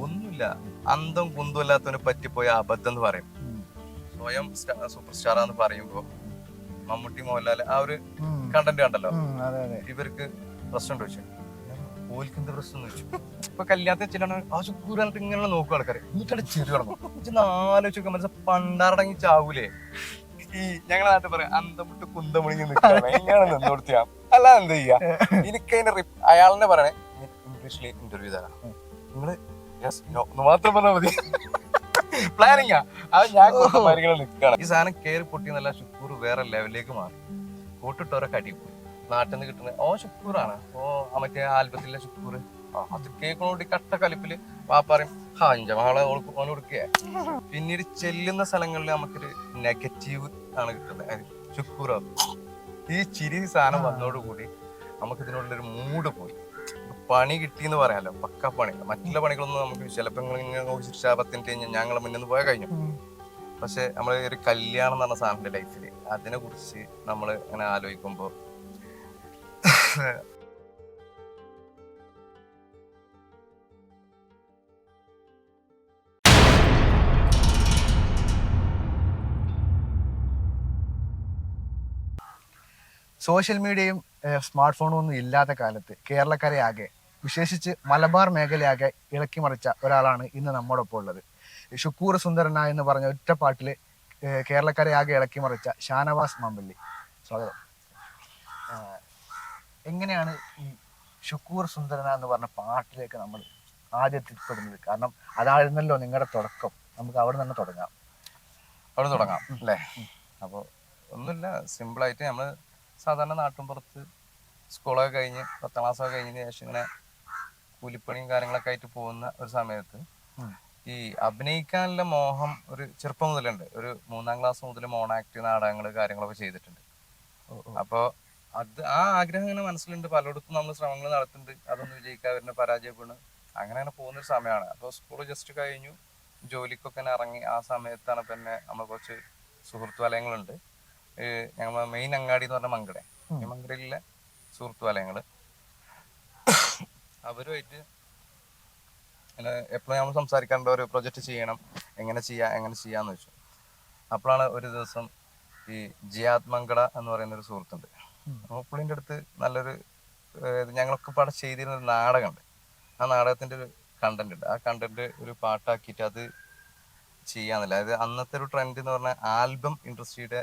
ഒന്നുമില്ല. അന്തം കുന്തം അല്ലാത്തവനെ പറ്റിപ്പോയ അബദ്ധം എന്ന് പറയും. സ്വയം സൂപ്പർ സ്റ്റാറാന്ന് പറയുമ്പോ മമ്മൂട്ടി മോഹൻലാൽ ആ ഒരു കണ്ടന്റ് കണ്ടല്ലോ, ഇവർക്ക് പ്രശ്നം ചോദിച്ചു. ഓൽക്ക് എന്ത് പ്രശ്നം ചോദിച്ചു. ഇപ്പൊ കല്യാണത്തിന് ചെല്ലാണ് ആ ചുക്കൂർ എന്നിട്ട് ഇങ്ങനെ നോക്കും ആൾക്കാരെ, എന്നിട്ട് ചെറു കിടന്നു ആലോചിച്ച് മനസ്സിൽ പണ്ടാറടങ്ങി ചാവൂലേ. ഈ ഞങ്ങളെ നാട്ടിൽ പറയാം അന്തം വിട്ട് കുന്തം മുണിങ്ങി നിൽക്കണം, എങ്ങനെ നിന്ന് കൊടുത്താ അല്ല എന്ത് ചെയ്യാ. എനിക്കതിന്റെ അയാളെന്നെ പറയണേ ഇംഗ്ലീഷിൽ ഇന്റർവ്യൂ തരാം, നിങ്ങള് മാത്രം പറഞ്ഞാൽ മതി. പ്ലാനിങ്ങാ അത് ഞാൻ നിൽക്കണം. ഈ സാധനം കേറി പൊട്ടി നല്ല ശുക്കൂർ വേറെ ലെവലിലേക്ക് മാറി. കൂട്ടിട്ടോരെ കടി പോയി. നാട്ടിൽ നിന്ന് കിട്ടുന്നത് ശുക്കൂറാണ്. മറ്റേ ആൽബത്തിലെ ശുക്കൂർ അത് കേൾക്കണോണ്ട് കട്ട കലിപ്പില് വാപ്പാറയും അഞ്ച മകളെ ഓന് കൊടുക്കുക. പിന്നീട് ചെല്ലുന്ന സ്ഥലങ്ങളിൽ നമുക്കൊരു നെഗറ്റീവ് ആണ് കിട്ടുന്നത്. ശുക്കൂറാണ് ഈ ചിരി സാധനം വന്നതോടുകൂടി നമുക്ക് ഇതിനുള്ളൊരു മൂഡ് പോയി. പണി കിട്ടിയെന്ന് പറയാലോ, പക്ക പണികൾ. മറ്റുള്ള പണികളൊന്നും നമുക്ക് ചിലപ്പോൾ ശിക്ഷാപത്തിന് കഴിഞ്ഞാൽ ഞങ്ങളെ മുന്നിൽ നിന്ന് പോയാൽ കഴിഞ്ഞു. പക്ഷെ നമ്മൾ ഒരു കല്യാണം എന്ന് പറഞ്ഞ സാധനത്തിന്റെ ലൈഫില് അതിനെ കുറിച്ച് നമ്മൾ അങ്ങനെ ആലോചിക്കുമ്പോ സോഷ്യൽ മീഡിയയും സ്മാർട്ട് ഫോണും ഒന്നും ഇല്ലാത്ത കാലത്ത് കേരളക്കരെ ആകെ, വിശേഷിച്ച് മലബാർ മേഖലയാകെ ഇളക്കി മറിച്ച ഒരാളാണ് ഇന്ന് നമ്മോടൊപ്പം ഉള്ളത്. ഷുക്കൂർ സുന്ദരന എന്ന് പറഞ്ഞ ഒറ്റ പാട്ടില് കേരളക്കരെ ആകെ ഇളക്കി മറിച്ച ഷാനവാസ് മാമ്പള്ളി, സ്വാഗതം. എങ്ങനെയാണ് ഈ ഷുക്കൂർ സുന്ദരന എന്ന് പറഞ്ഞ പാട്ടിലേക്ക് നമ്മൾ ആദ്യം എത്തിപ്പെടുന്നത്? കാരണം അതായിരുന്നല്ലോ നിങ്ങളുടെ തുടക്കം. നമുക്ക് അവിടെ തന്നെ തുടങ്ങാം. അല്ലേ? അപ്പോൾ ഒന്നുമില്ല, സിമ്പിളായിട്ട് നമ്മൾ സാധാരണ നാട്ടിൻപുറത്ത് സ്കൂളൊക്കെ കഴിഞ്ഞ് 10ാം ക്ലാസ്സൊക്കെ കഴിഞ്ഞതിന് ശേഷം ഇങ്ങനെ കൂലിപ്പണിയും കാര്യങ്ങളൊക്കെ ആയിട്ട് പോകുന്ന ഒരു സമയത്ത് ഈ അഭിനയിക്കാനുള്ള മോഹം ഒരു ചെറുപ്പം മുതലുണ്ട്. ഒരു 3ാം ക്ലാസ് മുതൽ മോണാക്ട് നാടകങ്ങൾ കാര്യങ്ങളൊക്കെ ചെയ്തിട്ടുണ്ട്. അപ്പോൾ അത് ആ ആഗ്രഹം ഇങ്ങനെ മനസ്സിലുണ്ട്. പലയിടത്തും നമ്മൾ ശ്രമങ്ങൾ നടത്തുന്നുണ്ട്, അതൊന്നും വിജയിക്കാതെ പരാജയപ്പെടുന്നു. അങ്ങനെ പോകുന്നൊരു സമയമാണ്. അപ്പോൾ സ്കൂൾ ജസ്റ്റ് കഴിഞ്ഞു, ജോലിക്കൊക്കെ ഇറങ്ങി. ആ സമയത്താണ് പിന്നെ നമ്മൾ കുറച്ച് സുഹൃത്ത് വലയങ്ങളുണ്ട്. ഞങ്ങൾ മെയിൻ അങ്ങാടി എന്ന് പറഞ്ഞ മങ്കട, ഈ മങ്കടയിലെ സുഹൃത്ത് വലയങ്ങള്, അവരുമായിട്ട് എപ്പോഴും നമ്മൾ സംസാരിക്കാറുണ്ട്. ഒരു പ്രൊജക്ട് ചെയ്യണം, എങ്ങനെ ചെയ്യാന്ന് വെച്ചു. അപ്പോഴാണ് ഒരു ദിവസം ഈ ജിയാദ് മങ്കട എന്ന് പറയുന്ന ഒരു സുഹൃത്തുണ്ട്. പുള്ളിൻ്റെ അടുത്ത് നല്ലൊരു ഞങ്ങളൊക്കെ പാടെ ചെയ്തിരുന്ന ഒരു നാടകമുണ്ട്. ആ നാടകത്തിന്റെ ഒരു കണ്ടന്റ് ഉണ്ട്. ആ കണ്ടന്റ് ഒരു പാട്ടാക്കിയിട്ട് അത് ചെയ്യാന്നില്ല. അതായത് അന്നത്തെ ഒരു ട്രെൻഡ് എന്ന് പറഞ്ഞാൽ ആൽബം ഇൻഡസ്ട്രിയുടെ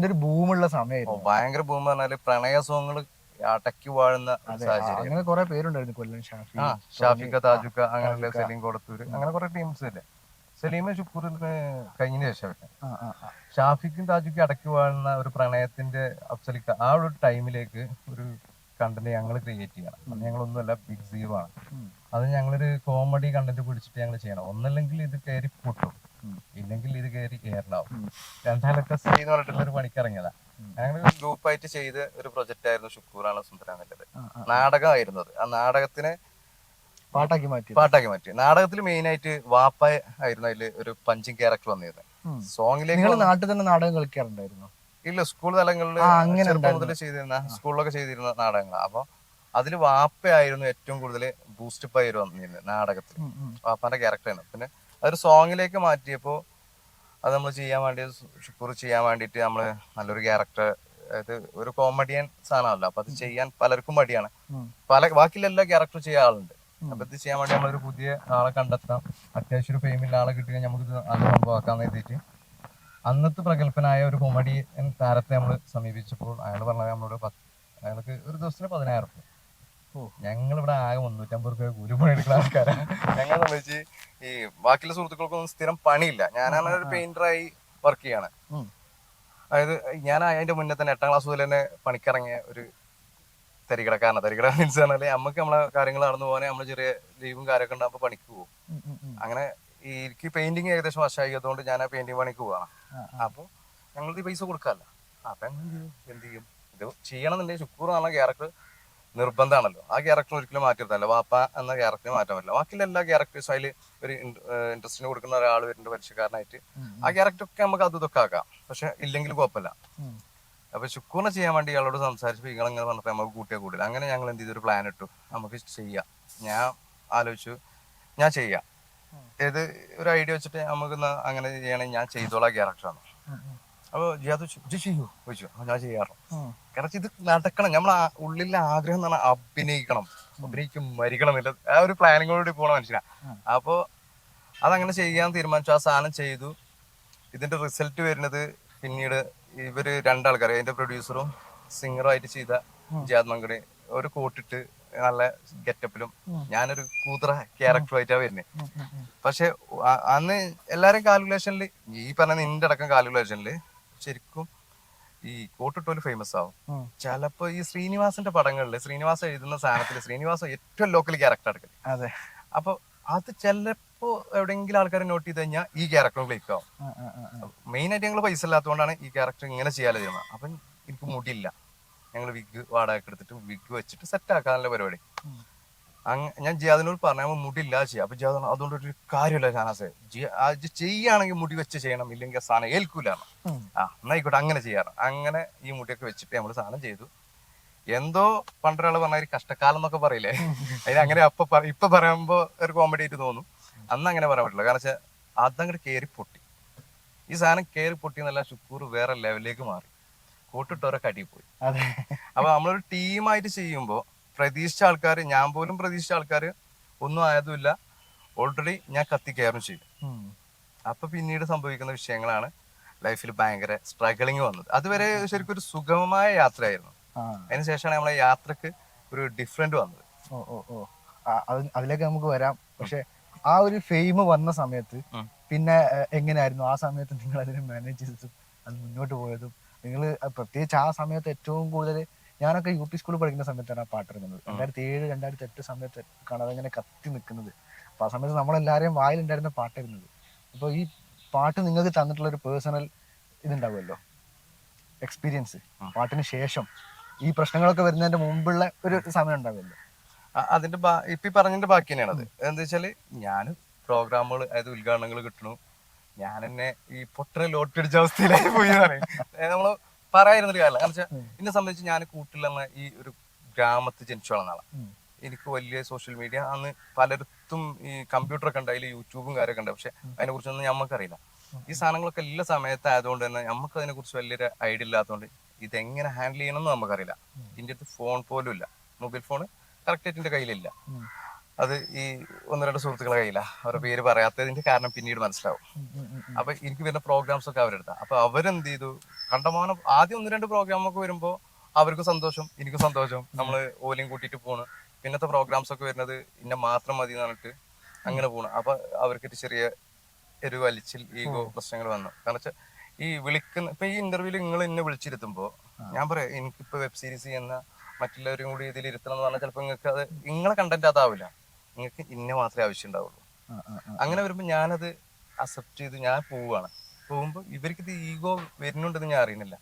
ഒരു ബൂമുള്ള സമയമായിരുന്നു. ഭയങ്കര ബൂം പറഞ്ഞാല് പ്രണയ സോങ്ങുകൾ അടക്കി വാഴുന്ന സാഹചര്യം. കുറെ പേരുണ്ടായിരുന്നു. കൊല്ലം ഷാഫിക്ക, താജുക്ക, അങ്ങനെയുള്ള സലീം കൊടത്തൂര്, അങ്ങനെ കുറെ ടീംസ് ഇല്ലേ. സലീമ ശുക്കൂറിന് കഴിഞ്ഞതിന് ശേഷം ഷാഫിക്കും താജുക്കും അടക്കി വാഴുന്ന ഒരു പ്രണയത്തിന്റെ അഫ്സലിക്ക ആ ഒരു ടൈമിലേക്ക് ഒരു കണ്ടന്റ് ഞങ്ങൾ ക്രിയേറ്റ് ചെയ്യണം. ഞങ്ങളൊന്നുമല്ല, ബിഗ് സീറോ ആണ്. അത് ഞങ്ങളൊരു കോമഡി കണ്ടന്റ് പിടിച്ചിട്ട് ഞങ്ങൾ ചെയ്യണം. ഒന്നല്ലെങ്കിൽ ഇത് കയറി പൊട്ടും, ഇല്ലെങ്കിൽ ഇത് കയറി കേരളാവും. രണ്ടാലൊക്കെ എന്ന് പറഞ്ഞിട്ടുള്ള ഒരു പണിക്കിറങ്ങിയതാ. ഞങ്ങൾ ഗ്രൂപ്പായിട്ട് ചെയ്ത ഒരു പ്രൊജക്റ്റ് ആയിരുന്നു ഷുക്കൂറാണ് സുന്ദര എന്നുള്ളത്. നാടകമായിരുന്നത്. ആ നാടകത്തിനെ പാട്ടാക്കി മാറ്റി. നാടകത്തിൽ മെയിൻ ആയിട്ട് വാപ്പ ആയിരുന്നു അതില് ഒരു പഞ്ചിങ് ക്യാരക്ടർ വന്നിരുന്നത്. സോങ്ങിലേക്ക് നാട്ടിൽ തന്നെ നാടകം കളിക്കാറുണ്ടായിരുന്നു? ഇല്ല, സ്കൂൾ തലങ്ങളിൽ ചെറുപ്പം മുതൽ ചെയ്തിരുന്ന, സ്കൂളിലൊക്കെ ചെയ്തിരുന്ന നാടകങ്ങൾ. അപ്പൊ അതില് വാപ്പയായിരുന്നു ഏറ്റവും കൂടുതൽ ബൂസ്റ്റപ്പ് ആയി വന്നിരുന്നത് നാടകത്തിൽ. വാപ്പാന്റെ ക്യാരക്ടറായിരുന്നു. പിന്നെ അതൊരു സോങ്ങിലേക്ക് മാറ്റിയപ്പോ അത് നമ്മൾ ചെയ്യാൻ വേണ്ടി, ഷുക്കൂർ ചെയ്യാൻ വേണ്ടിയിട്ട് നമ്മള് നല്ലൊരു ക്യാരക്ടർ, അതായത് ഒരു കോമഡിയൻ സാധനമല്ലോ. അപ്പൊ അത് ചെയ്യാൻ പലർക്കും മടിയാണ്. ബാക്കിയുള്ള എല്ലാ ക്യാരക്ടറും ചെയ്യാൻ ആളുണ്ട്. അപ്പൊ ഇത് ചെയ്യാൻ വേണ്ടി നമ്മളൊരു പുതിയ ആളെ കണ്ടെത്താം, അത്യാവശ്യം ഒരു ഫെയിമില്ല ആളെ കിട്ടിയാൽ നമുക്ക് അത് സംഭവമാക്കാന്ന് എഴുതിയിട്ട് അന്നത്തെ പ്രഗത്ഭനായ ഒരു കൊമഡിയൻ താരത്തെ നമ്മൾ സമീപിച്ചപ്പോൾ അയാൾ പറഞ്ഞത് അയാൾക്ക് ഒരു ദിവസത്തിന് 10,000 രൂപ. ഞങ്ങളിവിടെ ആകെ 350 രൂപ കൂലിപ്പണി എടുക്കുന്ന ആൾക്കാരാണ്. ഞങ്ങളെ സംബന്ധിച്ച് ഈ ബാക്കിയുള്ള സുഹൃത്തുക്കൾക്കൊന്നും സ്ഥിരം പണിയില്ല. ഞാനാണ് ഒരു പെയിന്ററായി വർക്ക് ചെയ്യാണ്. അതായത് ഞാൻ അതിന്റെ മുന്നേ തന്നെ 8ാം ക്ലാസ് മുതൽ തന്നെ പണിക്കിറങ്ങിയ ഒരു തരികിടക്കാരനാണ്. തരികിട മീൻസ് പറഞ്ഞാല് നമുക്ക് നമ്മളെ കാര്യങ്ങൾ നടന്നു പോകാൻ നമ്മൾ ചെറിയ ലീവും കാര്യമൊക്കെ ഉണ്ടാകുമ്പോൾ പണിക്ക് പോകും. അങ്ങനെ എനിക്ക് പെയിന്റിങ് ഏകദേശം വശമായതുകൊണ്ട് ഞാൻ ആ പെയിന്റിങ് പണിക്ക് പോവാണ്. അപ്പൊ ഞങ്ങൾക്ക് പൈസ കൊടുക്കാമല്ല. അപ്പൊ എന്ത് ചെയ്യും, ഇത് ചെയ്യണമെന്നുണ്ടെങ്കിൽ ഷുക്കൂർ എന്നുള്ള ക്യാരക്ടർ നിർബന്ധമാണല്ലോ. ആ ക്യാരക്ടർ ഒരിക്കലും മാറ്റിയിരുത്തല്ല. വാപ്പ എന്ന ക്യാരക്ടർ മാറ്റാൻ പറ്റില്ല. ബാക്കിയുള്ള എല്ലാ ക്യാരക്ടേഴ്സും അതിൽ ഒരു ഇൻട്രസ്റ്റിന് കൊടുക്കുന്ന ഒരാൾ വരുന്നുണ്ട് പരിചയക്കാരനായിട്ട്. ആ ക്യാരക്ടറൊക്കെ നമുക്ക് അത് ഇതൊക്കെ ആക്കാം. പക്ഷെ ഇല്ലെങ്കിൽ കുഴപ്പമില്ല. അപ്പൊ ഷുക്കൂറിനെ ചെയ്യാൻ വേണ്ടി ഇയാളോട് സംസാരിച്ചപ്പോൾ ഇങ്ങനെ പറഞ്ഞപ്പോൾ നമുക്ക് കൂട്ടിയാൽ കൂടില്ല. അങ്ങനെ ഞങ്ങൾ എന്ത് ചെയ്തൊരു പ്ലാൻ ഇട്ടു, നമുക്ക് ചെയ്യാം. ഞാൻ ആലോചിച്ചു ഞാൻ ചെയ്യാം, ഏത് ഒരു ഐഡിയ വെച്ചിട്ട് നമുക്ക് അങ്ങനെ ചെയ്യണമെങ്കിൽ ഞാൻ ചെയ്തോളാം ക്യാരക്ടറാണ്. അപ്പോൾ ജിയാദ് ചെയ്യൂ ചോദിച്ചു. ഞാൻ ചെയ്യാറുണ്ട്. കാരണം ഇത് നടക്കണം, നമ്മളെ ഉള്ളിലെ ആഗ്രഹം എന്ന് പറഞ്ഞാൽ അഭിനയിക്കും മരിക്കണം എന്നില്ല, ആ ഒരു പ്ലാനിങ്ങോടുകൂടി പോണ മനുഷ്യനാ. അപ്പോൾ അതങ്ങനെ ചെയ്യാൻ തീരുമാനിച്ചു. ആ സാധനം ചെയ്തു. ഇതിന്റെ റിസൾട്ട് വരുന്നത് പിന്നീട് ഇവര് രണ്ടാൾക്കാർ, അതിന്റെ പ്രൊഡ്യൂസറും സിംഗറും ആയിട്ട് ചെയ്ത ജിയാദ് മങ്കടി ഒരു കോട്ടിട്ട് നല്ല ഗെറ്റപ്പിലും ഞാനൊരു കൂതറ ക്യാരക്ടറുമായിട്ടാണ് വരുന്നത്. പക്ഷെ അന്ന് എല്ലാരും കാൽക്കുലേഷനിൽ, ഈ പറഞ്ഞ നിന്റെ അടക്കം കാൽക്കുലേഷനിൽ ശരിക്കും ഈ കോട്ടിട്ടോല് ഫേമസ് ആവും. ചിലപ്പോ ഈ ശ്രീനിവാസന്റെ പടങ്ങളില് ശ്രീനിവാസ എഴുതുന്ന സാധനത്തിൽ ശ്രീനിവാസ ഏറ്റവും ലോക്കൽ ക്യാരക്ടർ എടുക്കല്. അപ്പൊ അത് ചിലപ്പോ എവിടെയെങ്കിലും ആൾക്കാർ നോട്ട് ചെയ്ത് കഴിഞ്ഞാൽ ഈ ക്യാരക്ടർ ക്ലിക്ക് ആവും. മെയിൻ ആയിട്ട് ഞങ്ങൾ പൈസ ഇല്ലാത്തതുകൊണ്ടാണ് ഈ ക്യാരക്ടർ ഇങ്ങനെ ചെയ്യാതെ ചെയ്യുന്നത്. അപ്പൊ എനിക്ക് മുടിയില്ല, ഞങ്ങൾ വിഗ് വാടക എടുത്തിട്ട് വിഗ് വെച്ചിട്ട് സെറ്റ് ആക്കാനുള്ള പരിപാടി. ഞാൻ ജിയാദിനോട് പറഞ്ഞ മുടിയില്ല ചെയ്യാം. അപ്പൊ ജിയാദ് അതുകൊണ്ട് ഒരു കാര്യമില്ല ഷാനാസെ, ചെയ്യുകയാണെങ്കിൽ മുടി വെച്ച് ചെയ്യണം, ഇല്ലെങ്കിൽ സാധനം ഏൽക്കൂലാണ്. എന്നായിക്കോട്ടെ അങ്ങനെ ചെയ്യാറ്. അങ്ങനെ ഈ മുടിയൊക്കെ വെച്ചിട്ട് നമ്മൾ സാധനം ചെയ്തു. എന്തോ പണ്ടൊരാള് പറഞ്ഞ ഒരു കഷ്ടക്കാലം എന്നൊക്കെ പറയില്ലേ, അതിന് അങ്ങനെ ഇപ്പൊ പറയുമ്പോ ഒരു കോമഡി ആയിട്ട് തോന്നും. അന്ന് അങ്ങനെ പറയാൻ പറ്റില്ല. കാരണം വെച്ചാൽ അതങ്ങോട്ട് കയറി പൊട്ടി. ഈ സാധനം കയറി പൊട്ടി എന്നല്ല, ഷുക്കൂർ വേറെ ലെവലിലേക്ക് മാറി, കൂട്ടിട്ടവരൊക്കെ അടിയിൽ പോയി. അപ്പൊ നമ്മളൊരു ടീമായിട്ട് ചെയ്യുമ്പോ പ്രതീക്ഷിച്ച ആൾക്കാർ, ഞാൻ പോലും പ്രതീക്ഷിച്ച ആൾക്കാർ ഒന്നും ആയതുമില്ല, ഓൾറെഡി ഞാൻ കത്തി കയറും ചെയ്യും. അപ്പൊ പിന്നീട് സംഭവിക്കുന്ന വിഷയങ്ങളാണ് ലൈഫിൽ ഭയങ്കര സ്ട്രഗിളിങ് വന്നത്. അതുവരെ ശരിക്കും ഒരു സുഗമമായ യാത്രയായിരുന്നു. അതിനുശേഷമാണ് നമ്മളെ യാത്രക്ക് ഒരു ഡിഫറെന്റ് വന്നത്. അതിലേക്ക് നമുക്ക് വരാം. പക്ഷെ ആ ഒരു ഫെയിം വന്ന സമയത്ത് പിന്നെ എങ്ങനെയായിരുന്നു ആ സമയത്ത് നിങ്ങൾ അതിനെ മാനേജ് ചെയ്തതും അത് മുന്നോട്ട് പോയതും? നിങ്ങൾ പ്രത്യേകിച്ച് ആ സമയത്ത് ഏറ്റവും കൂടുതൽ, ഞാനൊക്കെ യു പി സ്കൂളിൽ പഠിക്കുന്ന സമയത്താണ് ആ പാട്ട് ഇറങ്ങുന്നത്. 2007, 2008 സമയത്ത് കാണാതെ ഇങ്ങനെ കത്തി നിൽക്കുന്നത്. അപ്പൊ ആ സമയത്ത് നമ്മളെല്ലാവരെയും വായിലുണ്ടായിരുന്ന പാട്ടായിരുന്നത്. അപ്പോൾ ഈ പാട്ട് നിങ്ങൾക്ക് തന്നിട്ടുള്ള ഒരു പേഴ്സണൽ ഇതുണ്ടാവുമല്ലോ, എക്സ്പീരിയൻസ്. പാട്ടിന് ശേഷം ഈ പ്രശ്നങ്ങളൊക്കെ വരുന്നതിന്റെ മുമ്പുള്ള ഒരു സമയം ഉണ്ടാവുമല്ലോ, അതിന്റെ ഇപ്പൊ പറഞ്ഞതിന്റെ ബാക്കി തന്നെയാണ് അത്. എന്താ വെച്ചാല് ഞാൻ പ്രോഗ്രാമുകൾ, അതായത് ഉദ്ഘാടനങ്ങൾ കിട്ടണു, ഞാൻ എന്നെ ഈ പൊട്ടനെ ലോട്ടടിച്ച അവസ്ഥയിലായി പോയി നമ്മള് പറയായിരുന്നൊരു കാര്യം. കാരണം വെച്ചാൽ എന്നെ സംബന്ധിച്ച് ഞാൻ കൂട്ടിലുള്ള ഈ ഒരു ഗ്രാമത്തിൽ ജനിച്ചു വളർന്ന ആളാണ്. എനിക്ക് വലിയ സോഷ്യൽ മീഡിയ അന്ന് പലയിടത്തും ഈ കമ്പ്യൂട്ടറൊക്കെ ഉണ്ട്, അതിൽ യൂട്യൂബും കാര്യമൊക്കെ ഉണ്ട്. പക്ഷെ അതിനെ കുറിച്ചൊന്നും നമുക്കറിയില്ല. ഈ സാധനങ്ങളൊക്കെ എല്ലാ സമയത്ത് ആയതുകൊണ്ട് തന്നെ നമുക്ക് അതിനെ കുറിച്ച് വലിയൊരു ഐഡിയ ഇല്ലാത്തതുകൊണ്ട് ഇതെങ്ങനെ ഹാൻഡിൽ ചെയ്യണമെന്ന് നമുക്കറിയില്ല. ഇതിന്റെ അടുത്ത് ഫോൺ പോലും ഇല്ല, മൊബൈൽ ഫോൺ കറക്റ്റായിട്ട് എന്റെ കയ്യിലില്ല. അത് ഈ 1-2 സുഹൃത്തുക്കളെ കയ്യില. അവരുടെ പേര് പറയാത്തതിന്റെ കാരണം പിന്നീട് മനസ്സിലാവും. അപ്പൊ എനിക്ക് വരുന്ന പ്രോഗ്രാംസ് ഒക്കെ അവരെടുത്ത. അപ്പൊ അവരെന്ത് ചെയ്തു, കണ്ടമാനം ആദ്യം 1-2 പ്രോഗ്രാമൊക്കെ വരുമ്പോ അവർക്കും സന്തോഷം, എനിക്കും സന്തോഷം, നമ്മള് ഓലെയും കൂട്ടിയിട്ട് പോണ്. പിന്നത്തെ പ്രോഗ്രാംസ് ഒക്കെ വരുന്നത് ഇന്നെ മാത്രം മതി എന്ന് പറഞ്ഞിട്ട് അങ്ങനെ പോണു. അപ്പൊ അവർക്കൊരു ചെറിയ ഒരു വലിച്ചിൽ ഈഗോ പ്രശ്നങ്ങൾ വന്നു. കാരണം വെച്ചാൽ ഈ വിളിക്കുന്ന, ഇപ്പൊ ഈ ഇന്റർവ്യൂല് നിങ്ങൾ എന്നെ വിളിച്ചിരുത്തുമ്പോ ഞാൻ പറയാം, എനിക്കിപ്പോ വെബ് സീരീസ് ചെയ്യുന്ന മറ്റുള്ളവരും കൂടി ഇതിൽ ഇരുത്തണം എന്ന് പറഞ്ഞാൽ ചിലപ്പോൾ നിങ്ങൾക്ക് അത് നിങ്ങളെ കണ്ടന്റ് അതാവില്ല, നിങ്ങൾക്ക് ഇന്നെ മാത്രമേ ആവശ്യം ഉണ്ടാവുള്ളൂ. അങ്ങനെ വരുമ്പോ ഞാനത് അക്സെപ്റ്റ് ചെയ്ത് ഞാൻ പോവുകയാണ്. പോകുമ്പോ ഇവർക്ക് ഇത് ഈഗോ വരുന്നുണ്ടെന്ന് ഞാൻ അറിയുന്നില്ല.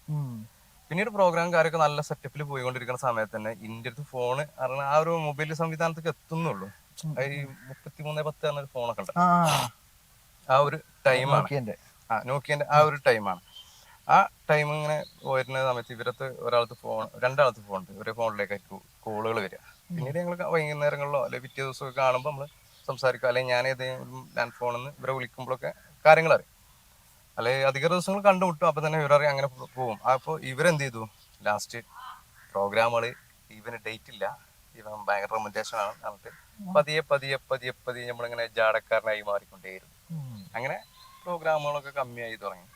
പിന്നീട് പ്രോഗ്രാം കാര്യമൊക്കെ നല്ല സെറ്റപ്പിൽ പോയിക്കൊണ്ടിരിക്കുന്ന സമയത്ത് തന്നെ ഇന്റെ അടുത്ത് ഫോണ് അറിയണ ആ ഒരു മൊബൈൽ സംവിധാനത്തേക്ക് എത്തുന്നുള്ളൂ. ഈ 3310 എന്നൊരു ഫോണൊക്കെ ഉണ്ട്, ആ ഒരു ടൈമാണ്, നോക്കിയന്റെ ആ ഒരു ടൈമാണ്. ആ ടൈം ഇങ്ങനെ വരുന്ന സമയത്ത് ഇവരത്ത് ഒരാളത്ത് ഫോൺ, രണ്ടാളത്ത് ഫോൺ ഉണ്ട്, ഒരേ ഫോണിലേക്കായിരിക്കും കോളുകൾ വരിക. പിന്നീട് ഞങ്ങൾ വൈകുന്നേരങ്ങളിലോ അല്ലെങ്കിൽ പിറ്റേ ദിവസമൊക്കെ കാണുമ്പോൾ നമ്മൾ സംസാരിക്കുക, അല്ലെങ്കിൽ ഞാൻ ഏതെങ്കിലും ലാൻഡ് ഫോണിൽ നിന്ന് ഇവരെ വിളിക്കുമ്പോഴൊക്കെ കാര്യങ്ങൾ അറിയും. അല്ലെങ്കിൽ അധിക ദിവസങ്ങൾ കണ്ടുമുട്ടും. അപ്പൊ തന്നെ ഇവരറിയാം, അങ്ങനെ പോകും. അപ്പോൾ ഇവരെന്ത് ചെയ്തു, ലാസ്റ്റ് പ്രോഗ്രാമുകൾ ഇവന് ഡേറ്റ് ഇല്ല, ഇവൻ ഭയങ്കര റെമൻഡേഷൻ ആണ് എന്നിട്ട് പതിയെ പതിയെ പതിയെ പതിയെ നമ്മളിങ്ങനെ ജാടക്കാരനായി മാറിക്കൊണ്ടേയിരുന്നു. അങ്ങനെ പ്രോഗ്രാമുകളൊക്കെ കമ്മിയായി തുടങ്ങി.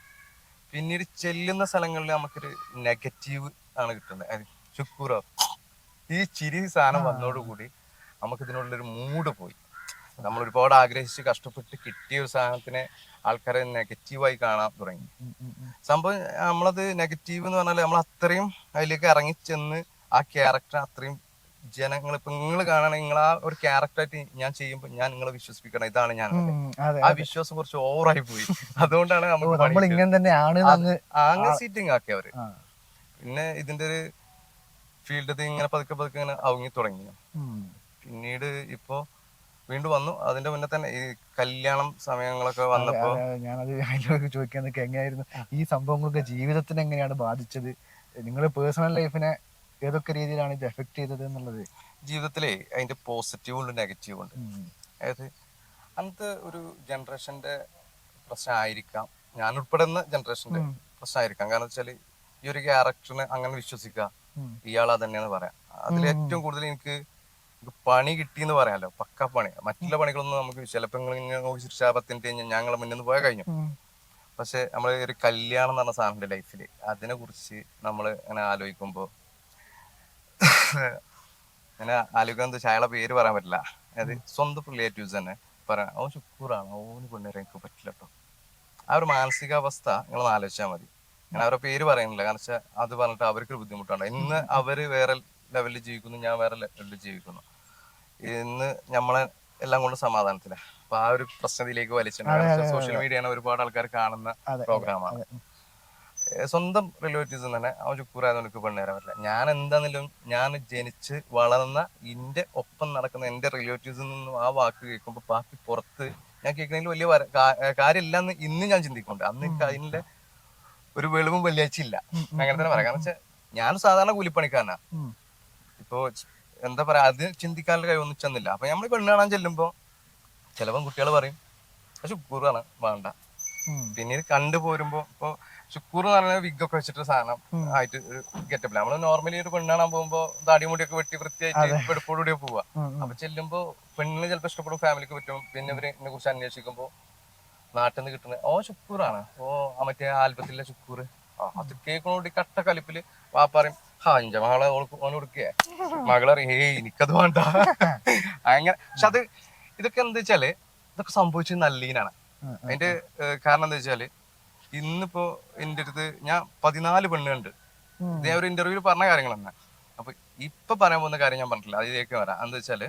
പിന്നീട് ചെല്ലുന്ന സ്ഥലങ്ങളിൽ നമുക്കൊരു നെഗറ്റീവ് ആണ് കിട്ടുന്നത്. ഷുക്കൂറോ, ഈ ചിരി സാധനം വന്നതോടുകൂടി നമുക്ക് ഇതിനുള്ളൊരു മൂഡ് പോയി. നമ്മൾ ഒരുപാട് ആഗ്രഹിച്ച് കഷ്ടപ്പെട്ട് കിട്ടിയ ഒരു സാധനത്തിനെ ആൾക്കാരെ നെഗറ്റീവായി കാണാൻ തുടങ്ങി. സംഭവം നമ്മളത് നെഗറ്റീവ് എന്ന് പറഞ്ഞാൽ നമ്മൾ അത്രയും അതിലേക്ക് ഇറങ്ങിച്ചെന്ന് ആ ക്യാരക്ടർ അത്രയും ജനങ്ങൾ, ഇപ്പൊ നിങ്ങൾ കാണണമെങ്കിൽ നിങ്ങൾ ആ ഒരു ക്യാരക്ടറായിട്ട് ഞാൻ ചെയ്യുമ്പോൾ ഞാൻ നിങ്ങളെ വിശ്വസിപ്പിക്കണം, ഇതാണ് ഞാൻ. ആ വിശ്വാസം കുറച്ച് ഓവറായി പോയി. അതുകൊണ്ടാണ് അങ്ങനെ സീറ്റിംഗ് ആക്കി അവര്. പിന്നെ ഇതിന്റെ ഒരു ഫീൽഡ് ഇങ്ങനെ പതുക്കെ പതുക്കെ ഇങ്ങനെ അവങ്ങി തുടങ്ങി. പിന്നീട് ഇപ്പോ വീണ്ടും വന്നു. അതിന്റെ മുന്നേ തന്നെ ഈ കല്യാണം സമയങ്ങളൊക്കെ വന്നപ്പോ ഞാനത് അതിലൊക്കെ ചോദിക്കാൻ നിൽക്കുക, എങ്ങനെയായിരുന്നു ഈ സംഭവങ്ങളൊക്കെ ജീവിതത്തിന് എങ്ങനെയാണ് ബാധിച്ചത്? നിങ്ങളുടെ പേഴ്സണൽ ലൈഫിനെ ഏതൊക്കെ രീതിയിലാണ് ഇത് എഫക്ട് ചെയ്തത് എന്നുള്ളത്? ജീവിതത്തിലെ അതിന്റെ പോസിറ്റീവ് ഉണ്ട്, നെഗറ്റീവ് ഉണ്ട്. അതായത് അന്നത്തെ ഒരു ജനറേഷന്റെ പ്രശ്നമായിരിക്കാം, ഞാൻ ഉൾപ്പെടുന്ന ജനറേഷന്റെ പ്രശ്നമായിരിക്കാം. കാരണം വെച്ചാൽ ഈ ഒരു ക്യാരക്ടറിനെ അങ്ങനെ വിശ്വസിക്കുക, ഇയാൾ അത് തന്നെയാന്ന് പറയാം. അതിൽ ഏറ്റവും കൂടുതൽ എനിക്ക് പണി കിട്ടിയെന്ന് പറയാലോ, പക്ക പണി. മറ്റുള്ള പണികളൊന്നും നമുക്ക് ചിലപ്പോൾ ഇങ്ങനെ നോക്കി ശിക്ഷാപത്തിന്റെ ഞങ്ങളെ മുന്നിൽ നിന്ന് പോയാൽ കഴിഞ്ഞു. പക്ഷെ നമ്മൾ ഒരു കല്യാണം എന്ന് പറഞ്ഞ സാധനത്തിന്റെ ലൈഫിൽ അതിനെ കുറിച്ച് നമ്മൾ ഇങ്ങനെ ആലോചിക്കുമ്പോൾ ഇങ്ങനെ ആലോചിക്കാൻ വെച്ചാൽ അയാളെ പേര് പറയാൻ പറ്റില്ല. അതായത് സ്വന്തം റിലേറ്റീവ്സ് തന്നെ പറയാം, ഓൻ ശുക്കൂറാണ്, ഓന് കൊണ്ടുവരാൻ എനിക്ക് പറ്റില്ല കേട്ടോ. ആ ഒരു മാനസികാവസ്ഥ നിങ്ങൾ ആലോചിച്ചാൽ മതി. ഞാൻ അവരുടെ പേര് പറയുന്നില്ല, കാരണം വെച്ചാൽ അത് പറഞ്ഞിട്ട് അവർക്കൊരു ബുദ്ധിമുട്ടാണ്. ഇന്ന് അവര് വേറെ ലെവലിൽ ജീവിക്കുന്നു, ഞാൻ വേറെ ലെവലിൽ ജീവിക്കുന്നു. ഇന്ന് നമ്മളെ എല്ലാം കൊണ്ട് സമാധാനത്തില. അപ്പൊ ആ ഒരു പ്രശ്നത്തിലേക്ക് വലിച്ചിട്ടുണ്ട്. സോഷ്യൽ മീഡിയ ആണ് ഒരുപാട് ആൾക്കാർ കാണുന്ന പ്രോഗ്രാമാണ്. സ്വന്തം റിലേറ്റീവ്സ് തന്നെ അവൻ ചുക്കൂറായതുകൊണ്ട് എനിക്ക് പെണ്ണുതരാൻ പറ്റില്ല. ഞാൻ എന്താണെങ്കിലും ഞാൻ ജനിച്ച് വളർന്ന എന്റെ ഒപ്പം നടക്കുന്ന എന്റെ റിലേറ്റീവ്സിൽ നിന്നും ആ വാക്ക് കേൾക്കുമ്പോൾ ബാക്കി പുറത്ത് ഞാൻ കേൾക്കുന്നതിൽ വലിയ കാര്യമില്ലെന്ന് ഇന്ന് ഞാൻ ചിന്തിക്കുന്നുണ്ട്. അന്ന് എനിക്ക് അതിന്റെ ഒരു വെളിവും വെള്ളിയാഴ്ച ഇല്ല, അങ്ങനെ തന്നെ പറയാം. കാരണം വെച്ചാൽ ഞാൻ സാധാരണ കൂലിപ്പണിക്കാരനാ. ഇപ്പോ എന്താ പറയാ, അത് ചിന്തിക്കാനുള്ള കഴിവൊന്നും ചെന്നില്ല. അപ്പൊ നമ്മൾ പെണ്ണ് കാണാൻ ചെല്ലുമ്പോ ചിലപ്പം കുട്ടികൾ പറയും ശുക്കൂറാണ് വേണ്ട. പിന്നീട് കണ്ടുപോരുമ്പോ ഇപ്പൊ ശുക്കൂർ എന്ന് പറഞ്ഞാൽ വിഗൊക്കെ വെച്ചിട്ട് സാധനം ആയിട്ട് ഒരു ഗെറ്റപ്പില്ല. നമ്മള് നോർമലി ഒരു പെണ്ണ് കാണാൻ പോകുമ്പോ താടിമുടിയൊക്കെ വെട്ടി വൃത്തിയായിട്ട് വെടുപ്പോടുകൂടിയ പോവാ. അപ്പൊ ചെല്ലുമ്പോ പെണ്ണിന് ചിലപ്പോൾ ഇഷ്ടപ്പെടും, ഫാമിലിക്ക് പറ്റും. പിന്നെ ഇവര് ഇതിനെ കുറിച്ച് അന്വേഷിക്കുമ്പോ നാട്ടിൽ നിന്ന് കിട്ടുന്നത് ഓ ശുക്കൂറാണ്, ഓ മറ്റേ ആൽബത്തിലെ ശുക്കൂർ. അത് കേൾക്കണോടി കട്ട കലിപ്പില് വാപ്പാറയും അഞ്ച മകളെ ഓന് കൊടുക്കുക, മകളറിയും ഏയ് എനിക്കത് വേണ്ട അങ്ങനെ. പക്ഷെ അത് ഇതൊക്കെ എന്താ വെച്ചാല് ഇതൊക്കെ സംഭവിച്ചത് നല്ലീനാണ്. അതിന്റെ കാരണം എന്താ വെച്ചാല് ഇന്നിപ്പോ എന്റെ അടുത്ത് ഞാൻ 14 പെണ്ണുണ്ട്. ഇത് ഞാൻ ഒരു ഇന്റർവ്യൂവിൽ പറഞ്ഞ കാര്യങ്ങൾ തന്നെ. അപ്പൊ ഇപ്പൊ പറയാൻ പോകുന്ന കാര്യം ഞാൻ പറഞ്ഞിട്ടില്ല, അതിലേക്ക് വരാം. എന്താ വെച്ചാല്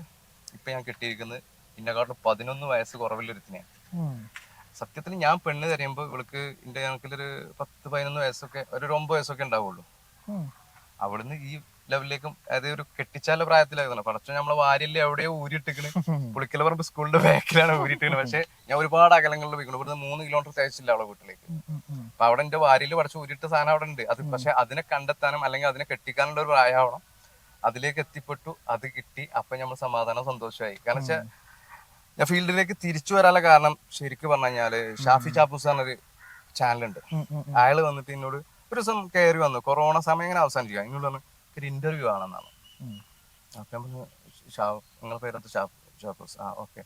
ഇപ്പൊ ഞാൻ കിട്ടിയിരിക്കുന്നത് ഇന്നെക്കാട്ടിലും 11 വയസ്സ് കുറവിലൊരുത്തിനെയാണ്. സത്യത്തിൽ ഞാൻ പെണ്ണ് തരുമ്പോ ഇവൾക്ക് എന്റെ കണക്കിലൊരു 10-11 വയസ്സൊക്കെ, ഒരു 9 വയസ്സൊക്കെ ഉണ്ടാവുള്ളൂ. അവിടുന്ന് ഈ ലെവലിലേക്കും, അതായത് ഒരു കെട്ടിച്ചാല പ്രായത്തിലായിരുന്നു. പടച്ചോ നമ്മളെ വാര്യല്ലേ എവിടെയോ ഊരിട്ടിക്കണ്, പുളിക്കല പറമ്പ് സ്കൂളിന്റെ ബാക്കിലാണ് ഊരിട്ടിക്കണ്. പക്ഷെ ഞാൻ ഒരുപാട് അകലങ്ങളിൽ പോയിക്കണം. ഇവിടുന്ന് 3 കിലോമീറ്റർ തയ്ച്ചില്ല അവളെ വീട്ടിലേക്ക്. അപ്പൊ അവിടെ എന്റെ വാര്യല് പടച്ച് ഊരിട്ട സാധനം അവിടെ ഉണ്ട്. അത് പക്ഷെ അതിനെ കണ്ടെത്താനും അല്ലെങ്കിൽ അതിനെ കെട്ടിക്കാനുള്ള ഒരു പ്രായമാവണം. അതിലേക്ക് എത്തിപ്പെട്ടു, അത് കിട്ടി. അപ്പൊ നമ്മൾ സമാധാനം സന്തോഷമായി. കാരണം വെച്ചാൽ ഞാൻ ഫീൽഡിലേക്ക് തിരിച്ചു വരാനുള്ള കാരണം ശരിക്കും പറഞ്ഞു കഴിഞ്ഞാല് ഷാഫി ചാപ്പൂസ് എന്നൊരു ചാനലുണ്ട്. അയാള് വന്നിട്ട് എന്നോട് ഒരു ദിവസം കയറി വന്നു, കൊറോണ സമയം ഇങ്ങനെ അവസാനിക്കുക. എന്നോട് പറഞ്ഞു ഒരു ഇന്റർവ്യൂ ആണെന്നാണ്. അപ്പൊ ഞാൻ പറഞ്ഞു നിങ്ങളെ പേരത്ത് ഷാപ്പൂസ്, ആ ഓക്കെ.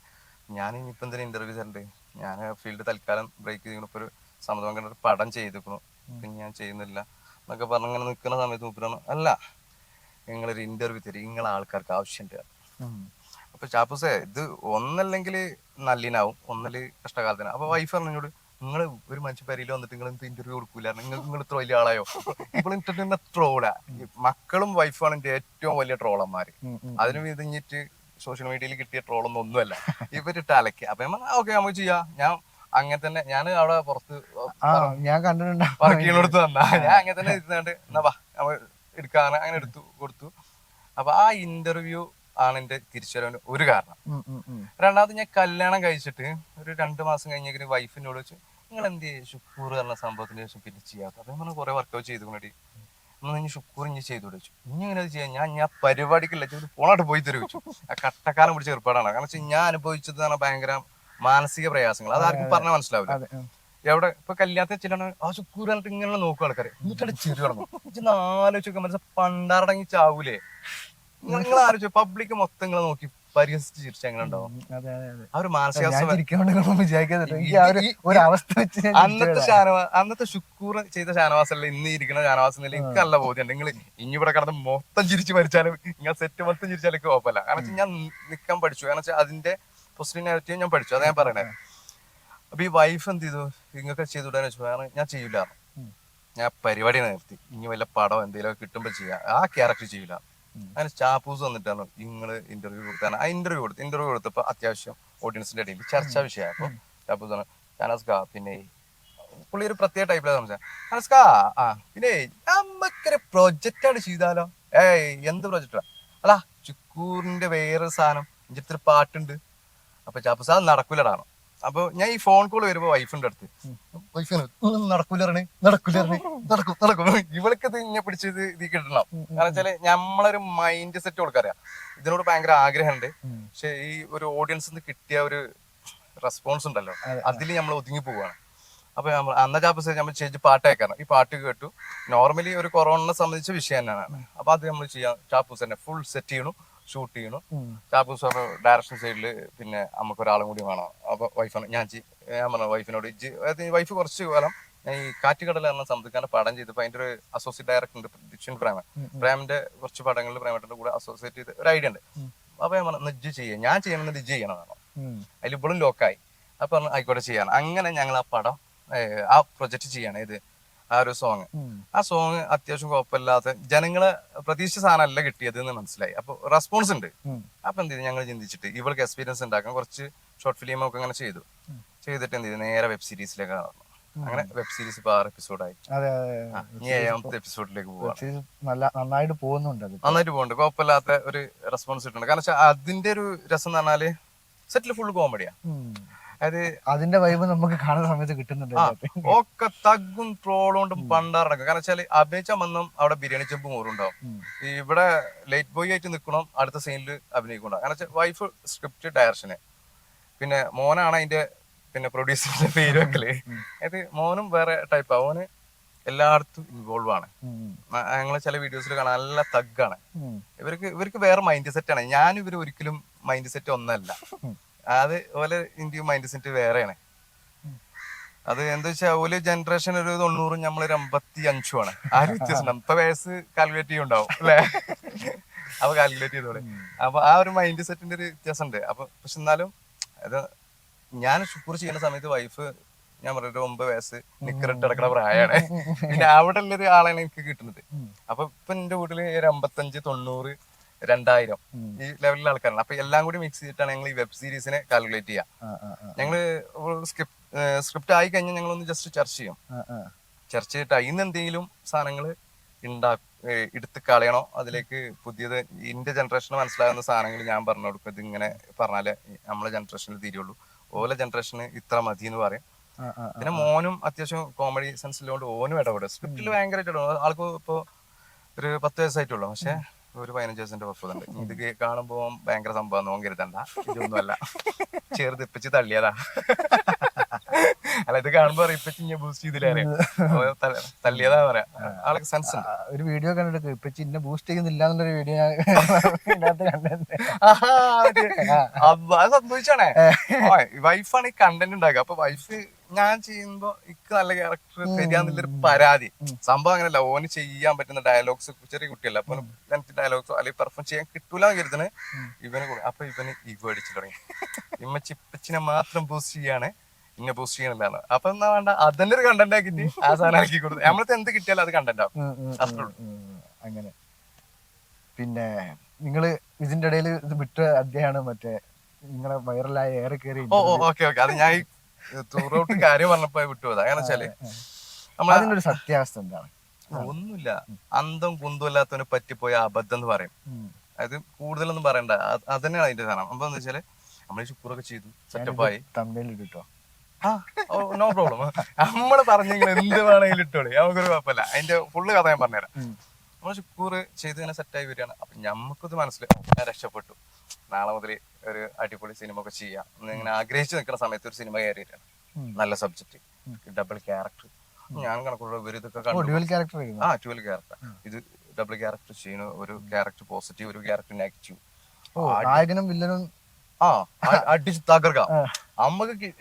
ഞാൻ ഇനിയിപ്പോ എന്തെങ്കിലും ഇന്റർവ്യൂ തരണ്ട്, ഞാൻ ഫീൽഡ് തൽക്കാലം ബ്രേക്ക് ചെയ്തിരിക്കുന്നു. ഇപ്പൊ ഒരു സമതം ഒരു പടം ചെയ്തിരിക്കുന്നു, പിന്നെ ഞാൻ ചെയ്യുന്നില്ല എന്നൊക്കെ പറഞ്ഞ് ഇങ്ങനെ നിൽക്കുന്ന സമയത്ത് മൂപ്പരാണ് അല്ല നിങ്ങളൊരു ഇന്റർവ്യൂ തരും, നിങ്ങളെ ആൾക്കാർക്ക് ആവശ്യമുണ്ട്. അപ്പൊ ചാപ്പൂസേ ഇത് ഒന്നല്ലെങ്കിൽ നല്ലീനാവും, ഒന്നല് കഷ്ടകാലത്തിന്. അപ്പൊ വൈഫ് പറഞ്ഞോട് നിങ്ങൾ ഒരു മനുഷ്യ പരിയിൽ വന്നിട്ട് നിങ്ങൾ എന്ത് ഇന്റർവ്യൂ കൊടുക്കൂല, നിങ്ങൾ ഇത്ര വലിയ ആളായോ. ഇപ്പോൾ ഇന്റർവ്യൂ ട്രോളാ. മക്കളും വൈഫാണ് എന്റെ ഏറ്റവും വലിയ ട്രോളന്മാര്. അതിന് വിതിഞ്ഞിട്ട് സോഷ്യൽ മീഡിയയിൽ കിട്ടിയ ട്രോളൊന്നും ഒന്നുമല്ല, ഇവരിട്ട് അലക്കി. അപ്പൊ ഓക്കെ നമുക്ക് ചെയ്യാം. ഞാൻ അങ്ങനെ തന്നെ, ഞാൻ അവിടെ പുറത്ത് ഞാൻ കണ്ടിട്ടുണ്ട് വർക്കിനടുത്ത് തന്നാ, ഞാൻ അങ്ങനെ തന്നെ ഇരുന്നാണ്ട് എന്നാ വാ നമ്മൾ എടുക്കാന്ന് അങ്ങനെ എടുത്തു കൊടുത്തു. അപ്പൊ ആ ഇന്റർവ്യൂ ആണ് എന്റെ തിരിച്ചുവരവിന് ഒരു കാരണം. രണ്ടാമത് ഞാൻ കല്യാണം കഴിച്ചിട്ട് ഒരു 2 മാസം കഴിഞ്ഞേക്കിന് വൈഫിനോട് വെച്ചു നിങ്ങൾ എന്ത് ശുക്കൂർ പറഞ്ഞ സംഭവത്തിന് ശേഷം പിന്നെ ചെയ്യാത്ത. അപ്പൊ നമ്മൾ കുറെ വർക്കൗട്ട് ചെയ്തു കൊണ്ടി ഇനി ശുക്കൂർ ഇനി ചെയ്തു വെച്ചു. ഇനി ഇങ്ങനെ ചെയ്യാൻ ഞാൻ പരിപാടിക്കില്ല, ഫോണായിട്ട് പോയി തരും വെച്ചു. ആ കട്ടക്കാലം പിടിച്ച ഏർപ്പാടാണ്. കാരണം വെച്ചാൽ ഞാൻ അനുഭവിച്ചത് ഭയങ്കര മാനസിക പ്രയാസങ്ങൾ. അതാർക്കും പറഞ്ഞാൽ മനസ്സിലാവില്ല. എവിടെ ഇപ്പൊ കല്യാണത്തെ വെച്ചിട്ടാണ് ആ ശുക്കൂർ എന്നിട്ട് ഇങ്ങനെ നോക്കും ആൾക്കാരെ, എന്നിട്ട് ചിരി കിടന്നു. ആലോചിച്ചൊക്കെ മനസ്സിൽ പണ്ടാറടങ്ങി ചാവൂലേ. നിങ്ങൾ ആലോചിച്ചു പബ്ലിക് മൊത്തം നിങ്ങളെ നോക്കി പരിഹസിച്ച് ചിരിച്ച എങ്ങനെ ഉണ്ടാവും. ആ ഒരു മാനസികാവസ്ഥ അന്നത്തെ ശുക്കൂർ ചെയ്ത ഷാനവാസല്ല ഇന്ന് ഇരിക്കുന്ന ഷാനവാസ് എന്നല്ല എനിക്ക് നല്ല ബോധ്യമുണ്ട്. നിങ്ങൾ ഇനി ഇവിടെ കിടന്ന് മൊത്തം ചിരിച്ച് മരിച്ചാലും നിങ്ങൾ സെറ്റ് മൊത്തം ചിരിച്ചാലും കുഴപ്പമില്ല. കാരണം വെച്ചാൽ ഞാൻ നിൽക്കാൻ പഠിച്ചു. കാരണം വെച്ചാൽ അതിന്റെ പോസിറ്റീവ് ഞാൻ പഠിച്ചു, അതാ ഞാൻ പറയണേ. അപ്പൊ ഈ വൈഫ് എന്ത് ചെയ്തു, ഇങ്ങൊക്കെ ചെയ്തുവിടാന്ന് വെച്ചു. ഞാൻ ചെയ്യൂല, ഞാൻ പരിപാടി നിർത്തി. ഇനി വല്ല പടം എന്തെങ്കിലും കിട്ടുമ്പോ ചെയ്യാം, ആ ക്യാരക്ടർ ചെയ്യൂല. അങ്ങനെ ചാപ്പൂസ് വന്നിട്ടാണ് നിങ്ങള് ഇന്റർവ്യൂ കൊടുത്താണ്. ആ ഇന്റർവ്യൂ കൊടുത്തപ്പോ അത്യാവശ്യം ഓഡിയൻസിന്റെ ഇടയിൽ ചർച്ചാ വിഷയമാണ്. അപ്പൊ ചാപ്പൂസ് ആണ് ഷാനവാസ്ക പിന്നെ പുള്ളി ഒരു പ്രത്യേക ടൈപ്പിലാണ് സംസാരം. ഷാനവാസ്ക ആ പിന്നെ നമുക്കൊരു പ്രൊജക്റ്റാണ് ചെയ്താലോ. എന്ത് പ്രൊജക്റ്റാ? അല്ല ചുക്കൂറിന്റെ വേറൊരു സാധനം എന്റെ അടുത്തൊരു പാട്ടുണ്ട്. അപ്പൊ ചാപ്പൂസ് അത് നടക്കൂലടാണ്. അപ്പൊ ഞാൻ ഈ ഫോൺ കോൾ വരുമ്പോ വൈഫിന്റെ അടുത്ത് നടക്കും. ഇവൾക്ക് ഇത് ഇങ്ങനെ പിടിച്ചത് ഇത് കിട്ടണം. കാരണം വെച്ചാല് നമ്മളൊരു മൈൻഡ് സെറ്റ് കൊടുക്കറിയാം. ഇതിനോട് ഭയങ്കര ആഗ്രഹമുണ്ട്. പക്ഷെ ഈ ഒരു ഓഡിയൻസിൽ നിന്ന് കിട്ടിയ ഒരു റെസ്പോൺസ് ഉണ്ടല്ലോ അതിൽ നമ്മൾ ഒതുങ്ങി പോവാണ്. അപ്പൊ അന്ന ചാപ്പസ് നമ്മൾ ചേച്ചി പാട്ട് കേൾക്കണം, ഈ പാട്ട് കേട്ടു. നോർമലി ഒരു കൊറോണയെ സംബന്ധിച്ച വിഷയം തന്നെയാണ്. അപ്പൊ അത് നമ്മൾ ചെയ്യാം, ചാപ്പൂസ് തന്നെ ഫുൾ സെറ്റ് ചെയ്യണു, ഷൂട്ട് ചെയ്യണു. ചാപ്പൂസ് ഡയറക്ഷൻ സൈഡില് പിന്നെ നമുക്ക് ഒരാളും കൂടി വേണം. അപ്പൊ വൈഫാണ് ഞാൻ പറഞ്ഞു വൈഫിനോട്, വൈഫ് കുറച്ച് കാലം ഞാൻ ഈ കാറ്റുകടല എന്ന സംബന്ധിക്കാൻ പടം ചെയ്തപ്പോ അതിന്റെ ഒരു അസോസിയേറ്റ് ഡയറക്ടർ ഉണ്ട്, ദിക്ഷൻ പ്രേമിന്റെ കുറച്ച് പടങ്ങളിൽ പ്രേമേട്ടന്റെ കൂടെ അസോസിയേറ്റ് ചെയ്ത് ഒരു ഐഡിയ ഉണ്ട്. അപ്പൊ ഞാൻ പറഞ്ഞു നിജ് ചെയ്യാം, ഞാൻ ചെയ്യണമെന്ന് നിജ് ചെയ്യണമെന്നാണോ. അതിൽ ഇപ്പോഴും ലോക്കായി. അപ്പൊ പറഞ്ഞു ആയിക്കോട്ടെ ചെയ്യാൻ. അങ്ങനെ ഞങ്ങൾ ആ പടം ആ പ്രൊജക്ട് ചെയ്യാണ്. ഇത് ആ ഒരു സോങ്. ആ സോങ് അത്യാവശ്യം കുഴപ്പമില്ലാത്ത ജനങ്ങളെ പ്രതീക്ഷിച്ച സാധനമല്ല കിട്ടിയത് എന്ന് മനസ്സിലായി. അപ്പൊ റെസ്പോൺസ് ഉണ്ട്. അപ്പൊ എന്ത് ചെയ്തു, ഞങ്ങൾ ചിന്തിച്ചിട്ട് ഇവൾക്ക് എക്സ്പീരിയൻസ് ഉണ്ടാക്കാൻ കുറച്ച് ഷോർട്ട് ഫിലിം ഒക്കെ അങ്ങനെ ചെയ്തിട്ട് എന്ത് ചെയ്തു, നേരെ വെബ് സീരീസിലേക്ക് നടന്നു. അങ്ങനെ വെബ് സീരീസ് ഇപ്പൊ 6 എപ്പിസോഡായി. ഇനി 7ാമത്തെ എപ്പിസോഡിലേക്ക് പോവാണ്. നന്നായിട്ട് പോകുന്നുണ്ട്, നന്നായിട്ട് പോകുന്നുണ്ട്. കുഴപ്പമില്ലാത്ത ഒരു റെസ്പോൺസ് കിട്ടുന്നുണ്ട്. കാരണം വെച്ചാൽ അതിന്റെ ഒരു രസം എന്ന് പറഞ്ഞാല് സെറ്റില് ഫുൾ കോമഡിയാ. അത് അതിന്റെ വൈബ് നമുക്ക് കാണുന്ന സമയത്ത് കിട്ടുന്നുണ്ട്. ഒക്കെ തഗ്ഗും ട്രോളുകൊണ്ടും പണ്ടാറടക്കും. കാരണം വെച്ചാല് അഭിനയിച്ചാൽ വന്നും അവിടെ ബിരിയാണി ചെമ്പ് മോറുണ്ടാവും. ഇവിടെ ലൈറ്റ് ബോയ് ആയിട്ട് നിൽക്കണം, അടുത്ത സീനിൽ അഭിനയിക്കുന്നുണ്ടാവും. കാരണം വെച്ചാൽ വൈഫ് സ്ക്രിപ്റ്റ് ഡയറക്ഷന്, പിന്നെ മോനാണ് അതിന്റെ പിന്നെ പ്രൊഡ്യൂസറിന്റെ പേര് വെക്കല്. അത് മോനും വേറെ ടൈപ്പാ. ഓന് എല്ലായിടത്തും ഇൻവോൾവ് ആണ്. ഞങ്ങള് ചില വീഡിയോസിൽ കാണാൻ നല്ല തഗ്ഗാണ്. ഇവർക്ക് വേറെ മൈൻഡ് സെറ്റ് ആണ്. ഞാൻ ഇവര് ഒരിക്കലും മൈൻഡ് സെറ്റ് ഒന്നല്ല. അത് ഓലെ ഇന്ത്യയും മൈൻഡ് സെറ്റ് വേറെയാണ്. അത് എന്താ വെച്ചാൽ ഓല് ജനറേഷൻ ഒരു 90, നമ്മളൊരു 55 ആണ്. ആ ഒരു വ്യത്യാസം. ഇപ്പൊ വയസ്സ് കാൽക്കുലേറ്റ് ചെയ്യുണ്ടാവും അല്ലെ? അപ്പൊ കാൽക്കുലേറ്റ് ചെയ്തോടെ. അപ്പൊ ആ ഒരു മൈൻഡ് സെറ്റിന്റെ ഒരു വ്യത്യാസം ഉണ്ട്. അപ്പൊ പക്ഷെ എന്നാലും അത് ഞാൻ ഷുക്കൂർ ചെയ്യുന്ന സമയത്ത് വൈഫ് ഞാൻ പറഞ്ഞൊരു 9 വയസ്സ് നിക്കറിട്ട് കിടക്കുന്ന പ്രായമാണ്. പിന്നെ അവിടെ ഉള്ളൊരു ആളാണ് എനിക്ക് കിട്ടുന്നത്. അപ്പൊ ഇപ്പൊ എന്റെ വീട്ടില് ഒരു 55, 90, 2000 ഈ ലെവലിലെ ആൾക്കാരാണ്. അപ്പൊ എല്ലാം കൂടി മിക്സ് ചെയ്തിട്ടാണ് ഞങ്ങൾ ഈ വെബ് സീരീസിനെ കാൽക്കുലേറ്റ് ചെയ്യാം. ഞങ്ങള് സ്ക്രിപ്റ്റ് ആയി കഴിഞ്ഞാൽ ഞങ്ങളൊന്ന് ജസ്റ്റ് ചർച്ച ചെയ്യും. ചർച്ച ചെയ്തിട്ട് അതിന് എന്തെങ്കിലും സാധനങ്ങൾ എടുത്ത് കളയണോ, അതിലേക്ക് പുതിയത് ഇന്റെ ജനറേഷന് മനസ്സിലാകുന്ന സാധനങ്ങൾ ഞാൻ പറഞ്ഞു കൊടുക്കും. ഇത് ഇങ്ങനെ പറഞ്ഞാലേ നമ്മളെ ജനറേഷനിൽ തീരുള്ളൂ, ഓലെ ജനറേഷന് ഇത്ര മതി എന്ന് പറയും. പിന്നെ മോനും അത്യാവശ്യം കോമഡി സെൻസിലുകൊണ്ട് ഓനും ഇടപെടും. സ്ക്രിപ്റ്റിൽ ഭയങ്കരമായിട്ട് ആൾക്ക് ഇപ്പൊ ഒരു 10 വയസ്സായിട്ടുള്ളൂ, പക്ഷെ ഒരു 15 വയസ്സിന്റെ പക്വതുണ്ട്. ഇത് കാണുമ്പോ ഭയങ്കര സംഭവം നോക്കി കരുതണ്ട, ഇതൊന്നുമല്ല, ചെറുതിപ്പിച്ച് തള്ളിയതാ. അല്ല, ഇത് കാണുമ്പോ ഇപ്പച്ചി ഇങ്ങനെ ബൂസ്റ്റ് ചെയ്തില്ലേ, തള്ളിയതാ പറയാ. ആൾക്ക് സെൻസ് ഉണ്ട്. ഒരു വീഡിയോ കണ്ടിട്ട് ഇപ്പച്ചി ഇന്നെ ബൂസ്റ്റ് ചെയ്യുന്നില്ല എന്നുള്ളൊരു വീഡിയോ അത് സംഭവിച്ചാണേ. വൈഫാണ് ഈ കണ്ടന്റ് ഉണ്ടാക്കുക. അപ്പൊ വൈഫ് ഞാൻ ചെയ്യുമ്പോ ഇക്ക് നല്ല ക്യാരക്ടർ തരികയെന്നുള്ളൊരു പരാതി. സംഭവം അങ്ങനെയല്ല, ഓന് ചെയ്യാൻ പറ്റുന്ന ഡയലോഗ്സ് ചെറിയ കുട്ടിയല്ല, അപ്പൊ ഡയലോഗ്സോ അല്ലെങ്കിൽ പെർഫോം ചെയ്യാൻ കിട്ടൂല കരുതണ് ഇവന് കൂടെ. അപ്പൊ ഇവന് ഈഗോ അടിച്ചു തുടങ്ങി. ഇപ്പച്ചിനെ മാത്രം ബൂസ്റ്റ് ചെയ്യാണ്, ഇന്നെ ബൂസ്റ്റ് ചെയ്യണില്ലാണ്. അപ്പൊ എന്നാ വേണ്ട, അതന്നെ ഒരു കണ്ടന്റ് ആക്കിട്ട് ആ സാധനം ആക്കി കൊടുത്തു. നമ്മളത്തെ എന്ത് കിട്ടിയാലും അത് കണ്ടന്റ് ആവും. അങ്ങനെ. പിന്നെ നിങ്ങള് ഇതിന്റെ ഇടയിൽ ഇത് വിട്ട അധ്യായാണ് മറ്റേ നിങ്ങളെ വൈറലായ ഏറെ കയറി. ഓക്കെ അത് ഞാൻ ത്രൂഔട്ട് കാര്യം പറഞ്ഞപ്പോ വിട്ടുപോയത്. അങ്ങനെ വെച്ചാല് അതിന്റെ ഒരു സത്യാവസ്ഥ എന്താണ്? ഒന്നുമില്ല, അന്തം കുന്തം ഇല്ലാത്തവന് പറ്റിപ്പോയ അബദ്ധം എന്ന് പറയും. അത് കൂടുതലൊന്നും പറയണ്ട, അതന്നെയാണ് അതിന്റെ സാധനം. അപ്പൊ എന്താ വെച്ചാല് നമ്മള് ശുക്രൊക്കെ ചെയ്തു, സെറ്റപ്പായി. ഇട്ടോ നോ പ്രോബ്ലം. നമ്മള് പറഞ്ഞെങ്കിൽ എന്ത് വേണമെങ്കിലും ഇട്ടോളി, നമുക്കൊരു കുഴപ്പമില്ല. അതിന്റെ ഫുള്ള് കഥ ഞാൻ പറഞ്ഞുതരാം. നമ്മള് ശുക്കൂർ ചെയ്ത് തന്നെ സെറ്റായി വരികയാണ്. അപ്പൊ ഞമ്മക്കത് മനസ്സിലായി, ഞാൻ രക്ഷപ്പെട്ടു, നാളെ മുതൽ ഒരു അടിപൊളി സിനിമ ഒക്കെ ചെയ്യാം ഇങ്ങനെ ആഗ്രഹിച്ചു നിൽക്കുന്ന സമയത്ത് ഒരു സിനിമ കയറിയിട്ടാണ്. നല്ല സബ്ജക്ട്, ഡബിൾ ക്യാരക്ടർ. ഞാൻ കണക്കുള്ള ഇവർ ഇതൊക്കെ കണ്ടു. 12 ക്യാരക്ടർ. ഇത് ഡബിൾ ക്യാരക്ടർ ചെയ്യുന്നു. ഒരു ക്യാരക്ടർ പോസിറ്റീവ്, ഒരു ക്യാരക്ടർ നെഗറ്റീവ്. നായകനും വില്ലനും അടിച്ച് തകർക്കാം.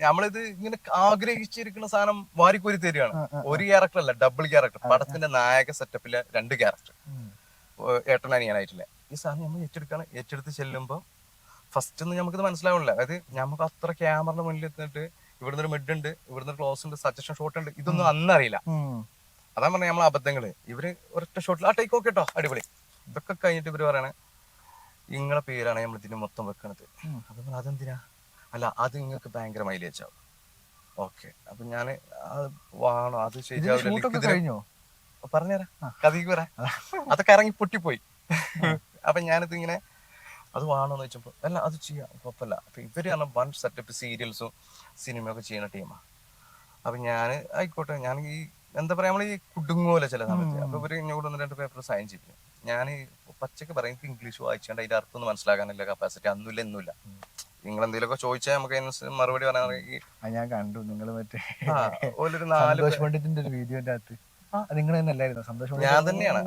നമ്മളിത് ഇങ്ങനെ ആഗ്രഹിച്ചിരിക്കുന്ന സാധനം വാരിക്കോരി തരികയാണ്. ഒരു ക്യാരക്ടർ അല്ല, ഡബിൾ ക്യാരക്ടർ. പടത്തിന്റെ നായക സെറ്റപ്പിലെ 2 ക്യാരക്ടർ, ഏട്ടൻ അനിയനായിട്ടില്ല. ഈ സാധനം നമ്മൾ ഏറ്റെടുത്ത് ചെല്ലുമ്പോ ഫസ്റ്റ് ഒന്നും നമുക്കിത് മനസ്സിലാവണില്ല. അതായത് നമുക്ക് അത്ര ക്യാമറയുടെ മുന്നിൽ എത്തിയിട്ട് ഇവിടുന്ന് ഒരു മിഡ് ഉണ്ട്, ഇവിടുന്ന് ക്ലോസ് ഉണ്ട്, സജഷൻ ഷോട്ട് ഉണ്ട്, ഇതൊന്നും അന്നറിയില്ല. അതാ പറഞ്ഞ നമ്മളെ അബദ്ധങ്ങള്. ഇവര് ഒരൊറ്റ ഷോട്ടിൽ ആ ടേക്ക് ഓക്കെ കേട്ടോ അടിപൊളി, ഇതൊക്കെ കഴിഞ്ഞിട്ട് ഇവര് പറയണേ നിങ്ങളെ പേരാണ് നമ്മൾ ഇതിന് മൊത്തം വെക്കണത്. അപ്പൊ അതെന്തിനാ? അല്ല, അത് നിങ്ങൾക്ക് ഭയങ്കര മൈലേജ് ആവും. ഓക്കെ, അപ്പൊ ഞാന് അത് വേണോ, അത് ശരിയാവില്ല, പറഞ്ഞുതരാം, കഥയ്ക്ക് പറയാം. അതൊക്കെ ഇറങ്ങി പൊട്ടിപ്പോയി. അപ്പൊ ഞാനിത് ഇങ്ങനെ അത് വേണോന്ന് വെച്ചപ്പോ അല്ല അത് ചെയ്യാം, കുഴപ്പമില്ല. അപ്പൊ ഇവര് പറഞ്ഞ 1 സെറ്റപ്പ് സീരിയൽസും സിനിമയൊക്കെ ചെയ്യുന്ന ടീമാ. അപ്പൊ ഞാന് ആയിക്കോട്ടെ, ഞാൻ ഈ എന്താ പറയാ, നമ്മൾ ഈ കുടുങ്ങുമല്ലോ ചില സമയത്ത്. അപ്പൊ ഇവര് ഇങ്ങോട്ട് 1-2 പേപ്പർ സൈൻ ചെയ്തു. ഞാൻ പച്ചക്ക് പറയും, എനിക്ക് ഇംഗ്ലീഷ് വായിച്ചാണ്ട് അതിന്റെ അർത്ഥം ഒന്ന് മനസ്സിലാക്കാനുള്ള കപ്പാസിറ്റി അന്നുമില്ല, എന്നുമില്ല. നിങ്ങൾ എന്തെങ്കിലുമൊക്കെ ചോദിച്ചാൽ നമുക്ക് അതിനനുസരിച്ച് മറുപടി പറയാണെങ്കിൽ ഞാൻ കണ്ടു നിങ്ങൾ മറ്റേ ഒരു 4 സന്തോഷ് പണ്ഡിറ്റിന്റെ ഒരു വീഡിയോന്റെ അകത്ത് നിങ്ങൾ തന്നെ അല്ലായിരുന്നു സന്തോഷ് ഞാൻ തന്നെയാണ്.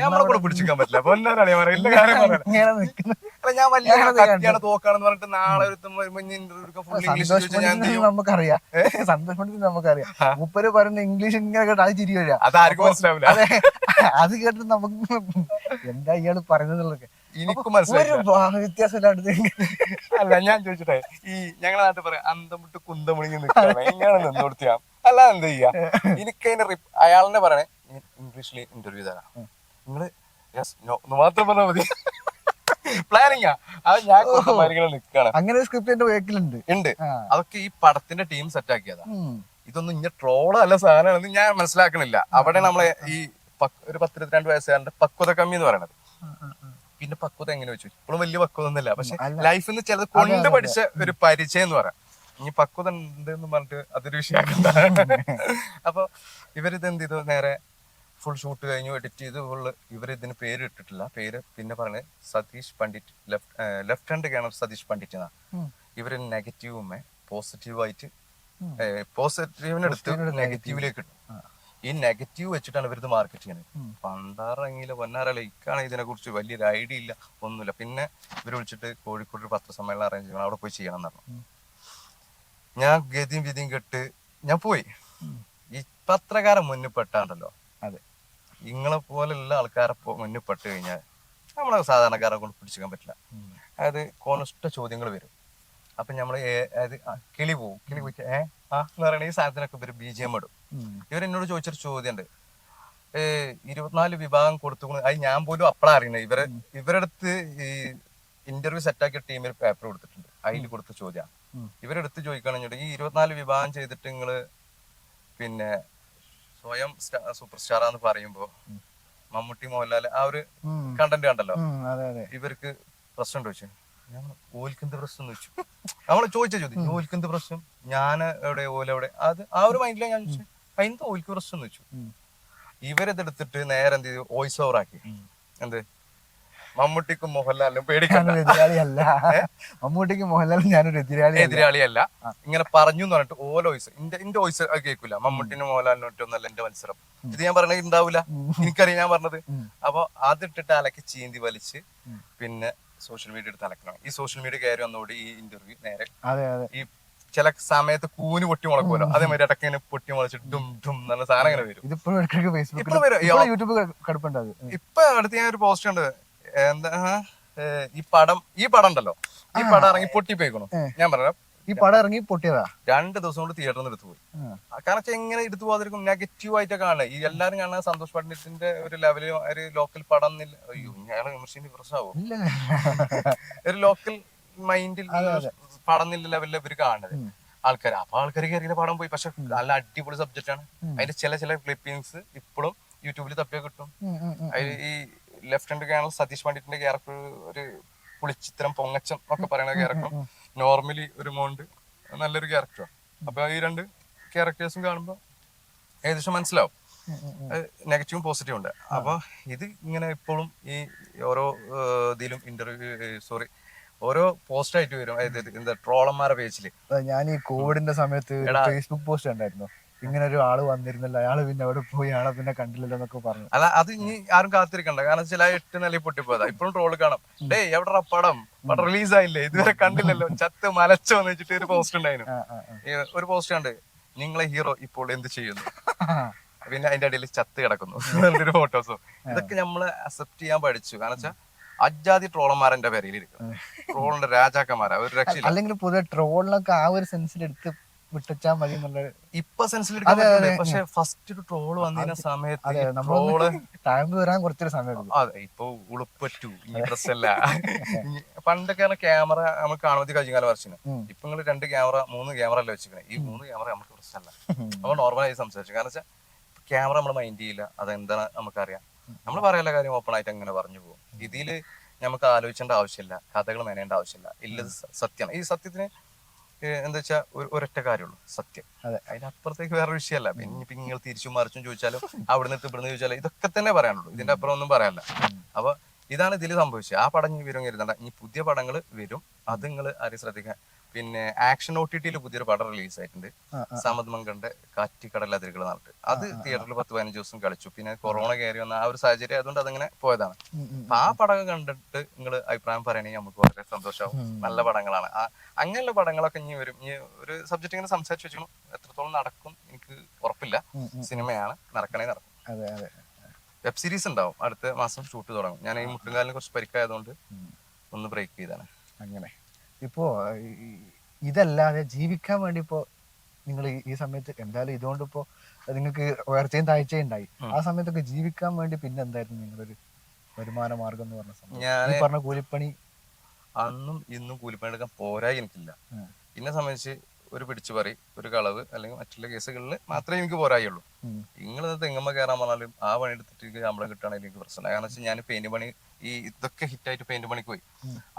നമ്മളെ കൂടെ പിടിച്ചിക്കാൻ പറ്റില്ല. അപ്പൊ എല്ലാവരും പറയില്ല കാര്യം ഞാൻ വലിയ കത്തിയാണ് തോക്കാണെന്ന് പറഞ്ഞിട്ട് നാളെ നമുക്കറിയാം സന്തോഷ് പണ്ഡിറ്റ് നമുക്കറിയാം. മൂപ്പര് പറയുന്ന ഇംഗ്ലീഷ് ഇങ്ങനെ കേട്ട് അത് ചിരി വരിക. അതാർക്കും മനസ്സിലാവില്ല. അതെ, അത് കേട്ടിട്ട് നമുക്ക് എന്താ ഇയാള് പറയുന്നതൊക്കെ എനിക്കും മനസ്സിലായി വ്യത്യാസമില്ലാണ്ട്. അല്ല ഞാൻ ചോദിച്ചിട്ടെ, ഈ ഞങ്ങളെ നാട്ടിൽ പറയാം അന്തമുട്ട് കുന്തമുണിങ്ങി നിൽക്കണം എങ്ങനെ നിന്നോടുത്തിയാ അല്ല എന്താ ചെയ്യാ. എനിക്കതിന്റെ അയാളെന്നെ പറയണേ ഇംഗ്ലീഷില് ഇന്റർവ്യൂ തരാം, നിങ്ങള് യെസ് നോ മാത്രം പറഞ്ഞാൽ മതി. പ്ലാനിങ്ങാ അത് ഞാൻ നിക്കാണ്. അങ്ങനെ സ്ക്രിപ്റ്റ് എന്റെ വേക്കിലുണ്ട് ഉണ്ട്. അതൊക്കെ ഈ പടത്തിന്റെ ടീം സെറ്റ് ആക്കിയതാ. ഇതൊന്നും ഇങ്ങനെ ട്രോളല്ല സാധനമാണെന്ന് ഞാൻ മനസ്സിലാക്കണില്ല. അവിടെ നമ്മളെ ഈ ഒരു 10-22 വയസ്സുകാരന്റെ പക്വത കമ്മി എന്ന് പറയണത്. പിന്നെ പക്വത എങ്ങനെ വെച്ചു, ഇപ്പോഴും വലിയ പക്വത ഒന്നുമില്ല, പക്ഷെ ലൈഫിൽ നിന്ന് ചിലത് കൊണ്ട് പഠിച്ച ഒരു പരിചയം എന്ന് പറയാം. ഇനി പക്വത ഉണ്ട് എന്ന് പറഞ്ഞിട്ട് അതൊരു വിഷയമാക്കണ്ട. അപ്പൊ ഇവരിത് എന്ത് ചെയ്തു, നേരെ ഫുൾ ഷൂട്ട് കഴിഞ്ഞു, എഡിറ്റ് ചെയ്ത് ഫുള്ള്. ഇവരിതിന് പേര് ഇട്ടിട്ടില്ല. പേര് പിന്നെ പറഞ്ഞത് സതീഷ് പണ്ഡിറ്റ്, ലെഫ്റ്റ് ഹാൻഡ് കേണർ സതീഷ് പണ്ഡിറ്റ് എന്നാ. ഇവര് നെഗറ്റീവുമേ പോസിറ്റീവായിട്ട് പോസിറ്റീവിനെടുത്ത് നെഗറ്റീവിലേക്ക് ഇട്ടു. ഈ നെഗറ്റീവ് വെച്ചിട്ടാണ് ഇവരിത് മാർക്കറ്റ് ചെയ്യുന്നത്. പണ്ടാറങ്ങിയില്ല പൊന്നാറല്ല, ഇക്കാണ് ഇതിനെ കുറിച്ച് വലിയൊരു ഐഡിയ ഇല്ല, ഒന്നുമില്ല. പിന്നെ ഇവർ വിളിച്ചിട്ട് കോഴിക്കോട് ഒരു പത്രസമ്മേളനം അറേഞ്ച് ചെയ്യണം, അവിടെ പോയി ചെയ്യണം എന്ന് പറഞ്ഞു. ഞാൻ ഗതിയും വിധിയും കെട്ട് ഞാൻ പോയി. ഈ പത്രക്കാരൻ മുന്നിൽ പെട്ടാണ്ടല്ലോ, അതെ, നിങ്ങളെ പോലെയുള്ള ആൾക്കാരെ മുന്നിൽ പെട്ട് കഴിഞ്ഞാൽ നമ്മളെ സാധാരണക്കാരെ കൊണ്ട് പിടിച്ചിക്കാൻ പറ്റില്ല. അതായത് കോണിഷ്ട ചോദ്യങ്ങൾ വരും. അപ്പൊ നമ്മള് അതായത് കിളി പോവും. കിളി പോയി എന്ന് പറയണ ഈ സാധനത്തിനൊക്കെ ഇവര് BGM ഇടും. ഇവരെന്നോട് ചോദിച്ചൊരു ചോദ്യമുണ്ട്, 24 വിഭാഗം കൊടുത്തു. അത് ഞാൻ പോലും അപ്പളാ അറിയുന്നത്. ഇവരുടെ അടുത്ത് ഈ ഇന്റർവ്യൂ സെറ്റാക്കിയ ടീമിൽ പേപ്പർ കൊടുത്തിട്ടുണ്ട്, അതിൽ കൊടുത്ത ചോദ്യമാണ്. ഇവരെടുത്ത് ചോദിക്കുകയാണെങ്കിൽ ഈ 24 വിഭാഗം ചെയ്തിട്ട് നിങ്ങള് പിന്നെ സ്വയം സൂപ്പർ സ്റ്റാറാന്ന് പറയുമ്പോ മമ്മൂട്ടി മോഹൻലാൽ ആ ഒരു കണ്ടന്റ് കണ്ടല്ലോ, ഇവർക്ക് പ്രശ്നം ചോദിച്ചു. ഞാൻ ഓൽക്കെന്ത് പ്രശ്നം എന്ന് വെച്ചു. നമ്മള് ചോദിച്ച ചോദ്യം, ഓൽക്കെന്ത് പ്രശ്നം, ഞാൻ എവിടെ ഓലെവിടെ, അത് ആ ഒരു മൈൻഡിലാണ് ഞാൻ ചോദിച്ചു. അതിന്റെ ഓൽക്ക് പ്രശ്നം എന്ന് വെച്ചു. ഇവരിതെടുത്തിട്ട് നേരെ എന്ത് ചെയ്തു, വോയിസ് ഓവർ ആക്കി. എന്ത് മമ്മൂട്ടിക്കും മോഹൻലാലിനും പേടിക്കണ്ട, മമ്മൂട്ടിക്കും മോഹൻലാലും ഞാനൊരു എതിരാളിയല്ല ഇങ്ങനെ പറഞ്ഞു എന്ന് പറഞ്ഞിട്ട് ഓല വോയിസ് എന്റെ വോയിസ് കേൾക്കൂല. മമ്മൂട്ടിനും മോഹൻലാലിനും ഒറ്റൊന്നല്ല എന്റെ മത്സരം. ഇത് ഞാൻ പറഞ്ഞത് ഉണ്ടാവില്ല, എനിക്കറിയാം ഞാൻ പറഞ്ഞത്. അപ്പൊ അതിട്ടിട്ട് അലക്കി ചീന്തി വലിച്ച് പിന്നെ സോഷ്യൽ മീഡിയ എടുത്ത് അലക്കണം. ഈ സോഷ്യൽ മീഡിയ കയറി വന്നോട് ഈ ഇന്റർവ്യൂ നേരെ ഈ ചില സമയത്ത് കൂന് പൊട്ടി മുളക്കുമല്ലോ, അതേമാതിരി ഇടയ്ക്ക് ഇങ്ങനെ പൊട്ടി മുളച്ചിട്ട് ഡും ഡും എന്നുള്ള സാധനം ഇങ്ങനെ വരും. ഇപ്പൊ അടുത്ത് ഞാൻ ഒരു പോസ്റ്റ് ഉണ്ട്, എന്താ ഈ പടം ഉണ്ടല്ലോ, ഈ പടം ഇറങ്ങി പൊട്ടിപ്പോയിക്കണു. ഞാൻ പറയാം, ഈ പടം ഇറങ്ങി പൊട്ടിയതാ 2 ദിവസം കൊണ്ട് തിയേറ്ററിൽ നിന്ന് എടുത്തു പോയി. കാരണം എങ്ങനെ എടുത്തു പോകാതിരിക്കും, നെഗറ്റീവ് ആയിട്ടൊക്കെ കാണുന്നത്. ഈ എല്ലാരും കാണുന്നത് സന്തോഷ് പണ്ഡിറ്റിന്റെ ഒരു ലെവല്, ഒരു ലോക്കൽ പടം. അയ്യോ ഞങ്ങളെ വിമർശിച്ച് പ്രശ്നമാവും. ഒരു ലോക്കൽ മൈൻഡിൽ പടം ലെവലിൽ ഇവര് കാണുന്നത് ആൾക്കാർ. അപ്പൊ ആൾക്കാർ കയറിയ പടം പോയി. പക്ഷെ നല്ല അടിപൊളി സബ്ജക്റ്റ് ആണ്. അതിന്റെ ചില ക്ലിപ്പിങ്സ് ഇപ്പോഴും യൂട്യൂബിൽ തപ്പിയാൽ കിട്ടും. അതിൽ ഈ ലെഫ്റ്റ് ഹാൻഡ് കേണൽ സതീഷ് പണ്ഡിറ്റിന്റെ ക്യാരക്ടർ ഒരു പുളിച്ചിത്തരം പൊങ്ങച്ചം ഒക്കെ പറയുന്ന ക്യാരക്ടറും നോർമലി ഒരു മോണ്ട് നല്ലൊരു ക്യാരക്ടറാണ്. അപ്പൊ ഈ 2 ക്യാരക്ടേഴ്സും കാണുമ്പോ ഏകദേശം മനസ്സിലാവും നെഗറ്റീവും പോസിറ്റീവും ഉണ്ട്. അപ്പൊ ഇത് ഇങ്ങനെ ഇപ്പോഴും ഈ ഓരോ ഇതിലും ഓരോ പോസ്റ്റ് ആയിട്ട് വരും. എന്താ ട്രോളന്മാരുടെ പേജില്. ഞാൻ ഈ കോവിഡിന്റെ സമയത്ത് ഫേസ്ബുക്ക് പോസ്റ്റ് ഉണ്ടായിരുന്നു, ഇങ്ങനെ ഒരു ആള് വന്നിരുന്നല്ലോ, അയാള് പിന്നെ അവിടെ പോയി, ആളെ പിന്നെ കണ്ടില്ലല്ലോ എന്നൊക്കെ പറഞ്ഞു. അല്ല അത് ഇനി ആരും കാത്തിരിക്കണ്ട, കാരണം ചില 8 നിലയിൽ പൊട്ടിപ്പോയതാ. ഇപ്പോഴും ട്രോള് കാണാം, ഡേയ് എവിടെ പടം റിലീസായില്ലേ, ഇതുവരെ കണ്ടില്ലല്ലോ, ചത്ത് മലച്ചോ എന്ന് വെച്ചിട്ട് ഒരു പോസ്റ്റ് ഉണ്ടായിരുന്നു. ഒരു പോസ്റ്റ് ഉണ്ട്, നിങ്ങളെ ഹീറോ ഇപ്പോൾ എന്ത് ചെയ്യുന്നു, പിന്നെ അതിന്റെ അടിയിൽ ചത്ത് കിടക്കുന്നു ഒരു ഫോട്ടോസോ. ഇതൊക്കെ നമ്മള് അക്സെപ്റ്റ് ചെയ്യാൻ പഠിച്ചു. കാരണം വെച്ചാൽ അജാതി ട്രോളന്മാരെ പേരിലിരിക്കും, ട്രോളിന്റെ രാജാക്കന്മാരാ, ഒരു രക്ഷയില്ല. അല്ലെങ്കിൽ പൊതുവെ ട്രോളിനൊക്കെ ആ ഒരു സെൻസിൽ എടുത്ത് വിട്ടാ മതി എന്നുള്ള ഇപ്പൊ സെൻസിലെടുക്കാൻ പറ്റില്ല. പക്ഷെ ഫസ്റ്റ് ഒരു ട്രോള് വന്നിരുന്ന സമയത്ത് ട്രോള് ടൈം വരാൻ കുറച്ചൊരു സമയം. അതെ, ഇപ്പൊ ഉളുപ്പറ്റു ഈ പ്രശ്നമല്ല. പണ്ടൊക്കെ ക്യാമറ നമ്മൾ കാണുമ്പോൾ കഴിഞ്ഞ കാല വർഷം, ഇപ്പൊ നിങ്ങൾ 2 ക്യാമറ 3 ക്യാമറ അല്ലേ വെച്ചിരിക്കണേ. ഈ 3 ക്യാമറ നമുക്ക് പ്രശ്നമല്ല, നമ്മൾ നോർമലായി സംസാരിച്ചു. കാരണം വെച്ചാൽ ക്യാമറ നമ്മൾ മൈൻഡ് ചെയ്യില്ല, അതെന്താണ് നമുക്കറിയാം. നമ്മൾ പറയാനുള്ള കാര്യം ഓപ്പൺ ആയിട്ട് അങ്ങനെ പറഞ്ഞു പോകും. ഇതില് നമുക്ക് ആലോചിക്കേണ്ട ആവശ്യമില്ല, കഥകൾ മെനേണ്ട ആവശ്യമില്ല. ഇല്ലത് സത്യമാണ്. ഈ സത്യത്തിന് എന്താ വെച്ചാൽ ഒരൊറ്റ കാര്യമുള്ളൂ, സത്യം. അതിനപ്പുറത്തേക്ക് വേറെ വിഷയമല്ല. പിന്നെ ഇപ്പൊ നിങ്ങൾ തിരിച്ചും മറിച്ചും ചോദിച്ചാലും അവിടുന്ന് ഇവിടുന്ന് ചോദിച്ചാലും ഇതൊക്കെ തന്നെ പറയാനുള്ളൂ, ഇതിന്റെ അപ്പുറം ഒന്നും പറയാനില്ല. അപ്പൊ ഇതാണ് ഇതിൽ സംഭവിച്ചത്. ആ പടം ഇനി വരും കരുതണ്ട, ഇനി പുതിയ പടങ്ങൾ വരും, അത് നിങ്ങൾ ആരും ശ്രദ്ധിക്കാൻ. പിന്നെ ആക്ഷൻ OTT പുതിയൊരു പടം റിലീസ് ആയിട്ടുണ്ട്, സമദ് മങ്കന്റെ കാറ്റിക്കടൽ അതിരുകൾ നടത്തി. അത് തിയേറ്ററിൽ 10-15 ദിവസം കളിച്ചു. പിന്നെ കൊറോണ കയറി വന്ന ആ ഒരു സാഹചര്യം അതുകൊണ്ട് അതങ്ങനെ പോയതാണ്. അപ്പൊ ആ പടം കണ്ടിട്ട് നിങ്ങൾ അഭിപ്രായം പറയണെങ്കിൽ നമുക്ക് വളരെ സന്തോഷമാവും. നല്ല പടങ്ങളാണ്. അങ്ങനെയുള്ള പടങ്ങളൊക്കെ ഇനി വരും. ഇനി ഒരു സബ്ജക്ട് ഇങ്ങനെ സംസാരിച്ചു വെച്ചു, എത്രത്തോളം നടക്കും എനിക്ക് ഉറപ്പില്ല. സിനിമയാണ്, നടക്കണേ നടക്കും. വെബ് സീരീസ് ഉണ്ടാവും, അടുത്ത മാസം ഷൂട്ട് തുടങ്ങും. ഞാൻ ഈ മുട്ടുകാലിന് കുറച്ച് പരിക്കായതുകൊണ്ട് ഒന്ന് ബ്രേക്ക് ചെയ്താണ്. അങ്ങനെ ഇപ്പോ ഇതല്ലാതെ ജീവിക്കാൻ വേണ്ടി ഇപ്പോ നിങ്ങൾ ഈ സമയത്ത് എന്തായാലും ഇതുകൊണ്ട് ഇപ്പോ നിങ്ങൾക്ക് ഉയർച്ചയും താഴ്ചയും ഉണ്ടായി. ആ സമയത്തൊക്കെ ജീവിക്കാൻ വേണ്ടി പിന്നെ എന്തായിരുന്നു നിങ്ങളൊരു വരുമാന മാർഗം എന്ന് പറഞ്ഞ സമയം? ഞാൻ പറഞ്ഞ കൂലിപ്പണി അന്നും ഇന്നും കൂലിപ്പണി എടുക്കാൻ പോരായി എനിക്കില്ല. എന്നെ സംബന്ധിച്ച് ഒരു പിടിച്ചുപറി, ഒരു കളവ് അല്ലെങ്കിൽ മറ്റുള്ള കേസുകളിൽ മാത്രമേ എനിക്ക് പോരായുള്ളൂ. നിങ്ങൾ തെങ്ങമ്മ കയറാൻ പറഞ്ഞാലും ആ പണി എടുത്തിട്ട് ശമ്പളം കിട്ടുകയാണെങ്കിൽ എനിക്ക് പ്രശ്നമില്ല. കാരണം വെച്ചാൽ ഞാൻ പെയിന്റ് പണി ഇതൊക്കെ ഹിറ്റായിട്ട് പെയിന്റ് പണിക്ക് പോയി.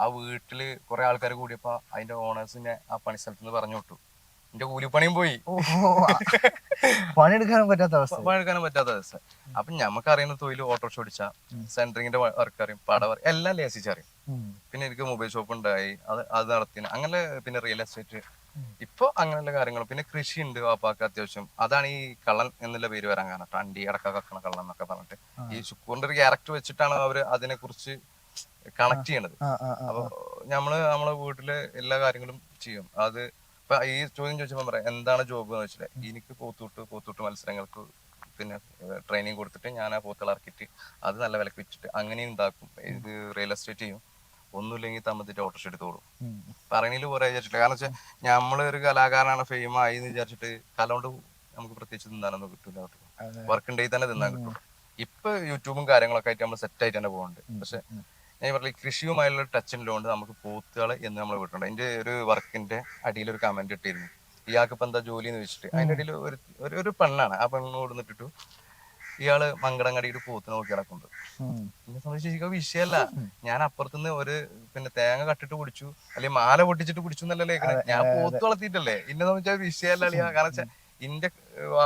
ആ വീട്ടില് കുറെ ആൾക്കാർ കൂടിയപ്പോ അതിന്റെ ഓണേഴ്സിനെ ആ പണി സ്ഥലത്ത് നിന്ന് പറഞ്ഞു വിട്ടു. എന്റെ കൂലിപ്പണിയും പോയി, പണിയെടുക്കാനും പറ്റാത്ത അവസ്ഥ. അപ്പൊ ഞമ്മക്ക് അറിയുന്ന തൊഴിൽ ഓട്ടോറിക്ഷ ഓടിച്ച, സെന്ററിങ്ങിന്റെ വർക്ക് അറിയും, പട എല്ലാം ലേസിച്ചറിയും. പിന്നെ എനിക്ക് മൊബൈൽ ഷോപ്പ് ഉണ്ടായി, അത് നടത്തി. അങ്ങനെ പിന്നെ റിയൽ എസ്റ്റേറ്റ്, ഇപ്പൊ അങ്ങനെയുള്ള കാര്യങ്ങൾ. പിന്നെ കൃഷി ഉണ്ട് വാപ്പാക്ക് അത്യാവശ്യം. അതാണ് ഈ കള്ളൻ എന്നുള്ള പേര് വരാൻ കാരണം. ടണ്ടി അടക്ക കക്കണ കള്ളൻ എന്നൊക്കെ പറഞ്ഞിട്ട് ഈ ശുക്കൂറിന്റെ ഒരു ക്യാരക്ടർ വെച്ചിട്ടാണ് അവര് അതിനെ കുറിച്ച് കണക്ട് ചെയ്യണത്. അപ്പൊ നമ്മളെ വീട്ടിലെ എല്ലാ കാര്യങ്ങളും ചെയ്യും. അത് ഇപ്പൊ ഈ ചോദ്യം ചോദിച്ചപ്പോ പറയാം എന്താണ് ജോബ് എന്ന് വെച്ചാൽ, എനിക്ക് പോത്തൂട്ട് മത്സരങ്ങൾക്ക് പിന്നെ ട്രെയിനിങ് കൊടുത്തിട്ട് ഞാൻ ആ പോത്തുകൾ ഇറക്കിയിട്ട് അത് നല്ല വിലക്ക് വെച്ചിട്ട് അങ്ങനെ ഉണ്ടാക്കും. ഇത് റിയൽ എസ്റ്റേറ്റ് ചെയ്യും. ഒന്നുമില്ലെങ്കിൽ തമ്മിട്ട് ഓട്ടോറിക്ഷ എടുത്തോളും. പറയണില് പോരാ വിചാരിച്ചിട്ട്. കാരണം വെച്ചാൽ നമ്മളൊരു കലാകാരനാണ്, ഫെയിം ആയി എന്ന് വിചാരിച്ചിട്ട് കല കൊണ്ട് നമുക്ക് പ്രത്യേകിച്ച് തിന്നാനൊന്നും കിട്ടൂല. വർക്ക് ഉണ്ടെങ്കിൽ തന്നെ തിന്നാൻ കിട്ടും. ഇപ്പൊ യൂട്യൂബും കാര്യങ്ങളൊക്കെ ആയിട്ട് നമ്മൾ സെറ്റ് ആയിട്ട് തന്നെ പോകുന്നുണ്ട്. പക്ഷെ ഞാൻ പറഞ്ഞ കൃഷിയുമായുള്ള ടച്ച് ഉള്ളതുകൊണ്ട് നമുക്ക് പോത്തുകളെ എന്ന് നമ്മൾ വിട്ടിട്ടുണ്ട്. അതിന്റെ ഒരു വർക്കിന്റെ അടിയിൽ ഒരു കമന്റ് ഇട്ടിരുന്നു, ഇയാൾക്ക് ഇപ്പൊ എന്താ ജോലി എന്ന് വെച്ചിട്ട്. അതിന്റെ അടിയിൽ ഒരു പെണ്ണാണ്. ആ പെണ്ണോട് നിന്നിട്ടു ഇയാള് മങ്കടങ്ങടിയിട്ട് പോത്ത് നോക്കി കിടക്കുന്നത്. എന്നെ സംബന്ധിച്ച് വിഷയമല്ല. ഞാൻ അപ്പുറത്തുനിന്ന് ഒരു പിന്നെ തേങ്ങ കട്ടിട്ട് കുടിച്ചു അല്ലെങ്കിൽ മാല പൊട്ടിച്ചിട്ട് കുടിച്ചു എന്നല്ലേ കേൾക്കണേ. ഞാൻ പോത്ത് വളർത്തിയിട്ടല്ലേ. എന്നെ സംബന്ധിച്ച വിഷയമല്ല അളിയാ. കാരണം വെച്ചാൽ ഇന്റെ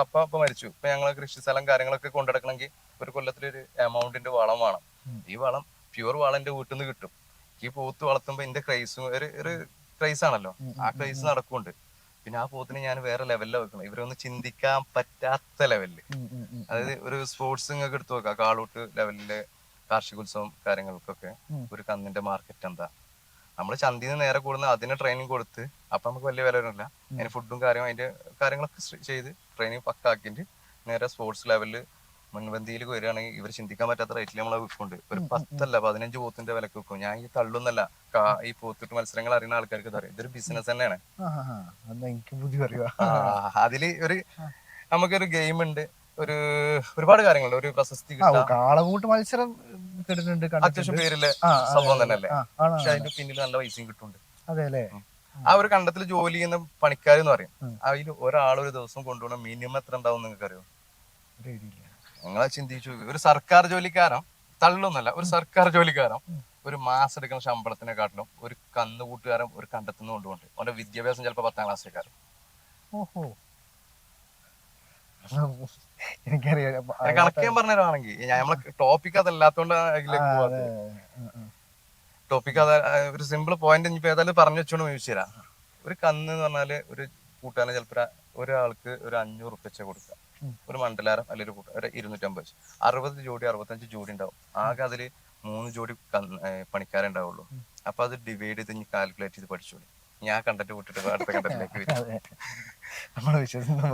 അപ്പ മരിച്ചു. ഇപ്പൊ ഞങ്ങളെ കൃഷി സ്ഥലം കാര്യങ്ങളൊക്കെ കൊണ്ടെടുക്കണമെങ്കിൽ ഒരു കൊല്ലത്തിലൊരു എമൗണ്ടിന്റെ വളം വേണം. ഈ വളം പ്യൂർ വളം എന്റെ വീട്ടിൽ നിന്ന് കിട്ടും. ഈ പോത്ത് വളർത്തുമ്പോ എന്റെ ക്രൈസും ഒരു ക്രൈസ് ആണല്ലോ, ആ ക്രൈസ് നടക്കുന്നുണ്ട്. പിന്നെ ആ പോത്തിനെ ഞാൻ വേറെ ലെവലിലാണ് വെക്കണം. ഇവരൊന്നും ചിന്തിക്കാൻ പറ്റാത്ത ലെവലില്. അതായത് ഒരു സ്പോർട്സ് നിങ്ങൾക്ക് എടുത്തു നോക്കാം, കാളൂട്ട് ലെവലിലെ കാർഷികോത്സവം കാര്യങ്ങൾക്കൊക്കെ ഒരു കന്നിന്റെ മാർക്കറ്റ് എന്താ, നമ്മൾ ചന്തയിൽ നിന്ന് നേരെ കൂടുന്ന അതിന് ട്രെയിനിങ് കൊടുത്ത്, അപ്പൊ നമുക്ക് വലിയ വില വരില്ല. അതിന് ഫുഡും അതിന്റെ കാര്യങ്ങളൊക്കെ ചെയ്ത് ട്രെയിനിങ് പക്കാക്കിട്ട് നേരെ സ്പോർട്സ് ലെവലില് മുൻപന്തിയിൽ വരികയാണെങ്കിൽ ഇവർ ചിന്തിക്കാൻ പറ്റാത്ത റേറ്റിൽ നമ്മളെ വിൽക്കുന്നുണ്ട്. ഒരു 10-15 പോത്തിന്റെ വിലക്ക് വിൽക്കും. ഞാൻ ഈ തള്ളൊന്നല്ല, ഈ പോത്തിട്ട് മത്സരങ്ങൾ അറിയുന്ന ആൾക്കാർക്ക് അറിയാം, ഇതൊരു ബിസിനസ് തന്നെയാണ്. അതില് നമുക്കൊരു ഗെയിം ഉണ്ട്, ഒരുപാട് കാര്യങ്ങളുണ്ട്. ഒരു പ്രശസ്തി കാളകൂട്ട് മത്സരം അത്യാവശ്യം പേരിലെ സംഭവം തന്നെയല്ലേ. പക്ഷെ അതിന്റെ പിന്നിൽ നല്ല പൈസയും കിട്ടുന്നുണ്ട്. അതെല്ലേ. ആ ഒരു കണ്ടത്തിൽ ജോലി ചെയ്യുന്ന പണിക്കാരെന്ന് പറയും. അതിൽ ഒരാൾ ഒരു ദിവസം കൊണ്ടുപോകണം മിനിമം എത്ര ഉണ്ടാവും നിങ്ങൾക്ക് അറിയോ? നിങ്ങളെ ചിന്തിച്ചു. ഒരു സർക്കാർ ജോലിക്കാരൻ തള്ളൊന്നല്ല, ഒരു സർക്കാർ ജോലിക്കാരൻ ഒരു മാസം എടുക്കുന്ന ശമ്പളത്തിനെക്കാട്ടിലും ഒരു കന്നുകൂട്ടുകാരൻ ഒരു കണ്ടെത്തുന്ന കൊണ്ടുപോകുന്നുണ്ട്. അവന്റെ വിദ്യാഭ്യാസം ചിലപ്പോ 10ാം ക്ലാസ്സിലേക്കാരൻ. ഓഹോ, എനിക്കറിയാം. കണക്ക് ഞാൻ പറഞ്ഞതാണെങ്കിൽ നമ്മളെ ടോപ്പിക് അതല്ലാത്തോണ്ട് ടോപ്പിക് അത് ഒരു സിമ്പിൾ പോയിന്റ് ഇനിയിപ്പോ ഏതായാലും പറഞ്ഞു വെച്ചോണ്ട് ചോദിച്ചു തരാം. ഒരു കന്ന് എന്ന് പറഞ്ഞാല് ഒരു കൂട്ടുകാരനെ ചിലപ്പോ ഒരാൾക്ക് ഒരു 500 റുപ്യ കൊടുക്കാം. ഒരു മണ്ഡലാരം അല്ലെങ്കിൽ ഒരു 250, 60 ജോഡി 65 ജോഡി ഉണ്ടാവും. ആകെ അതില് 3 ജോഡി പണിക്കാരെ ഉണ്ടാവുള്ളൂ. അപ്പൊ അത് ഡിവൈഡ് ചെയ്ത് കാൽക്കുലേറ്റ് ചെയ്ത് പഠിച്ചോളൂ. ഞാൻ കണ്ടന്റ് വിട്ടിട്ട് അടുത്ത കണ്ടന്റിലേക്ക്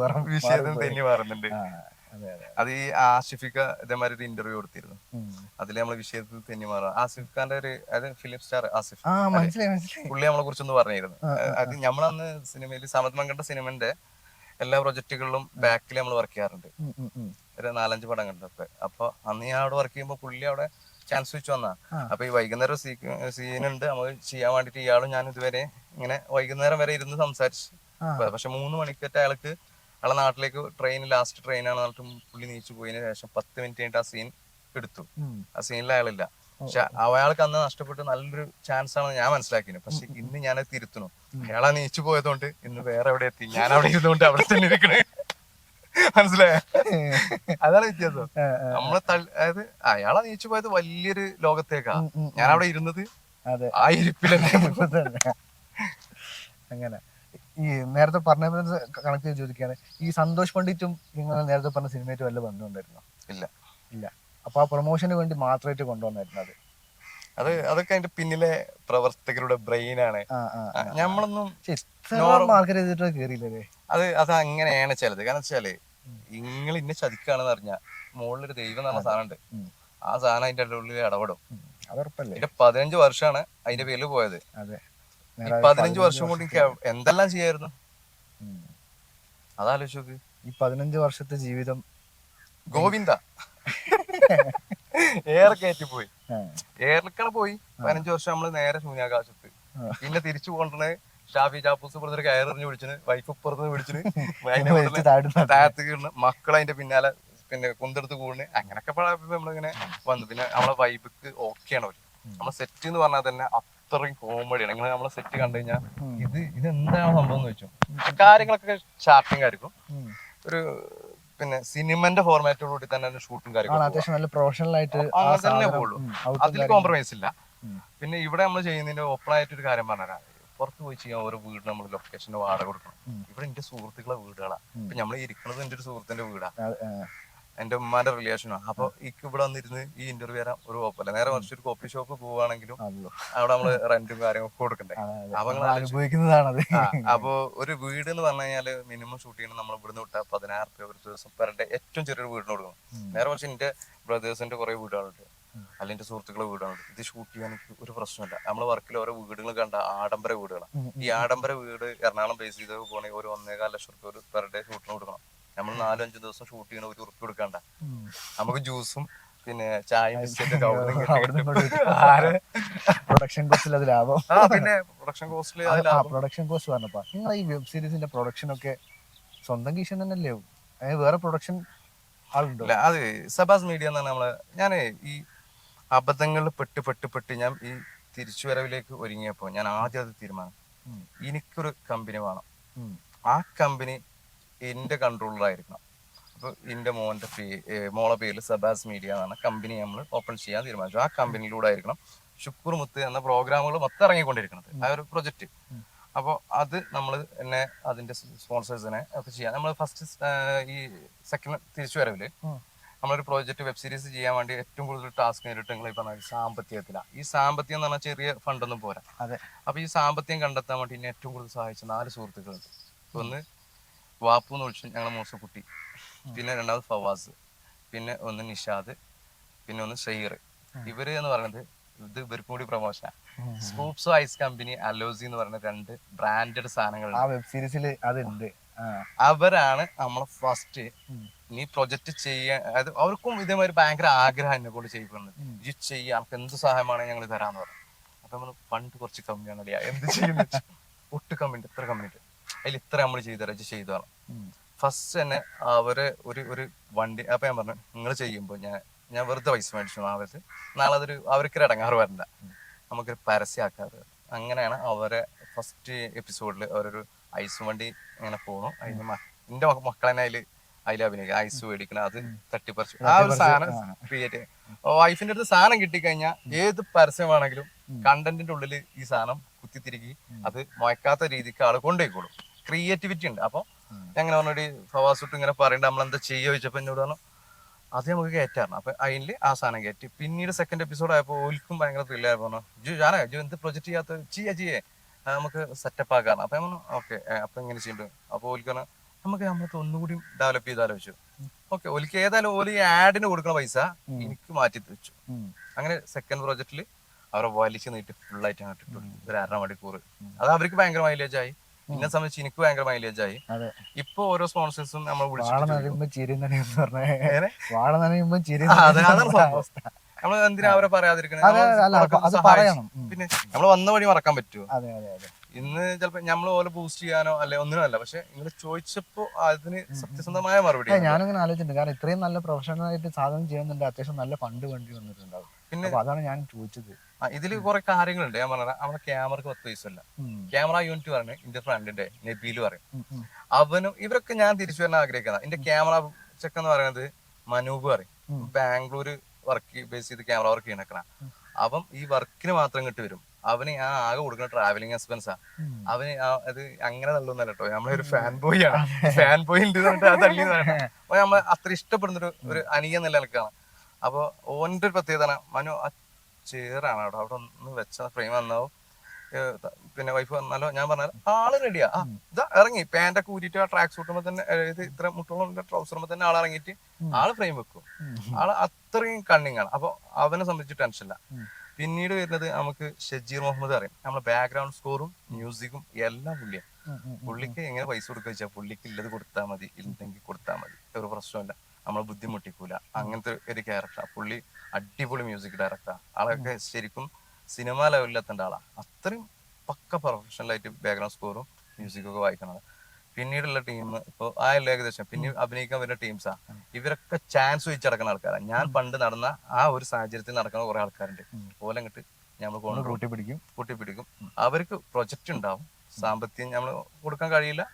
വരും. വിഷയം തന്നെ മാറുന്നുണ്ട്. അത് ഈ ആസിഫിക്ക ഇതേമാതിരി ഒരു ഇന്റർവ്യൂ കൊടുത്തിരുന്നു. അതില് നമ്മളെ വിഷയത്തിൽ തെന്നി മാറാം. ആസിഫ് ഖാന്റെ ഒരു ഫിലിം സ്റ്റാർ ആസിഫ്, പുള്ളി നമ്മളെ കുറിച്ചൊന്ന് പറഞ്ഞിരുന്നു. അത് നമ്മളന്ന് സിനിമയിൽ സമദ് മങ്കന്റെ സിനിമന്റെ എല്ലാ പ്രൊജക്ടുകളിലും ബാക്കിൽ നമ്മൾ വർക്ക് ചെയ്യാറുണ്ട്, ഒരു 4-5 പടങ്ങളിലൊക്കെ. അപ്പൊ അന്ന് ഞാൻ അവിടെ വർക്ക് ചെയ്യുമ്പോ പുള്ളി അവിടെ ചാൻസ് വെച്ച് വന്നാ. അപ്പൊ ഈ വൈകുന്നേരം സീനുണ്ട് നമുക്ക് ചെയ്യാൻ വേണ്ടിട്ട് ഇയാളും ഞാൻ ഇതുവരെ ഇങ്ങനെ വൈകുന്നേരം വരെ ഇരുന്ന് സംസാരിച്ച്. പക്ഷെ 3 മണിക്കൊക്കെ അയാൾക്ക് അയാളെ നാട്ടിലേക്ക് ലാസ്റ്റ് ട്രെയിനാണ് പറഞ്ഞിട്ട് പുള്ളി നീച്ചു പോയതിനു ശേഷം 10 മിനിറ്റ് കഴിഞ്ഞിട്ട് ആ സീൻ എടുത്തു. ആ സീനിൽ അയാളില്ല. പക്ഷെ അയാൾക്ക് അന്ന് നഷ്ടപ്പെട്ട് നല്ലൊരു ചാൻസ് ആണ് ഞാൻ മനസ്സിലാക്കിയത്. പക്ഷെ ഇന്ന് ഞാനത് തിരുത്തുന്നു. അയാളാ നീച്ചു പോയതുകൊണ്ട് ഇന്ന് വേറെ എവിടെ എത്തി, ഞാൻ അവിടെ ഇരുന്നുകൊണ്ട് അവിടെ തന്നെ ഇരിക്കണേ. മനസ്സിലായ? അതാണ് വ്യത്യാസം. നമ്മളെ അതായത് അയാളെ നീച്ചു പോയത് വലിയൊരു ലോകത്തേക്കാ, ഞാൻ അവിടെ ഇരുന്നത് ആ ഇരിപ്പിലല്ലേ. അങ്ങനെ ഈ നേരത്തെ പറഞ്ഞ കണക്ട് ചെയ്ത് ചോദിക്കുകയാണ്, ഈ സന്തോഷ് പണ്ഡിറ്റും നിങ്ങൾ നേരത്തെ പറഞ്ഞ സിനിമയായിട്ട് വല്ല ബന്ധമുണ്ടായിരുന്നോ? ഇല്ല. ഇല്ല. അപ്പൊ ആ പ്രൊമോഷന് വേണ്ടി മാത്രമായിട്ട് കൊണ്ടുവന്നായിരുന്നു അത്? അതൊക്കെ അതിന്റെ പിന്നിലെ പ്രവർത്തകരുടെ ബ്രെയിനാണ്. നമ്മളൊന്നും കേറിയില്ലേ? അത് അങ്ങനെയാണ് ചിലത്. കാരണം വെച്ചാല് നിങ്ങൾ ഇന്നെ ചതിക്കാണെന്ന് അറിഞ്ഞാൽ മുകളിലൊരു ദൈവം എന്ന് പറഞ്ഞ സാധനം ഉണ്ട്. ആ സാധനം അതിന്റെ ഉള്ളിൽ ഇടപെടും. ഇതിന്റെ 15 വർഷമാണ് അതിന്റെ പേരിൽ പോയത്. ഈ 15 വർഷം കൊണ്ട് എനിക്ക് എന്തെല്ലാം ചെയ്യായിരുന്നു അതാലോചിച്ച് നോക്ക്. ഈ 15 വർഷത്തെ ജീവിതം ഗോവിന്ദ ഏറെ കയറ്റി പോയി, ഏറിലേക്കാണ് പോയി. 15 വർഷം നമ്മള് നേരെ ശൂന്യാകാശത്ത്. പിന്നെ തിരിച്ചു കൊണ്ടുവന്ന് ഷാഫി ചാപ്പൂസ് ഇപ്പുറത്തൊരു കയറെറിഞ്ഞ് വിളിച്ചിന്, വൈഫ് ഇപ്പുറത്ത് വിളിച്ചിന്, താഴത്ത് കീഴിന്, മക്കൾ അതിന്റെ പിന്നാലെ പിന്നെ കുന്തെടുത്ത് കൂടുന്നു. അങ്ങനൊക്കെ നമ്മളിങ്ങനെ വന്നു. പിന്നെ നമ്മളെ വൈബിക്ക് ഓക്കെയാണ് അവര്. നമ്മളെ സെറ്റ് എന്ന് പറഞ്ഞാൽ തന്നെ അത്രയും കോമഡിയാണ്. നിങ്ങൾ നമ്മളെ സെറ്റ് കണ്ടു കഴിഞ്ഞാൽ ഇത് എന്താണ് സംഭവം എന്ന് വെച്ചു. കാര്യങ്ങളൊക്കെ സ്റ്റാർട്ടിങ് ആയിരിക്കും ഒരു പിന്നെ സിനിമന്റെ ഫോർമാറ്റോടുകൂടി തന്നെ ഷൂട്ടും കാര്യങ്ങളും തന്നെ പോകുള്ളൂ. അതിൽ കോംപ്രമൈസ് ഇല്ല. പിന്നെ ഇവിടെ നമ്മൾ ചെയ്യുന്നതിന്റെ ഓപ്പൺ ആയിട്ടൊരു കാര്യം പറഞ്ഞുതരാം. പുറത്ത് പോയി ചെയ്യാൻ ഓരോ വീട് നമ്മൾ ലൊക്കേഷന് വാടക കൊടുക്കണം. ഇവിടെ എന്റെ സുഹൃത്തുക്കളെ വീടുകളാണ്. ഇപ്പൊ നമ്മൾ ഇരിക്കുന്നത് എന്റെ ഒരു സുഹൃത്തിന്റെ വീടാ, എന്റെ ഉമ്മാന്റെ റിലേഷനാണ്. അപ്പൊ എനിക്ക് ഇവിടെ വന്നിരുന്ന് ഈ ഇന്റർവ്യൂ വരാൻ ഒരു കുഴപ്പമില്ല. നേരെ മറിച്ച് ഒരു കോഫി ഷോപ്പ് പോവുകയാണെങ്കിലും അവിടെ നമ്മള് റെന്റും കാര്യങ്ങളൊക്കെ കൊടുക്കണ്ടേ. അപ്പൊ ഒരു വീട് എന്ന് പറഞ്ഞു കഴിഞ്ഞാല് മിനിമം ഷൂട്ട് ചെയ്യണം നമ്മൾ ഇവിടുന്ന് വിട്ടാൽ 16 രൂപ ഒരു ദിവസം പെർ ഡേ ഏറ്റവും ചെറിയൊരു വീടിന് കൊടുക്കണം. നേരെ മറിച്ച് എന്റെ ബ്രദേഴ്സിന്റെ കുറെ വീടുകളുണ്ട്, അല്ലെങ്കിൽ എന്റെ സുഹൃത്തുക്കളെ വീടുകളുണ്ട്. ഇത് ഷൂട്ട് ചെയ്യാൻ എനിക്ക് ഒരു പ്രശ്നമില്ല. നമ്മളെ വർക്കിൽ ഓരോ വീടുകൾ കണ്ട ആഡംബര വീടുകളാണ്. ഈ ആഡംബര വീട് എറണാകുളം ബേസ് ചെയ്ത് പോകണമെങ്കിൽ ഒരു 1.25 ലക്ഷം രൂപ ഒരു പെർ ഡേ ഷൂട്ടിന് കൊടുക്കണം. നമ്മൾ 4-5 ദിവസം ഷൂട്ട് ചെയ്യണ ഒരു ഉറുപ്പ് കൊടുക്കണ്ട. നമുക്ക് ജ്യൂസും പിന്നെ ചായയും ബിസ്ക്കറ്റൊക്കെ പ്രൊഡക്ഷൻ കോസ്റ്റിൽ അത് ലാഭം. പിന്നെ പ്രൊഡക്ഷൻ കോസ്റ്റിൽ പ്രൊഡക്ഷൻ കോസ്റ്റ് പറഞ്ഞപ്പോ നിങ്ങൾ ഈ വെബ് സീരീസിന്റെ പ്രൊഡക്ഷൻ ഒക്കെ സ്വന്തം കീശൻ തന്നെയല്ലേ? വേറെ പ്രൊഡക്ഷൻ ആളുണ്ടോ? അത് സബാസ് മീഡിയ എന്നാണ് നമ്മള്. ഞാൻ ഈ അബദ്ധങ്ങളിൽ പെട്ട് ഞാൻ ഈ തിരിച്ചുവരവിലേക്ക് ഒരുങ്ങിയപ്പോ ഞാൻ ആദ്യം അത് തീരുമാനം, എനിക്കൊരു കമ്പനി വേണം. ആ കമ്പനി എന്റെ കൺട്രോളിലായിരിക്കണം. അപ്പൊ എന്റെ മോളെ പേരിൽ സബാസ് മീഡിയ എന്നാണ് കമ്പനി നമ്മൾ ഓപ്പൺ ചെയ്യാൻ തീരുമാനിച്ചു. ആ കമ്പനിയിലൂടെ ആയിരിക്കണം ഷുക്കൂർ മുത്ത് എന്ന പ്രോഗ്രാമുകൾ മൊത്തം ഇറങ്ങിക്കൊണ്ടിരിക്കുന്നത്, ആ ഒരു പ്രൊജക്ട്. അപ്പോൾ അത് നമ്മൾ എന്നെ അതിന്റെ സ്പോൺസേഴ്സിനെ ഒക്കെ ചെയ്യാൻ നമ്മൾ ഫസ്റ്റ് ഈ സെക്കൻഡ് തിരിച്ചുവരവില് നമ്മളൊരു പ്രോജക്റ്റ് വെബ് സീരീസ് ചെയ്യാൻ വേണ്ടി ഏറ്റവും കൂടുതൽ ടാസ്ക് നേരിട്ട് നിങ്ങൾ ഈ പറഞ്ഞ സാമ്പത്തികത്തിലാണ്. ഈ സാമ്പത്തികം എന്ന് പറഞ്ഞാൽ ചെറിയ ഫണ്ടൊന്നും പോരാ. അപ്പൊ ഈ സാമ്പത്തികം കണ്ടെത്താൻ വേണ്ടി എന്നെ ഏറ്റവും കൂടുതൽ സഹായിച്ച 4 സുഹൃത്തുക്കളുണ്ട്. ഒന്ന് വാപ്പു എന്ന് വിളിച്ചു ഞങ്ങളെ മൂസക്കുട്ടി, പിന്നെ രണ്ടാമത് ഫവാസ്, പിന്നെ ഒന്ന് നിഷാദ്, പിന്നെ ഒന്ന് ഷെയർ. ഇവര് എന്ന് പറയുന്നത് ഇത് ഇവർക്കും കൂടി പ്രൊമോഷനാണ്. സ്കൂപ്സോ ഐസ് കമ്പനി, അലോസി എന്ന് പറയുന്ന 2 ബ്രാൻഡഡ് സാധനങ്ങൾ വെബ് സീരീസിൽ അതുണ്ട്. അവരാണ് നമ്മളെ ഫസ്റ്റ് നീ പ്രൊജക്ട് ചെയ്യാൻ. അതായത് അവർക്കും ഇതേമാതിരി ഭയങ്കര ആഗ്രഹം എന്നെ കൊണ്ട് ചെയ്യിക്കുന്നത്. ഇത് ചെയ്യാൻ നമുക്ക് എന്ത് സഹായമാണ് ഞങ്ങൾ തരാന്ന് പറഞ്ഞു. അപ്പൊ നമ്മൾ ഫണ്ട് കുറച്ച് കമ്മിയാണല്ലേ, എന്ത് ചെയ്യുന്ന ഒട്ട് കമ്പനി ഇത്ര കമ്പനി അതിൽ ഇത്ര നമ്മൾ ചെയ്തു തരാം. ഫസ്റ്റ് തന്നെ അവര് ഒരു വണ്ടി. അപ്പൊ ഞാൻ പറഞ്ഞു നിങ്ങൾ ചെയ്യുമ്പോ ഞാൻ വെറുതെ പൈസ മേടിച്ചു അവർക്ക്, നാളെ അവർക്കൊരു ഇടങ്ങാറ് വരണ്ട, നമുക്കൊരു പരസ്യമാക്കാറ്. അങ്ങനെയാണ് അവരെ ഫസ്റ്റ് എപ്പിസോഡിൽ അവരൊരു ഐസ് വണ്ടി ഇങ്ങനെ പോണു. അതിന് എന്റെ മക്കളെന്നെ അതിൽ അഭിനയിക്കുക, ഐസ് മേടിക്കണം, അത് തട്ടിപ്പറിച്ചു. ആ ഒരു സാധനം ക്രിയേറ്റ് ചെയ്യാം. വൈഫിന്റെ അടുത്ത് സാധനം കിട്ടിക്കഴിഞ്ഞാൽ ഏത് പരസ്യമാണെങ്കിലും കണ്ടന്റിന്റെ ഉള്ളിൽ ഈ സാധനം കുത്തിത്തിരിക്കി അത് മുഴക്കാത്ത രീതിക്ക് ആള് കൊണ്ടുപോയിക്കോളും. ക്രിയേറ്റിവിറ്റി ഉണ്ട്. അപ്പൊ ഞങ്ങനെ പറഞ്ഞൊരു ഫവാസുട്ട് ഇങ്ങനെ പറയണ്ട നമ്മളെന്താ ചെയ്യുക ചോദിച്ചപ്പോ എന്നോട് പറഞ്ഞു അത് നമുക്ക് കയറ്റാറുണ്ട്. അപ്പൊ അതില് ആ സാധനം കയറ്റി. പിന്നീട് സെക്കൻഡ് എപ്പിസോഡ് ആയപ്പോൾ ഓൽക്കും ഭയങ്കര ത്രില്ലായി. പറഞ്ഞു ജു എന്ത് പ്രൊജക്ട് ചെയ്യാത്ത ചെയ്യേ നമുക്ക് സെറ്റപ്പ് ആക്കാറ്. അപ്പൊ ഞാൻ പറഞ്ഞു ഓക്കെ, അപ്പൊ എങ്ങനെ ചെയ്യുന്നുണ്ട്. അപ്പൊ ഓൽക്കാണ് നമുക്ക് നമ്മളത് ഒന്നുകൂടി ഡെവലപ്പ് ചെയ്താലോ വെച്ചു. ഓക്കെ, ഓലിക്ക് ഏതായാലും ഓല് ആഡിന് കൊടുക്കുന്ന പൈസ എനിക്ക് മാറ്റി വെച്ചു. അങ്ങനെ സെക്കൻഡ് പ്രോജക്റ്റില് അവരെ വലിച്ചു നീട്ടി ഫുള്ളായിട്ട് ഇട്ടിട്ടു ഒരു 1.5 മണിക്കൂർ. അത് അവർക്ക് ഭയങ്കര മൈലേജ് ആയി, എന്നെ സംബന്ധിച്ച് എനിക്ക് ഭയങ്കര മൈലേജ് ആയി. ഇപ്പൊ ഓരോ സ്പോൺസേഴ്സും നമ്മൾ നമ്മൾ എന്തിനാ അവരെ പറയാതിരിക്കണേ? പിന്നെ നമ്മൾ വന്ന വഴി മറക്കാൻ പറ്റുമോ? ഇന്ന് ചിലപ്പോ നമ്മൾ ഓലെ ബൂസ്റ്റ് ചെയ്യാനോ അല്ലെ ഒന്നിനോ അല്ല, പക്ഷെ നിങ്ങൾ ചോദിച്ചപ്പോ അതിന് സത്യസന്ധമായ മറുപടി. ഞാനിങ്ങനെ ആലോചിച്ചിട്ടുണ്ട്, കാരണം ഇത്രയും നല്ല പ്രൊഫഷണൽ ആയിട്ട് സാധനം ചെയ്യുന്നുണ്ട്, അത്യാവശ്യം നല്ല ഫണ്ട് വേണ്ടി വന്നിട്ടുണ്ടാവും. പിന്നെ പിന്നെ അതാണ് ഞാൻ ചോദിച്ചത്. ഇതില് കുറെ കാര്യങ്ങളുണ്ട്. ഞാൻ പറഞ്ഞ നമ്മുടെ ക്യാമറക്ക് 10 പൈസല്ല. ക്യാമറ യൂണിറ്റ് പറഞ്ഞ എന്റെ ഫ്രണ്ടിന്റെ നബീല് പറയും, അവനും ഇവരൊക്കെ ഞാൻ തിരിച്ചു വരാൻ ആഗ്രഹിക്കുന്ന. എന്റെ ക്യാമറ ചെക്കെന്ന് പറയുന്നത് മനൂപ് പറയും, ബാംഗ്ലൂര് ബേസ് ചെയ്ത് ക്യാമറ വർക്ക് ചെയ്യണ. അവൻ ഈ വർക്കിന് മാത്രം കിട്ടി വരും. അവന് ഞാൻ ആകെ കൊടുക്കുന്ന ട്രാവലിംഗ് എക്സ്പെൻസാ. അവന് അത് അങ്ങനെ തള്ളുന്നല്ല കേട്ടോ, നമ്മളൊരു ഫാൻ ബോയ് ആണ്. ഫാൻ ബോയ് ഉണ്ട് അത് തള്ളി അപ്പൊ നമ്മൾ അത്ര ഇഷ്ടപ്പെടുന്ന ഒരു അനിയ നിലനിൽക്കാണ്. അപ്പൊ ഓന്റെ ഒരു പ്രത്യേകത മനു ചേറാണ് അവിടെ അവിടെ ഒന്ന് വെച്ച ഫ്രെയിം വന്നാവും. പിന്നെ വൈഫ് വന്നാലോ ഞാൻ പറഞ്ഞാലോ ആള് റെഡിയാ. ഇതാ ഇറങ്ങി പാന്റൊക്കെ ഊരിയിട്ട് ആ ട്രാക്ക് സൂട്ടുമ്പോ തന്നെ ഇത്ര മുട്ടോളം ട്രൗസറുമ്പോ തന്നെ ആൾ ഇറങ്ങിയിട്ട് ആള് ഫ്രെയിം വെക്കും. ആള് അത്രയും കണ്ണിങ് ആണ്. അപ്പൊ അവനെ സംബന്ധിച്ച് ടെൻഷനില്ല. പിന്നീട് വരുന്നത് നമുക്ക് ഷജീർ മുഹമ്മദ് അറിയാം. നമ്മളെ ബാക്ക്ഗ്രൗണ്ട് സ്കോറും മ്യൂസിക്കും എല്ലാം പുള്ളിയാണ്. പുള്ളിക്ക് എങ്ങനെ പൈസ കൊടുക്കുക വെച്ചാൽ പുള്ളിക്ക് ഇല്ലത് കൊടുത്താൽ മതി, ഇല്ലെങ്കിൽ കൊടുത്താൽ മതി, ഒരു പ്രശ്നമില്ല, നമ്മളെ ബുദ്ധിമുട്ടിക്കൂല. അങ്ങനത്തെ ഒരു ക്യാരക്ടറാ പുള്ളി. അടിപൊളി മ്യൂസിക് ഡയറക്ടറാ. ആളൊക്കെ ശരിക്കും സിനിമ ലെവലിലെത്തേണ്ട ആളാ. അത്രയും പക്ക പ്രൊഫഷണൽ ആയിട്ട് ബാക്ക്ഗ്രൗണ്ട് സ്കോറും മ്യൂസിക്കും ഒക്കെ വായിക്കണത്. പിന്നീടുള്ള ടീം ഇപ്പൊ ആയല്ലോ ഏകദേശം. പിന്നെ അഭിനയിക്കാൻ വരുന്ന ടീംസാ. ഇവരൊക്കെ ചാൻസ് വെച്ച് നടക്കുന്ന ആൾക്കാരാണ്. ഞാൻ പണ്ട് നടന്ന ആ ഒരു സാഹചര്യത്തിൽ നടക്കുന്ന കുറെ ആൾക്കാരുണ്ട്. പോലെ അങ്ങോട്ട് നമ്മൾ കൂട്ടിപ്പിടിക്കും. അവർക്ക് പ്രൊജക്ട് ഉണ്ടാവും, സാമ്പത്തികം നമ്മൾ കൊടുക്കാൻ കഴിയില്ല.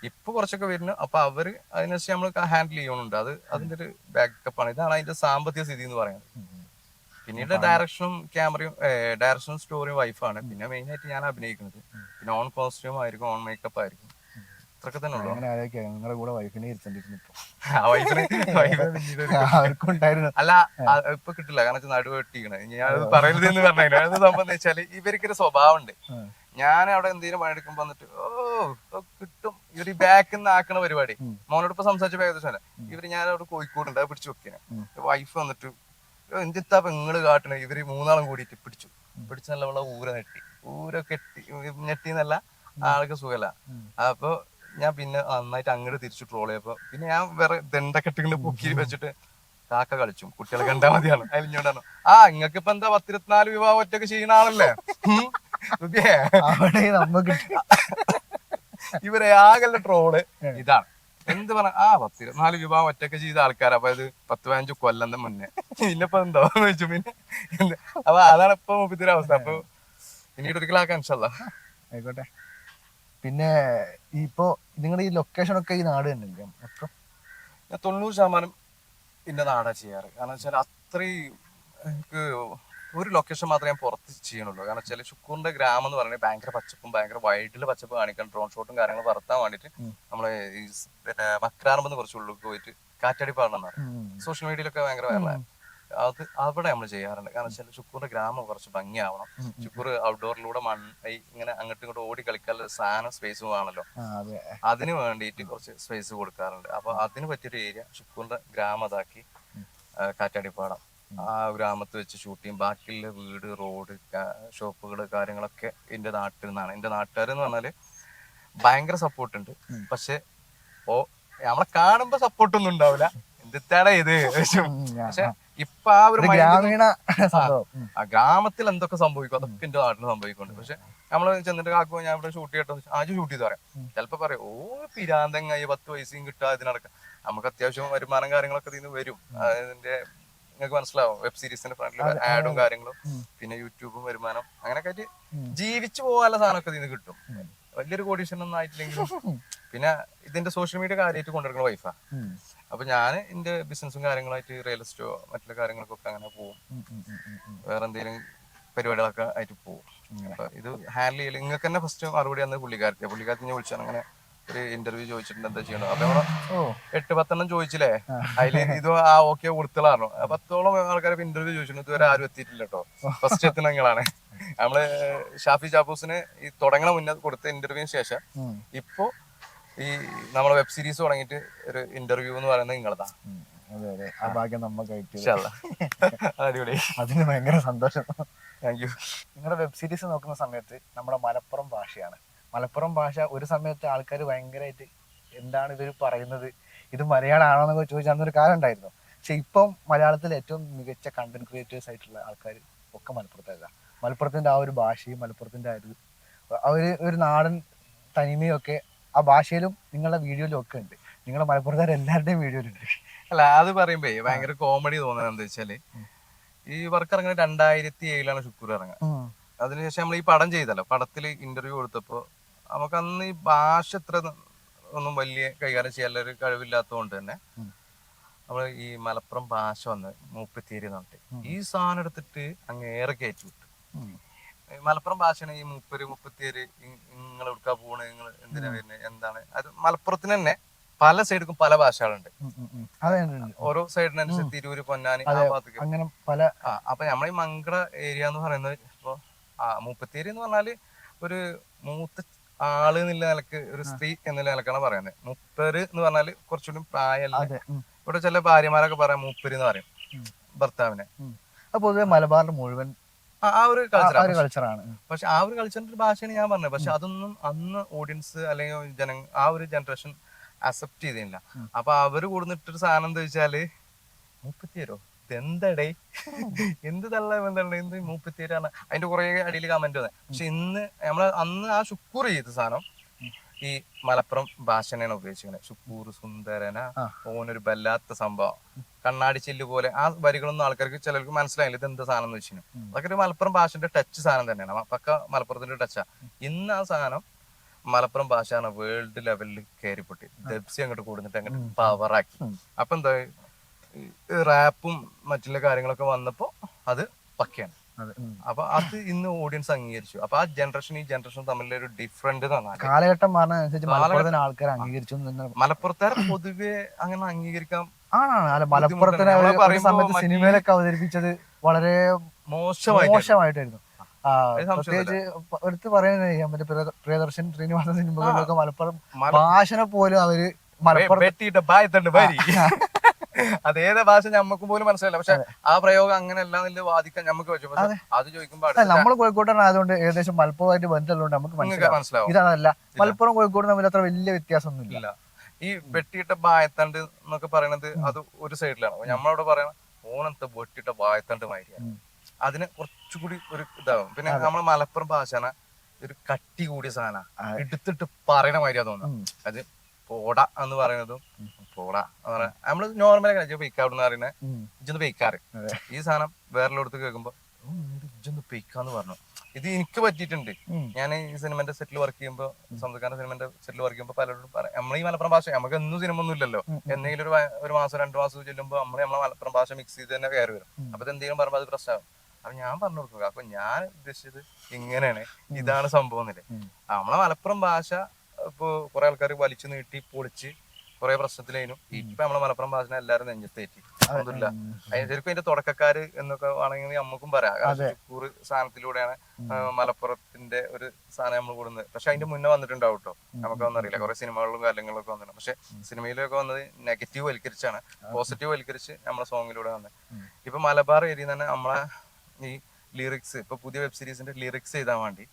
ഇപ്പൊ കുറച്ചൊക്കെ വരുന്നു. അപ്പൊ അവര് അതിനനുസരിച്ച് നമ്മൾ ഹാൻഡിൽ ചെയ്യണുണ്ട്. അതിന്റെ ഒരു ബാക്കപ്പ് ആണ്. ഇതാണ് അതിന്റെ സാമ്പത്തിക സ്ഥിതി എന്ന് പറയുന്നത്. പിന്നീട് ഡയറക്ഷനും ക്യാമറയും ഡയറക്ഷനും സ്റ്റോറിയും വൈഫാണ്. പിന്നെ മെയിൻ ആയിട്ട് ഞാൻ അഭിനയിക്കുന്നത്. പിന്നെ ഓൺ കോസ്റ്റ്യൂം ആയിരിക്കും, ഓൺ മേക്കപ്പ് ആയിരിക്കും. ഇത്രയൊക്കെ തന്നെ ഉള്ളൂ. നിങ്ങളുടെ കൂടെ വൈഫിനെ ഇരുത്തേണ്ടിരുന്നു. അല്ല ഇപ്പൊ കിട്ടില്ല, കാരണം നടുവ് വെട്ടിക്കണേ. ഞാൻ പറയരുത് എന്ന് പറഞ്ഞാൽ അത് സംഭവം വെച്ചാല് ഇവർക്കൊരു സ്വഭാവം ഉണ്ട്. ഞാൻ അവിടെ എന്തെങ്കിലും പണിയെടുക്കുമ്പോ വന്നിട്ട് കിട്ടും ഇവര് ബാക്കിൽ നിന്ന് ആക്കണ പരിപാടി. മോനോട് ഇപ്പൊ സംസാരിച്ച ഏകദേശം ഇവര് ഞാൻ അവിടെ കോഴിക്കോടുണ്ട്, അത് പിടിച്ചു വെക്കണേ. വൈഫ് വന്നിട്ട് എന്തിത്താ പെങ്ങള് കാട്ടണേ. ഇവര് മൂന്നാളും കൂടിയിട്ട് പിടിച്ച് നല്ല ഊര കെട്ടി ഞെട്ടിന്നല്ല ആൾക്ക് സുഖല്ല. അപ്പൊ ഞാൻ പിന്നെ നന്നായിട്ട് അങ്ങോട്ട് തിരിച്ചു ട്രോൾ ചെയ്യപ്പോ പിന്നെ ഞാൻ വേറെ ദണ്ടക്കെട്ടിങ്ങനെ പൊക്കി വെച്ചിട്ട് കാക്ക കളിച്ചും. കുട്ടികളെ കണ്ടാൽ മതിയാണ്. അതിലിഞ്ഞോണ്ടാണ് ഇങ്ങക്ക് ഇപ്പൊ എന്താ 10-24 വിവാഹം ഒറ്റക്ക് ചെയ്യുന്ന ആളല്ലേ. ഇവരെ ആകെ ട്രോള് ഇതാണ്. എന്ത് പറഞ്ഞ 10-24 വിവാഹം ഒറ്റക്ക് ചെയ്ത ആൾക്കാരാ. അപ്പൊ ഇത് 10-15 കൊല്ലം മുന്നേ. പിന്നെപ്പോ എന്തോ ചോദിച്ചു. പിന്നെ അപ്പൊ അതാണ് ഇപ്പൊ മുപ്പത്തിര അവസ്ഥ. അപ്പൊ പിന്നീട് ഒരിക്കലാക്കാൻ ആയിക്കോട്ടെ. പിന്നെ ഇപ്പൊ നിങ്ങളുടെ ഈ ലൊക്കേഷൻ ഒക്കെ ഈ നാട് തന്നെ മൊത്തം? 90% ഇന്ന നാടാ ചെയ്യാറ്. കാരണം വെച്ചാൽ അത്രയും എനിക്ക് ഒരു ലൊക്കേഷൻ മാത്രമേ ഞാൻ പുറത്ത് ചെയ്യണുള്ളൂ. കാരണം വെച്ചാൽ ഷുക്കൂറിന്റെ ഗ്രാമം എന്ന് പറയുന്നത് ഭയങ്കര പച്ചപ്പും ഭയങ്കര വൈഡില് പച്ചപ്പ് കാണിക്കാൻ ഡ്രോൺ ഷോട്ടും കാര്യങ്ങളും പറത്താൻ വേണ്ടിട്ട് നമ്മളെ ഈ പിന്നെ മക്രാറമ്പെന്ന് കുറച്ച് ഉള്ളിലേക്ക് പോയിട്ട് കാറ്റാടി പാടണം സോഷ്യൽ മീഡിയയിലൊക്കെ ഭയങ്കര വൈറലാണ്. അവിടെ നമ്മൾ ചെയ്യാറുണ്ട്. കാരണം വെച്ചാൽ ഷുക്കൂറിന്റെ ഗ്രാമം കുറച്ച് ഭംഗിയാവണം. ഷുക്കൂർ ഔട്ട്ഡോറിലൂടെ ഇങ്ങനെ അങ്ങോട്ടും ഇങ്ങോട്ടും ഓടി കളിക്കാനുള്ള സാധനം സ്പേസും ആണല്ലോ. അതിന് വേണ്ടിയിട്ട് കുറച്ച് സ്പേസ് കൊടുക്കാറുണ്ട്. അപ്പൊ അതിന് പറ്റിയൊരു ഏരിയ ഷുക്കൂറിന്റെ ഗ്രാമം അതാക്കി കാറ്റാടിപ്പാടം ആ ഗ്രാമത്ത് വെച്ച് ഷൂട്ട് ചെയ്യും. ബാക്കിയുള്ള വീട്, റോഡ്, ഷോപ്പുകള് കാര്യങ്ങളൊക്കെ എന്റെ നാട്ടിൽ നിന്നാണ്. എന്റെ നാട്ടുകാരെന്ന് പറഞ്ഞാല് ഭയങ്കര സപ്പോർട്ട് ഉണ്ട്. പക്ഷെ നമ്മളെ കാണുമ്പോ സപ്പോർട്ടൊന്നും ഉണ്ടാവില്ല. എന്തിട്ടാണ് ഇത്. പക്ഷെ ഇപ്പൊ ആ ഒരു ഗ്രാമീണ ഗ്രാമത്തിൽ എന്തൊക്കെ സംഭവിക്കും അതൊക്കെ എന്റെ നാട്ടിൽ സംഭവിക്കുന്നുണ്ട്. പക്ഷെ നമ്മള് ചെന്നിട്ട് കാക്കുമ്പോ ഞാൻ ഇവിടെ ഷൂട്ട് ചെയ്യട്ടോ ഷൂട്ട് ചെയ്ത് പറയാം. ചിലപ്പോ പറയും പിരാന്തങ്ങായി 10 പൈസയും കിട്ടാ ഇതിനടക്കം. നമുക്ക് അത്യാവശ്യം വരുമാനം കാര്യങ്ങളൊക്കെ ഇതിന് വരും. അതിന്റെ നിങ്ങൾക്ക് മനസ്സിലാവും. വെബ് സീരീസിന്റെ ഫ്രണ്ടിൽ ആഡും കാര്യങ്ങളും പിന്നെ യൂട്യൂബും വരുമാനം അങ്ങനെയൊക്കെ ആയിട്ട് ജീവിച്ചു പോകാനുള്ള സാധനമൊക്കെ ഇതിന് കിട്ടും. വലിയൊരു കോടീശ്വരനൊന്നും ആയിട്ടില്ലെങ്കിലും. പിന്നെ ഇതിന്റെ സോഷ്യൽ മീഡിയ കാര്യമായിട്ട് കൊണ്ടുവരുന്ന വൈഫാ. അപ്പൊ ഞാൻ എന്റെ ബിസിനസ്സും കാര്യങ്ങളായിട്ട് റിയൽ എസ്റ്റോ മറ്റുള്ള കാര്യങ്ങൾക്കൊക്കെ അങ്ങനെ പോകും. വേറെ എന്തെങ്കിലും പരിപാടികളൊക്കെ ആയിട്ട് പോകും. അപ്പൊ ഇത് ഹാൻഡിൽ ചെയ്യല് നിങ്ങൾക്ക് തന്നെ ഫസ്റ്റ് മറുപടി വന്നത് പുള്ളിക്കാരത്തെ ഞാൻ വിളിച്ചാണ്. അങ്ങനെ ഒരു ഇന്റർവ്യൂ ചോദിച്ചിട്ടുണ്ട് എന്താ ചെയ്യണം. അപ്പൊ നമ്മള് 8-10 ചോദിച്ചില്ലേ, അതില് ഇത് ഓക്കെ കൊടുത്തളാണോ. 10ഓളം ആൾക്കാരെ ഇന്റർവ്യൂ ചോദിച്ചിട്ടുണ്ട്. ഇതുവരെ ആരും എത്തിയിട്ടില്ല കേട്ടോ. ഫസ്റ്റ് എത്തുന്ന നിങ്ങളാണ്. നമ്മള് ഷാഫി ജാബൂസിന് ഈ തുടങ്ങണ മുന്നേ കൊടുത്ത ഇന്റർവ്യൂവിന് ശേഷം ഇപ്പൊ ഈ നമ്മളെ വെബ് സീരീസ് തുടങ്ങിയിട്ട് ഒരു ഇന്റർവ്യൂ എന്ന് പറയുന്നത് നിങ്ങളതാ. അടിപൊളി. അതിന് ഭയങ്കര സന്തോഷം. Thank you. നിങ്ങളുടെ വെബ് സീരീസ് നോക്കുന്ന സമയത്ത് നമ്മുടെ മലപ്പുറം ഭാഷയാണ്. മലപ്പുറം ഭാഷ ഒരു സമയത്ത് ആൾക്കാർ ഭയങ്കരമായിട്ട് എന്താണ് ഇവർ പറയുന്നത്, ഇത് മലയാളമാണോ എന്നൊക്കെ ചോദിച്ചാൽ അന്നൊരു കാലം ഉണ്ടായിരുന്നു. പക്ഷെ ഇപ്പം മലയാളത്തിൽ ഏറ്റവും മികച്ച കണ്ടന്റ് ക്രിയേറ്റേഴ്സ് ആയിട്ടുള്ള ആൾക്കാർ ഒക്കെ മലപ്പുറത്തേക്കാണ്. മലപ്പുറത്തിന്റെ ആ ഒരു ഭാഷയും മലപ്പുറത്തിന്റെ ആ ഒരു നാടൻ തനിമയും ഒക്കെ ആ ഭാഷയിലും നിങ്ങളുടെ വീഡിയോയിലും ഒക്കെ ഉണ്ട്. നിങ്ങളുടെ മലപ്പുറക്കാർ എല്ലാവരുടെയും വീഡിയോയിലുണ്ട്. അല്ല അത് പറയുമ്പോ ഭയങ്കര കോമഡി തോന്നുന്നത് എന്താ വെച്ചാല് ഈ വർക്ക് ഇറങ്ങുന്നത് 2007 ഷുക്കൂർ ഇറങ്ങുക. അതിനുശേഷം നമ്മൾ ഈ പടം ചെയ്തല്ലോ, പടത്തിൽ ഇന്റർവ്യൂ കൊടുത്തപ്പോ നമുക്ക് അന്ന് ഈ ഭാഷ ഇത്ര ഒന്നും വലിയ കൈകാര്യം ചെയ്യാനുള്ള ഒരു കഴിവില്ലാത്തതുകൊണ്ട് തന്നെ നമ്മള് ഈ മലപ്പുറം ഭാഷ വന്ന് മൂപ്പത്തിയേരി എന്ന് പറഞ്ഞിട്ട് ഈ സാധനം എടുത്തിട്ട് അങ്ങേറെ കയറ്റി വിട്ടു. മലപ്പുറം ഭാഷയാണ് ഈ മുപ്പത്തിയേര്, നിങ്ങൾ എവിടുക്കാ പോണേ, നിങ്ങൾ എന്തിനാ വരുന്നത്, എന്താണ് അത്. മലപ്പുറത്തിന് തന്നെ പല സൈഡിലും പല ഭാഷകളുണ്ട്. ഓരോ സൈഡിനനുസരിച്ച് തിരൂര്, പൊന്നാനി, ആ ഭാഗത്തേക്ക് അങ്ങനെ പല. അപ്പൊ നമ്മളെ ഈ മങ്കട ഏരിയ എന്ന് പറയുന്നത് ഇപ്പൊ മൂപ്പത്തിയേരി എന്ന് പറഞ്ഞാല് ഒരു മൂത്ത ആള് എന്നുള്ള നിലക്ക്, ഒരു സ്ത്രീ എന്നുള്ള നിലക്കാണ് പറയുന്നത്. മുപ്പര് എന്ന് പറഞ്ഞാല് കുറച്ചുകൂടി പ്രായമല്ല. ഇവിടെ ചില ഭാര്യമാരൊക്കെ പറയാം മൂപ്പര് എന്ന് പറയും ഭർത്താവിനെ. പൊതുവെ മലബാറിൽ മുഴുവൻ ആ ഒരു കൾച്ചറാണ്. പക്ഷെ ആ ഒരു കൾച്ചറിന്റെ ഭാഷയാണ് ഞാൻ പറഞ്ഞത്. പക്ഷെ അതൊന്നും അന്ന് ഓഡിയൻസ് അല്ലെങ്കിൽ ആ ഒരു ജനറേഷൻ അക്സെപ്റ്റ് ചെയ്തില്ല. അപ്പൊ അവര് കൊടുത്തിട്ടൊരു സാധനം എന്താ വെച്ചാല്, മൂപ്പത്തിയേരോ ഇതെന്തടേ, എന്ത് തള്ള എന്താണ്, എന്ത് മൂപ്പത്തിയേരാണ്, അതിന്റെ കുറെ അടിയിൽ കമന്റ് വന്നത്. പക്ഷെ ഇന്ന് നമ്മള് അന്ന് ആ ഷുക്കൂർ ചെയ്ത സാധനം ഈ മലപ്പുറം ഭാഷനെയാണ് ഉപയോഗിച്ചിരിക്കുന്നത്. ഷുക്കൂർ സുന്ദരന, ഓനൊരു വല്ലാത്ത സംഭവം, കണ്ണാടി ചില്ല് പോലെ. ആ വരികളൊന്നും ആൾക്കാർക്ക് ചിലർക്ക് മനസ്സിലായില്ല ഇത് എന്താ സാധനം എന്ന് വെച്ചു. അതൊക്കെ ഒരു മലപ്പുറം ഭാഷന്റെ ടച്ച് സാധനം തന്നെയാണ്, പക്ക മലപ്പുറത്തിന്റെ ടച്ചാ. ഇന്ന് ആ സാധനം മലപ്പുറം ഭാഷ വേൾഡ് ലെവലിൽ കയറിപ്പൊട്ടി, ദബ്സി അങ്ങോട്ട് കൂടുന്നിട്ട് അങ്ങോട്ട് പവറാക്കി. അപ്പൊ എന്താ, റാപ്പും മറ്റുള്ള കാര്യങ്ങളൊക്കെ വന്നപ്പോ അത് പക്കയാണ്. അപ്പൊ അത് ഇന്ന് ഓഡിയൻസ് അംഗീകരിച്ചു. അപ്പൊ ആ ജനറേഷൻ ഈ ജനറേഷൻ തമ്മിലൊരു ഡിഫറെന്റ് കാലഘട്ടം മാറുന്നതനുസരിച്ച് ആൾക്കാർ അംഗീകരിച്ചു. മലപ്പുറത്തുകാർ പൊതുവെ അങ്ങനെ അംഗീകരിക്കാൻ മലപ്പുറത്തിനെ സമയത്ത് സിനിമയിലൊക്കെ അവതരിപ്പിച്ചത് വളരെ മോശമായിട്ടായിരുന്നു. പ്രത്യേകിച്ച് എടുത്ത് പറയുന്നത് മറ്റേ പ്രിയദർശൻ, ശ്രീനിവാസൻ സിനിമകളിലൊക്കെ മലപ്പുറം ഭാഷനെ പോലും അവര് അതേതാ ഭാഷ ഞമ്മക്ക് പോലും മനസ്സിലായില്ല. പക്ഷെ ആ പ്രയോഗം അങ്ങനെ അല്ല വാദിക്കാൻ നമുക്ക് പറ്റും. പക്ഷെ അത് ചോദിക്കുമ്പോ നമ്മൾ കോഴിക്കോട്ടായതുകൊണ്ട് ഏകദേശം മലപ്പുറമായിട്ട് ബന്ധമുള്ളതുകൊണ്ട് നമുക്ക് മനസ്സിലാവും. ഇതാണല്ല, മലപ്പുറം കോഴിക്കോട് തമ്മിൽ അത്ര വലിയ വ്യത്യാസമൊന്നുമില്ല. ഈ വെട്ടിയിട്ട ബായത്തണ്ട് എന്നൊക്കെ പറയണത് അത് ഒരു സൈഡിലാണ്. നമ്മളവിടെ പറയണ ഓണത്തെ വെട്ടിയിട്ട ബായത്തണ്ട് മാതിരിയാണ്. അതിന് കുറച്ചുകൂടി ഒരു ഇതാവും. പിന്നെ നമ്മളെ മലപ്പുറം ഭാഷന ഒരു കട്ടി കൂടിയ സാധന, എടുത്തിട്ട് പറയണ മാതിരിയാ തോന്നുന്നു. അത് പോട എന്ന് പറയുന്നതും പോട എന്ന് പറയാ നമ്മള് നോർമലി പെയ്ക്കാവിടുന്ന് പറയുന്നത് ഇജ്ജൊന്ന് പെയ്ക്കാറ്. ഈ സാധനം വേറെടുത്ത് കേൾക്കുമ്പോ ഇജ്ജൊന്ന് പെയ്ക്കാന്ന് പറഞ്ഞു. ഇത് എനിക്ക് പറ്റിയിട്ടുണ്ട്. ഞാൻ ഈ സിനിമന്റെ സെറ്റിൽ വർക്ക് ചെയ്യുമ്പോൾ, സ്വന്തക്കാരന്റെ സിനിമന്റെ സെറ്റിൽ വർക്ക് ചെയ്യുമ്പോൾ പലരോടും പറയാം, നമ്മൾ ഈ മലപ്പുറം ഭാഷ നമുക്ക് എന്നും സിനിമ ഒന്നും ഇല്ലല്ലോ, എന്തെങ്കിലും ഒരു മാസം 2 മാസം ചെല്ലുമ്പോൾ നമ്മളെ മലപ്പുറം ഭാഷ മിക്സ് ചെയ്ത് തന്നെ കയറി വരും. അപ്പൊ എന്തെങ്കിലും പറയുമ്പോൾ അത് പ്രശ്നമാകും. അപ്പൊ ഞാൻ പറഞ്ഞു കൊടുക്കുക, അപ്പൊ ഞാൻ ഉദ്ദേശിച്ചത് ഇങ്ങനെയാണ്, ഇതാണ് സംഭവം എന്നില്ലേ. നമ്മളെ മലപ്പുറം ഭാഷ ഇപ്പൊ കുറെ ആൾക്കാർ വലിച്ചു നീട്ടി പൊളിച്ച് കുറെ പ്രശ്നത്തിലായിരുന്നു. ഇപ്പൊ നമ്മളെ മലപ്പുറം ഭാഷ എല്ലാവരും നെഞ്ചത്തേറ്റി. അതൊന്നുമില്ല, ശരിക്കും അതിന്റെ തുടക്കക്കാര് എന്നൊക്കെ ആണെങ്കിൽ നമുക്കും പറയാം. ഷുക്കൂർ സാധനത്തിലൂടെയാണ് മലപ്പുറത്തിന്റെ ഒരു സാധനം നമ്മൾ കൂടുന്നത്. പക്ഷെ അതിന്റെ മുന്നേ വന്നിട്ടുണ്ടാവും കേട്ടോ, നമുക്കൊന്നും അറിയില്ല. കുറെ സിനിമകളിലും കാര്യങ്ങളൊക്കെ വന്നിട്ടുണ്ട്. പക്ഷെ സിനിമയിലൊക്കെ വന്നത് നെഗറ്റീവ് വൽക്കരിച്ചാണ്, പോസിറ്റീവ് വൽക്കരിച്ച് നമ്മളെ സോങ്ങിലൂടെ വന്നത്. ഇപ്പൊ മലബാർ ഏരിയയിൽ തന്നെ നമ്മളെ ഈ ലിറിക്സ്, ഇപ്പൊ പുതിയ വെബ് സീരീസിന്റെ ലിറിക്സ് എഴുതാൻ വേണ്ടി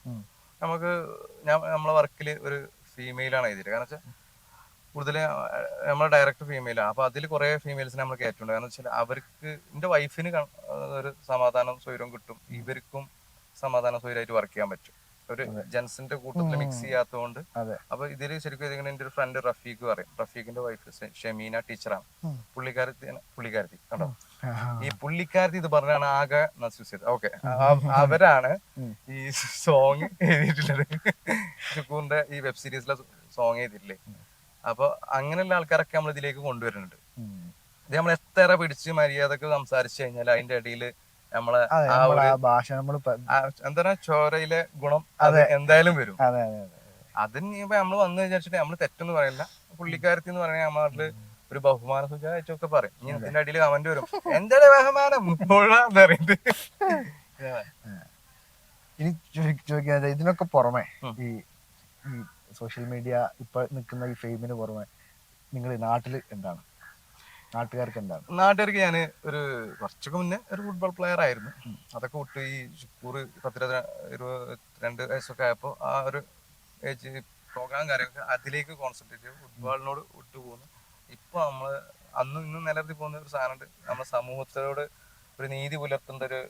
നമുക്ക് നമ്മളെ വർക്കില് ഒരു ഫീമെയിലാണ് എഴുതിയത്. കാരണം വെച്ചാൽ കൂടുതൽ നമ്മളെ ഡയറക്ടർ ഫീമെയിലാണ്. അപ്പൊ അതിൽ കുറെ ഫീമെയിൽസിനെ നമ്മൾ കയറ്റുണ്ട്. കാരണം വെച്ചാൽ അവർക്ക്, എന്റെ വൈഫിന് ഒരു സമാധാനം സ്വൈരം കിട്ടും, ഇവർക്കും സമാധാനം സ്വൈരമായിട്ട് വർക്ക് ചെയ്യാൻ പറ്റും. ഒരു ജെൻസിന്റെ കൂട്ടത്തിൽ മിക്സ് ചെയ്യാത്തതുകൊണ്ട്. അപ്പൊ ഇതിൽ ശരിക്കും എന്റെ ഒരു ഫ്രണ്ട് റഫീഖ് പറയും, റഫീഖിന്റെ വൈഫ് ഷെമീന ടീച്ചറാണ്. പുള്ളിക്കാരത്തി കണ്ടോ, ഈ പുള്ളിക്കാരത്തി ഇത് പറഞ്ഞാണ് ആകെ നസൂസിയത്. ഓക്കെ, അവരാണ് ഈ സോങ് എഴുതിയിട്ടുള്ളത്. ഷുക്കൂറിന്റെ ഈ വെബ് സീരീസിലെ സോങ് എഴുതിയിട്ടില്ലേ. അപ്പൊ അങ്ങനെയുള്ള ആൾക്കാരൊക്കെ നമ്മൾ ഇതിലേക്ക് കൊണ്ടുവരുന്നുണ്ട്. ഇത് നമ്മൾ എത്ര പിടിച്ച് മര്യാദക്ക് സംസാരിച്ചു കഴിഞ്ഞാൽ അതിന്റെ ഇടയിൽ നമ്മളെ എന്താണ് ചോരയിലെ ഗുണം അത് എന്തായാലും വരും. അതിന് നമ്മൾ വന്ന് വിചാരിച്ചിട്ട് നമ്മള് തെറ്റെന്ന് പറയില്ല. പുള്ളിക്കാരത്തി എന്ന് പറഞ്ഞാൽ നമ്മളെ ഒരു ബഹുമാന സൂചകമായിട്ടൊക്കെ പറയും. ഇനി ഇതിന്റെ അടിയിൽ കമന്റ് വരും, എന്താണ് ബഹുമാനം പറയുന്നത്. ഇനി ചോദിക്കുന്നത്, ഇതിനൊക്കെ പുറമെ ഈ സോഷ്യൽ മീഡിയ ഇപ്പൊ നിൽക്കുന്ന ഈ ഫെയിമിന് പുറമെ നിങ്ങൾ നാട്ടില് എന്താണ്, നാട്ടുകാർക്ക് എന്താണ്? നാട്ടുകാർക്ക് ഞാൻ ഒരു കുറച്ചൊക്കെ മുന്നേ ഒരു ഫുട്ബോൾ പ്ലെയർ ആയിരുന്നു. അതൊക്കെ വിട്ട് ഈ ഷുക്കൂർ 22 വയസ്സൊക്കെ ആയപ്പോൾ ആ ഒരു ഏജ് പ്രോഗ്രാം കാര്യമൊക്കെ അതിലേക്ക് കോൺസെൻട്രേറ്റ് ചെയ്ത് ഫുട്ബോളിനോട് വിട്ടുപോകുന്നു. ഇപ്പൊ നമ്മള് അന്നും ഇന്നും നിലനിർത്തി പോകുന്ന ഒരു സാധനമുണ്ട്, നമ്മുടെ സമൂഹത്തോട് ഒരു നീതി പുലർത്തേണ്ട ഒരു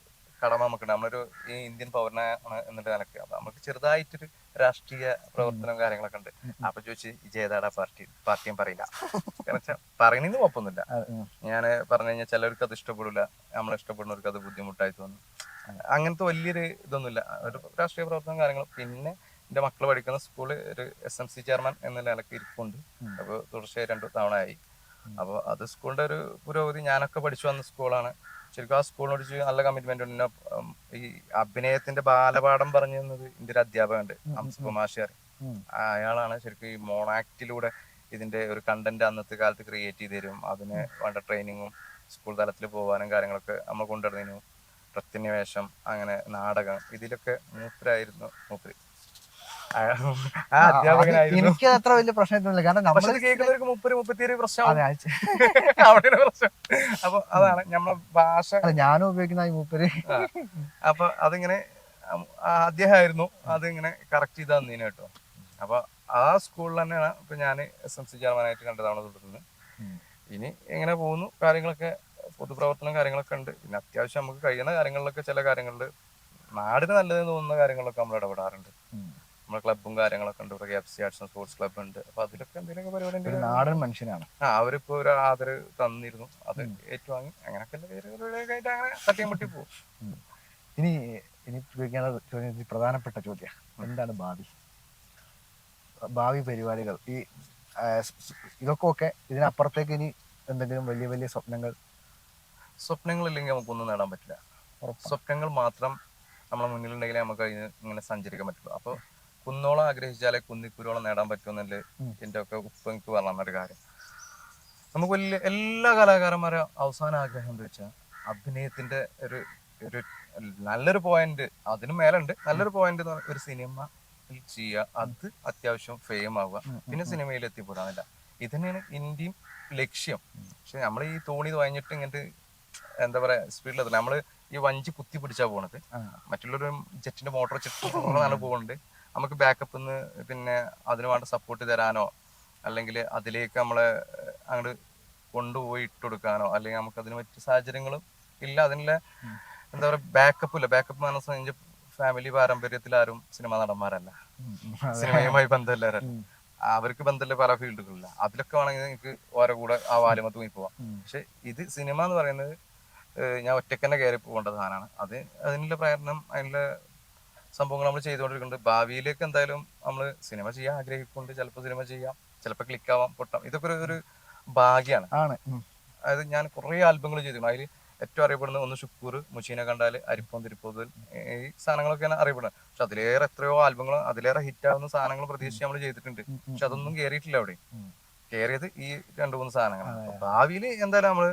കടമ നമുക്കുണ്ട്. നമ്മളൊരു ഈ ഇന്ത്യൻ പൗരനാണ് എന്നിട്ട് നിലക്ക് അപ്പൊ നമുക്ക് ചെറുതായിട്ടൊരു രാഷ്ട്രീയ പ്രവർത്തനം കാര്യങ്ങളൊക്കെ ഉണ്ട്. അപ്പൊ ചോദിച്ച് ജേതാടാ പാർട്ടിയും പറയില്ല, കാരണം വെച്ചാൽ പറയണെന്ന് കുഴപ്പമൊന്നുമില്ല. ഞാൻ പറഞ്ഞു കഴിഞ്ഞാൽ ചിലർക്ക് അത് ഇഷ്ടപ്പെടില്ല, നമ്മളെ ഇഷ്ടപ്പെടുന്നവർക്ക് അത് ബുദ്ധിമുട്ടായി തോന്നും. അങ്ങനത്തെ വലിയൊരു ഇതൊന്നുമില്ല, ഒരു രാഷ്ട്രീയ പ്രവർത്തനം കാര്യങ്ങൾ. പിന്നെ എന്റെ മക്കൾ പഠിക്കുന്ന സ്കൂളിൽ ഒരു SMC ചെയർമാൻ എന്ന നിലക്ക് ഇരിപ്പുണ്ട്. അപ്പൊ തുടർച്ചയായി 2 തവണ ആയി. അപ്പോൾ അത് സ്കൂളിന്റെ ഒരു പുരോഗതി. ഞാനൊക്കെ പഠിച്ചു വന്ന സ്കൂളാണ്. ശരിക്കും ആ സ്കൂളിനോട് നല്ല കമ്മിറ്റ്മെന്റ് ഉണ്ട്. ഈ അഭിനയത്തിന്റെ ബാലപാഠം പറഞ്ഞു തന്നത് എന്റെ ഒരു അധ്യാപകനുണ്ട്, മാഷിയാർ. അയാളാണ് ശരിക്കും ഈ മോണാക്റ്റിലൂടെ ഇതിന്റെ ഒരു കണ്ടന്റ് അന്നത്തെ കാലത്ത് ക്രിയേറ്റ് ചെയ്ത് തരും. അതിന് വേണ്ട ട്രെയിനിങ്ങും സ്കൂൾ തലത്തിൽ പോകാനും കാര്യങ്ങളൊക്കെ നമ്മൾ കൊണ്ടുവരുന്നതിനും, പ്രത്യന്വേഷം, അങ്ങനെ നാടകം, ഇതിലൊക്കെ മൂപ്പര്. ആ അധ്യാപകനായിരുന്നു. എനിക്ക് അത്ര വലിയ പ്രശ്നമൊന്നുമില്ല, കാരണം നമ്മൾ കേൾക്കുന്നവർക്ക് 30-33 പ്രശ്നം. അതെ, അവിടെ പ്രശ്നം. അപ്പൊ അതാണ് നമ്മളെ ഭാഷ. ഞാനും ഉപയോഗിക്കുന്ന ഈ മൂപ്പര്. അപ്പൊ അതിങ്ങനെ അദ്ദേഹമായിരുന്നു അതിങ്ങനെ കറക്റ്റ് ചെയ്ത് തന്നീന് കേട്ടോ. അപ്പൊ ആ സ്കൂളിൽ തന്നെയാണ് ഇപ്പൊ ഞാൻ SMC ചെയർമാനായിട്ട് 2 തവണ തുടരുന്നത്. ഇനി എങ്ങനെ പോകുന്നു കാര്യങ്ങളൊക്കെ, പൊതുപ്രവർത്തനം കാര്യങ്ങളൊക്കെ ഉണ്ട്. പിന്നെ അത്യാവശ്യം നമുക്ക് കഴിയുന്ന കാര്യങ്ങളിലൊക്കെ ചില കാര്യങ്ങളിൽ നാടിന് നല്ലതെന്ന് തോന്നുന്ന കാര്യങ്ങളിലൊക്കെ നമ്മൾ ഇടപെടാറുണ്ട്. നമ്മുടെ ക്ലബും കാര്യങ്ങളൊക്കെ ഉണ്ട്. ഇവിടെ KFC arts and sports club ഉണ്ട്. അപ്പൊ അതിലൊക്കെ എന്തെങ്കിലുമൊക്കെ പരിപാടി. നാടൻ മനുഷ്യനാണ്. അവരിപ്പോ ഒരു ആദരവ് തന്നിരുന്നു, അത് ഏറ്റുവാങ്ങി അങ്ങനെയൊക്കെ ആയിട്ട് അങ്ങനെ തട്ടിയും മുട്ടി പോകും. ഇനി ചോദിക്കാനുള്ള ചോദ്യം, പ്രധാനപ്പെട്ട ചോദ്യം, എന്താണ് ഭാവി പരിപാടികൾ? ഈ ഇതൊക്കെ ഇതിനപ്പുറത്തേക്ക് ഇനി എന്തെങ്കിലും വലിയ വലിയ സ്വപ്നങ്ങളില്ലെങ്കിൽ നമുക്കൊന്നും നേടാൻ പറ്റില്ല. സ്വപ്നങ്ങൾ മാത്രം നമ്മളെ മുന്നിലുണ്ടെങ്കിലേ നമുക്ക് അതിന് ഇങ്ങനെ സഞ്ചരിക്കാൻ പറ്റുള്ളൂ. അപ്പൊ കുന്നോളം ആഗ്രഹിച്ചാലേ കുന്നിക്കുരോളം നേടാൻ പറ്റുമെന്നല്ലേ എന്റെ ഒക്കെ ഉപ്പ എനിക്ക് പറഞ്ഞൊരു കാര്യം. നമുക്ക് വലിയ എല്ലാ കലാകാരന്മാരും അവസാന ആഗ്രഹം എന്താ വെച്ചാൽ അഭിനയത്തിന്റെ ഒരു നല്ലൊരു പോയിന്റ്, അതിന് മേലുണ്ട് നല്ലൊരു പോയിന്റ്, ഒരു സിനിമ ചെയ്യുക, അത് അത്യാവശ്യം ഫെയിം ആവുക, പിന്നെ സിനിമയിൽ എത്തിപ്പെടാനില്ല. ഇത് തന്നെയാണ് ഇന്ത്യയും ലക്ഷ്യം. പക്ഷെ നമ്മൾ ഈ തോണി തുഴഞ്ഞിട്ട് ഇങ്ങനത്തെ എന്താ പറയാ സ്പീഡിലെത്തില്ല. നമ്മള് ഈ വഞ്ചി കുത്തി പിടിച്ചാ പോണത്. മറ്റുള്ളൊരു ജെറ്റിന്റെ മോട്ടോർ ചെറുതാണ് പോകുന്നുണ്ട്. നമുക്ക് ബാക്കപ്പ് പിന്നെ അതിന് വേണ്ട സപ്പോർട്ട് തരാനോ അല്ലെങ്കിൽ അതിലേക്ക് നമ്മളെ അങ്ങോട്ട് കൊണ്ടുപോയി ഇട്ടുകൊടുക്കാനോ അല്ലെങ്കിൽ നമുക്ക് അതിന് പറ്റിയ സാഹചര്യങ്ങളും ഇല്ല. അതിനുള്ള എന്താ പറയാ ബാക്കപ്പ് ഇല്ല. ബാക്കപ്പ് മനസ്സിൽ ഫാമിലി പാരമ്പര്യത്തിൽ ആരും സിനിമാ നടന്മാരല്ല, സിനിമയുമായി ബന്ധമില്ലാരല്ല. അവർക്ക് ബന്ധമില്ല പല ഫീൽഡുകളില്ല. അതിലൊക്കെ വേണമെങ്കിൽ നിങ്ങൾക്ക് ഓരോ കൂടെ ആ വാലുമത്ത് പോയി പോവാം. പക്ഷെ ഇത് സിനിമ എന്ന് പറയുന്നത് ഞാൻ ഒറ്റയ്ക്ക് തന്നെ കയറി പോകേണ്ട സാധനമാണ്. അതിനുള്ള പ്രയത്നം, അതിനുള്ള സംഭവങ്ങൾ നമ്മൾ ചെയ്തുകൊണ്ടിരിക്കുന്നുണ്ട്. ഭാവിയിലേക്ക് എന്തായാലും നമ്മൾ സിനിമ ചെയ്യാൻ ആഗ്രഹിക്കുന്നുണ്ട്. ചിലപ്പോൾ സിനിമ ചെയ്യാം, ചിലപ്പോൾ ക്ലിക്കാവാം, പൊട്ടാം. ഇതൊക്കെ ഒരു ഭാഗ്യമാണ്. അതായത് ഞാൻ കുറെ ആൽബങ്ങൾ ചെയ്തിരുന്നു. അതിൽ ഏറ്റവും അറിയപ്പെടുന്നത് ഒന്ന് ഷുക്കൂർ, മുഷീനെ കണ്ടാൽ, അരിപ്പോം തിരിപ്പോതിൽ, ഈ സാധനങ്ങളൊക്കെയാണ് അറിയപ്പെടുന്നത്. പക്ഷെ അതിലേറെ എത്രയോ ആൽബങ്ങൾ, അതിലേറെ ഹിറ്റാവുന്ന സാധനങ്ങൾ പ്രതീക്ഷിച്ച് നമ്മൾ ചെയ്തിട്ടുണ്ട്. പക്ഷെ അതൊന്നും കയറിയിട്ടില്ല. അവിടെ കയറിയത് ഈ 2-3 സാധനങ്ങളാണ്. ഭാവിയിൽ എന്തായാലും നമ്മള്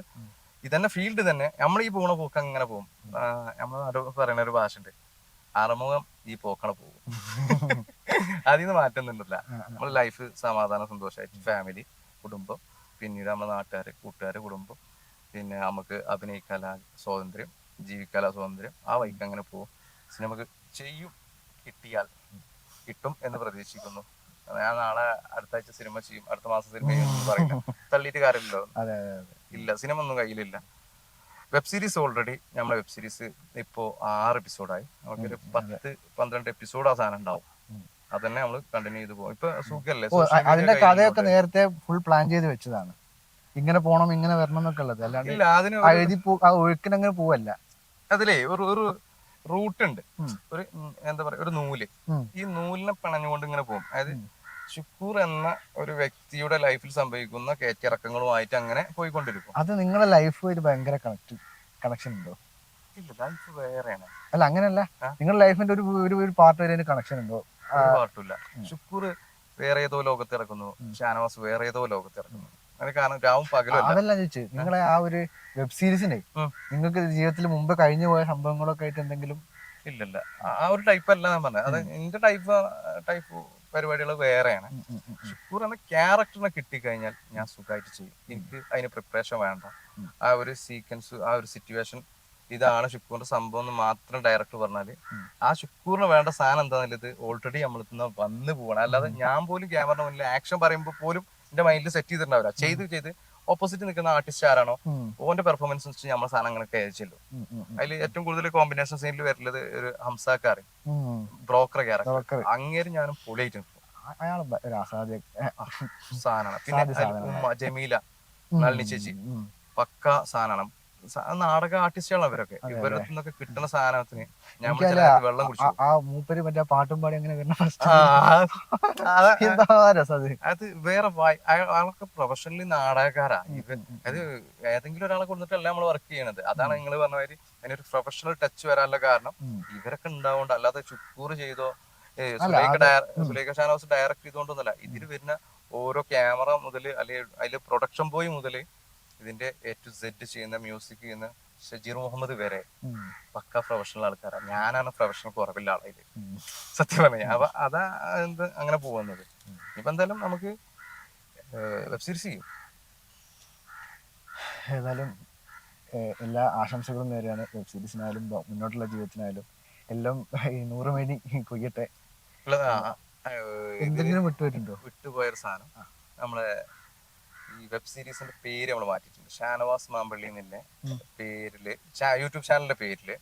ഇതന്നെ ഫീൽഡ് തന്നെ നമ്മൾ ഈ പോണ പോക്ക് അങ്ങനെ പോകും. നമ്മൾ പറയുന്ന ഒരു ഭാഷ ഉണ്ട്, അറുമുഖം ഈ പോക്കണ പോകും. അതിൽ നിന്ന് മാറ്റുന്നുണ്ടല്ല. നമ്മൾ ലൈഫ് സമാധാനം സന്തോഷമായിട്ട് ഫാമിലി, കുടുംബം, പിന്നീട് നമ്മുടെ നാട്ടുകാര്, കൂട്ടുകാര്, കുടുംബം, പിന്നെ നമുക്ക് അഭിനയിക്കാല സ്വാതന്ത്ര്യം, ജീവിക്കാല സ്വാതന്ത്ര്യം, ആ വഴിക്ക് അങ്ങനെ പോകും. സിനിമക്ക് ചെയ്യും, കിട്ടിയാൽ കിട്ടും എന്ന് പ്രതീക്ഷിക്കുന്നു. ഞാൻ നാളെ അടുത്ത ആഴ്ച സിനിമ ചെയ്യും, അടുത്ത മാസം സിനിമ ചെയ്യും പറയില്ല, തള്ളിയിട്ട് കാര്യമില്ലല്ലോ. ഇല്ല, സിനിമ ഒന്നും കയ്യിലില്ല. വെബ് സീരീസ് ഓൾറെഡി നമ്മളെ വെബ് സീരീസ് ഇപ്പോ 6 എപ്പിസോഡായി. നമുക്കൊരു 10-12 എപ്പിസോഡ് ആ സാധനം ഉണ്ടാവും. അതന്നെ നമ്മൾ കണ്ടിന്യൂ ചെയ്ത് പോകും. ഇപ്പൊ സുഖല്ലേ, അതിന്റെ കഥയൊക്കെ നേരത്തെ ഫുൾ പ്ലാൻ ചെയ്ത് വെച്ചതാണ്, ഇങ്ങനെ പോണം ഇങ്ങനെ വരണം എന്നൊക്കെ ഉള്ളത്. അല്ലാണ്ട് ഒഴുക്കിനങ്ങനെ പോവല്ല. അതിലേ ഒരു റൂട്ട് ഉണ്ട്, ഒരു എന്താ പറയാ, ഒരു നൂല്. ഈ നൂലിനെ പിണഞ്ഞുകൊണ്ട് ഇങ്ങനെ പോകും. അതായത് ഷുക്കൂർ എന്ന ഒരു വ്യക്തിയുടെ ലൈഫിൽ സംഭവിക്കുന്ന കയറ്റിറക്കങ്ങളുമായിട്ട് അങ്ങനെ പോയിക്കൊണ്ടിരിക്കും. അത് നിങ്ങളുടെ ലൈഫുമായിട്ട് ഭയങ്കര കണക്ഷൻ ഉണ്ടോ? ഇല്ല, ലൈഫ് വേറെയാണ്. അല്ല, അങ്ങനെയല്ല, നിങ്ങളുടെ ലൈഫിന്റെ ഒരു പാർട്ട് വരെ കണക്ഷൻ ഉണ്ടോ? ഒരു പാർട്ടില്ല. ഷുക്കൂർ വേറെ ഏതോ ലോകത്ത് ഇറക്കുന്നു, ഷാനവാസ് വേറെ ഏതോ ലോകത്ത് ഇറക്കുന്നു. അതിന് കാരണം രാവും പകലും. അതല്ല ചോദിച്ചു, നിങ്ങളെ ആ ഒരു വെബ് സീരീസിനെ നിങ്ങൾക്ക് ജീവിതത്തിൽ മുമ്പ് കഴിഞ്ഞു പോയ സംഭവങ്ങളൊക്കെ ആയിട്ട് എന്തെങ്കിലും? ഇല്ലല്ല, ആ ഒരു ടൈപ്പ് അല്ല ഞാൻ പറഞ്ഞത്. അത് എന്റെ ടൈപ്പ് പരിപാടികൾ വേറെയാണ്. ഷുക്കൂർ എന്ന ക്യാരക്ടറിനെ കിട്ടിക്കഴിഞ്ഞാൽ ഞാൻ സുഖമായിട്ട് ചെയ്യും. എനിക്ക് അതിന് പ്രിപ്പറേഷൻ വേണ്ട. ആ ഒരു സീക്വൻസ്, ആ ഒരു സിറ്റുവേഷൻ, ഇതാണ് ഷുക്കൂറിന്റെ സംഭവം എന്ന് മാത്രം ഡയറക്ടർ പറഞ്ഞാല് ആ ഷുക്കൂറിന് വേണ്ട സാധനം എന്താണെന്നുള്ളത് ഓൾറെഡി നമ്മൾ വന്ന് പോകണം. അല്ലാതെ ഞാൻ പോലും ക്യാമറ മുന്നിൽ ആക്ഷൻ പറയുമ്പോൾ പോലും എന്റെ മൈൻഡിൽ സെറ്റ് ചെയ്തിട്ടുണ്ടാവില്ല. ചെയ്ത് ഓപ്പോസിറ്റ് നിൽക്കുന്ന ആർട്ടിസ്റ്റ് ആരാണോ ഓന്റെ പെർഫോമൻസ് വെച്ച് നമ്മളെ സാധനങ്ങളൊക്കെ അയച്ചല്ലോ. അതിൽ ഏറ്റവും കൂടുതൽ കോമ്പിനേഷൻ സീനിൽ വരുന്നത് ഒരു ഹംസാക്കാർ, ബ്രോക്കർ ക്യാരക്ടർ, അങ്ങേരും ഞാനും പൊളിയായിട്ട് നിൽക്കും സാധനമാണ്. പിന്നെ ഉമ്മ, ജമീല, നളിനി ചേച്ചി പക്ക സാധനമാണ്. നാടക ആർട്ടിസ്റ്റുകളാണ് അവരൊക്കെ. ഇവരുടെ നിന്നൊക്കെ കിട്ടുന്ന സാധനത്തിന് ഞാൻ വെള്ളം കുടിച്ചു. മൂപ്പര് മറ്റേ പാട്ടും പാടി അങ്ങനെ അത് വേറെ അയാളൊക്കെ പ്രൊഫഷണലി നാടകക്കാരാ. അത് ഏതെങ്കിലും ഒരാളെ കൊടുത്തിട്ടല്ല നമ്മൾ വർക്ക് ചെയ്യണത്. അതാണ് നിങ്ങൾ പറഞ്ഞ മാതിരി അതിനൊരു പ്രൊഫഷണൽ ടച്ച് വരാനുള്ള കാരണം ഇവരൊക്കെ ഉണ്ടാവുകൊണ്ട്. അല്ലാതെ ചുക്കൂർ ചെയ്തോ സുലൈഖ ഷാനവാസ് ഡയറക്ട് ചെയ്തോണ്ടൊന്നല്ല. ഇതിൽ വരുന്ന ഓരോ ക്യാമറ മുതൽ അല്ലെങ്കിൽ അതില് പ്രൊഡക്ഷൻ ബോയ് മുതല് ഇതിന്റെ എ ടു സെഡ് ചെയ്യുന്ന മ്യൂസിക് ചെയ്യുന്ന ഷജീർ മുഹമ്മദ് വരെ പക്ക പ്രൊഫഷണൽ ആൾക്കാരാണ്. ഞാനാണ് പ്രൊഫഷണൽ കുറവില്ല ആളായില് സത്യം പറഞ്ഞ. അപ്പൊ അതാ എന്ത് അങ്ങനെ പോകുന്നത്. ഇപ്പൊ എന്തായാലും നമുക്ക് വെബ് സീരീസ് ചെയ്യും. ഏതായാലും എല്ലാ ആശംസകളും നേരെയാണ് വെബ് സീരീസിനായാലും മുന്നോട്ടുള്ള ജീവിതത്തിനായാലും എല്ലാം ഈ 100 മേനി കൊയ്യട്ടെ. എന്തെങ്കിലും വിട്ടുപോയൊരു സാധനം നമ്മളെ ഈ വെബ് സീരീസിന്റെ പേര് നമ്മൾ മാറ്റിയിട്ടുണ്ട്. ഷാനവാസ് മാമ്പള്ളി എന്നില്ലേ പേരില് യൂട്യൂബ് ചാനലിന്റെ പേരില്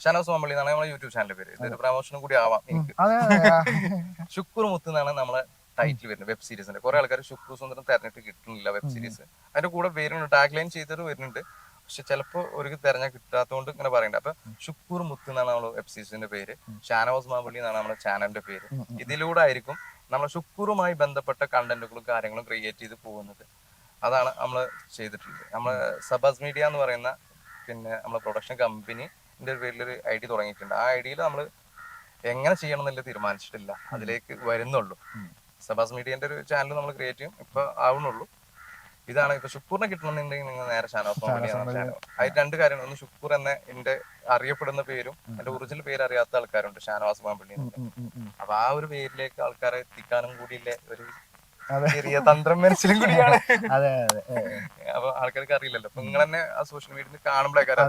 ഷാനവാസ് മാമ്പള്ളി എന്നാണ് നമ്മളെ യൂട്യൂബ് ചാനലിന്റെ പേര്. ഇതൊരു പ്രമോഷനും കൂടി ആവാം എനിക്ക്. ശുക്കൂർ മുത്ത് എന്നാണ് നമ്മളെ ടൈറ്റിൽ വരുന്നത് വെബ് സീരീസിന്റെ. കുറെ ആൾക്കാർ ശുക്കൂർ സുന്ദരം തെരഞ്ഞിട്ട് കിട്ടുന്നില്ല വെബ് സീരീസ്. അതിന്റെ കൂടെ വരുന്നുണ്ട്, ടാഗ് ലൈൻ ചെയ്തത് വരുന്നുണ്ട്. പക്ഷെ ചിലപ്പോൾ ഒരു തെരഞ്ഞ കിട്ടാത്തതുകൊണ്ട് ഇങ്ങനെ പറയണ്ട. അപ്പൊ ശുക്കൂർ മുത്ത് എന്നാണ് നമ്മളെ വെബ് സീരീസിന്റെ പേര്. ഷാനവാസ് മാമ്പള്ളി എന്നാണ് നമ്മുടെ ചാനലിന്റെ പേര്. ഇതിലൂടെ ആയിരിക്കും നമ്മളെ ശുക്കൂറുമായി ബന്ധപ്പെട്ട കണ്ടന്റുകളും കാര്യങ്ങളും ക്രിയേറ്റ് ചെയ്ത് പോകുന്നത്. അതാണ് നമ്മൾ ചെയ്തിട്ടുള്ളത്. നമ്മള് സബാസ് മീഡിയ എന്ന് പറയുന്ന പിന്നെ നമ്മളെ പ്രൊഡക്ഷൻ കമ്പനിന്റെ പേരിലൊരു ഐ ഡി തുടങ്ങിയിട്ടുണ്ട്. ആ ഐ ഡിയിൽ നമ്മൾ എങ്ങനെ ചെയ്യണം എന്നുള്ളത് തീരുമാനിച്ചിട്ടില്ല, അതിലേക്ക് വരുന്നുള്ളൂ. സബാസ് മീഡിയന്റെ ഒരു ചാനൽ നമ്മൾ ക്രിയേറ്റ് ചെയ്യും, ഇപ്പൊ ആവുന്നുള്ളൂ. ഇതാണ് ഇപ്പൊ ശുക്കൂറിനെ കിട്ടണമെന്നുണ്ടെങ്കിൽ നിങ്ങൾ നേരെ ഷാനവാസ് മാമ്പള്ളി എന്ന ചാനൽ. അതിൽ 2 കാര്യമാണ്. ഒന്ന്, ശുക്കൂർ എന്ന എന്റെ അറിയപ്പെടുന്ന പേരും എന്റെ ഒറിജിനൽ പേര് അറിയാത്ത ആൾക്കാരുണ്ട് ഷാനവാസ് മാമ്പള്ളി. അപ്പൊ ആ ഒരു പേരിലേക്ക് ആൾക്കാരെ എത്തിക്കാനും കൂടിയില്ലേ ഒരു ചെറിയ തന്ത്രം മനസ്സിലും കൂടിയാണ്. അപ്പൊ ആൾക്കാർക്ക് അറിയില്ലല്ലോ. അപ്പൊ നിങ്ങൾ തന്നെ ആ സോഷ്യൽ മീഡിയയിൽ കാണുമ്പോഴേക്കാരം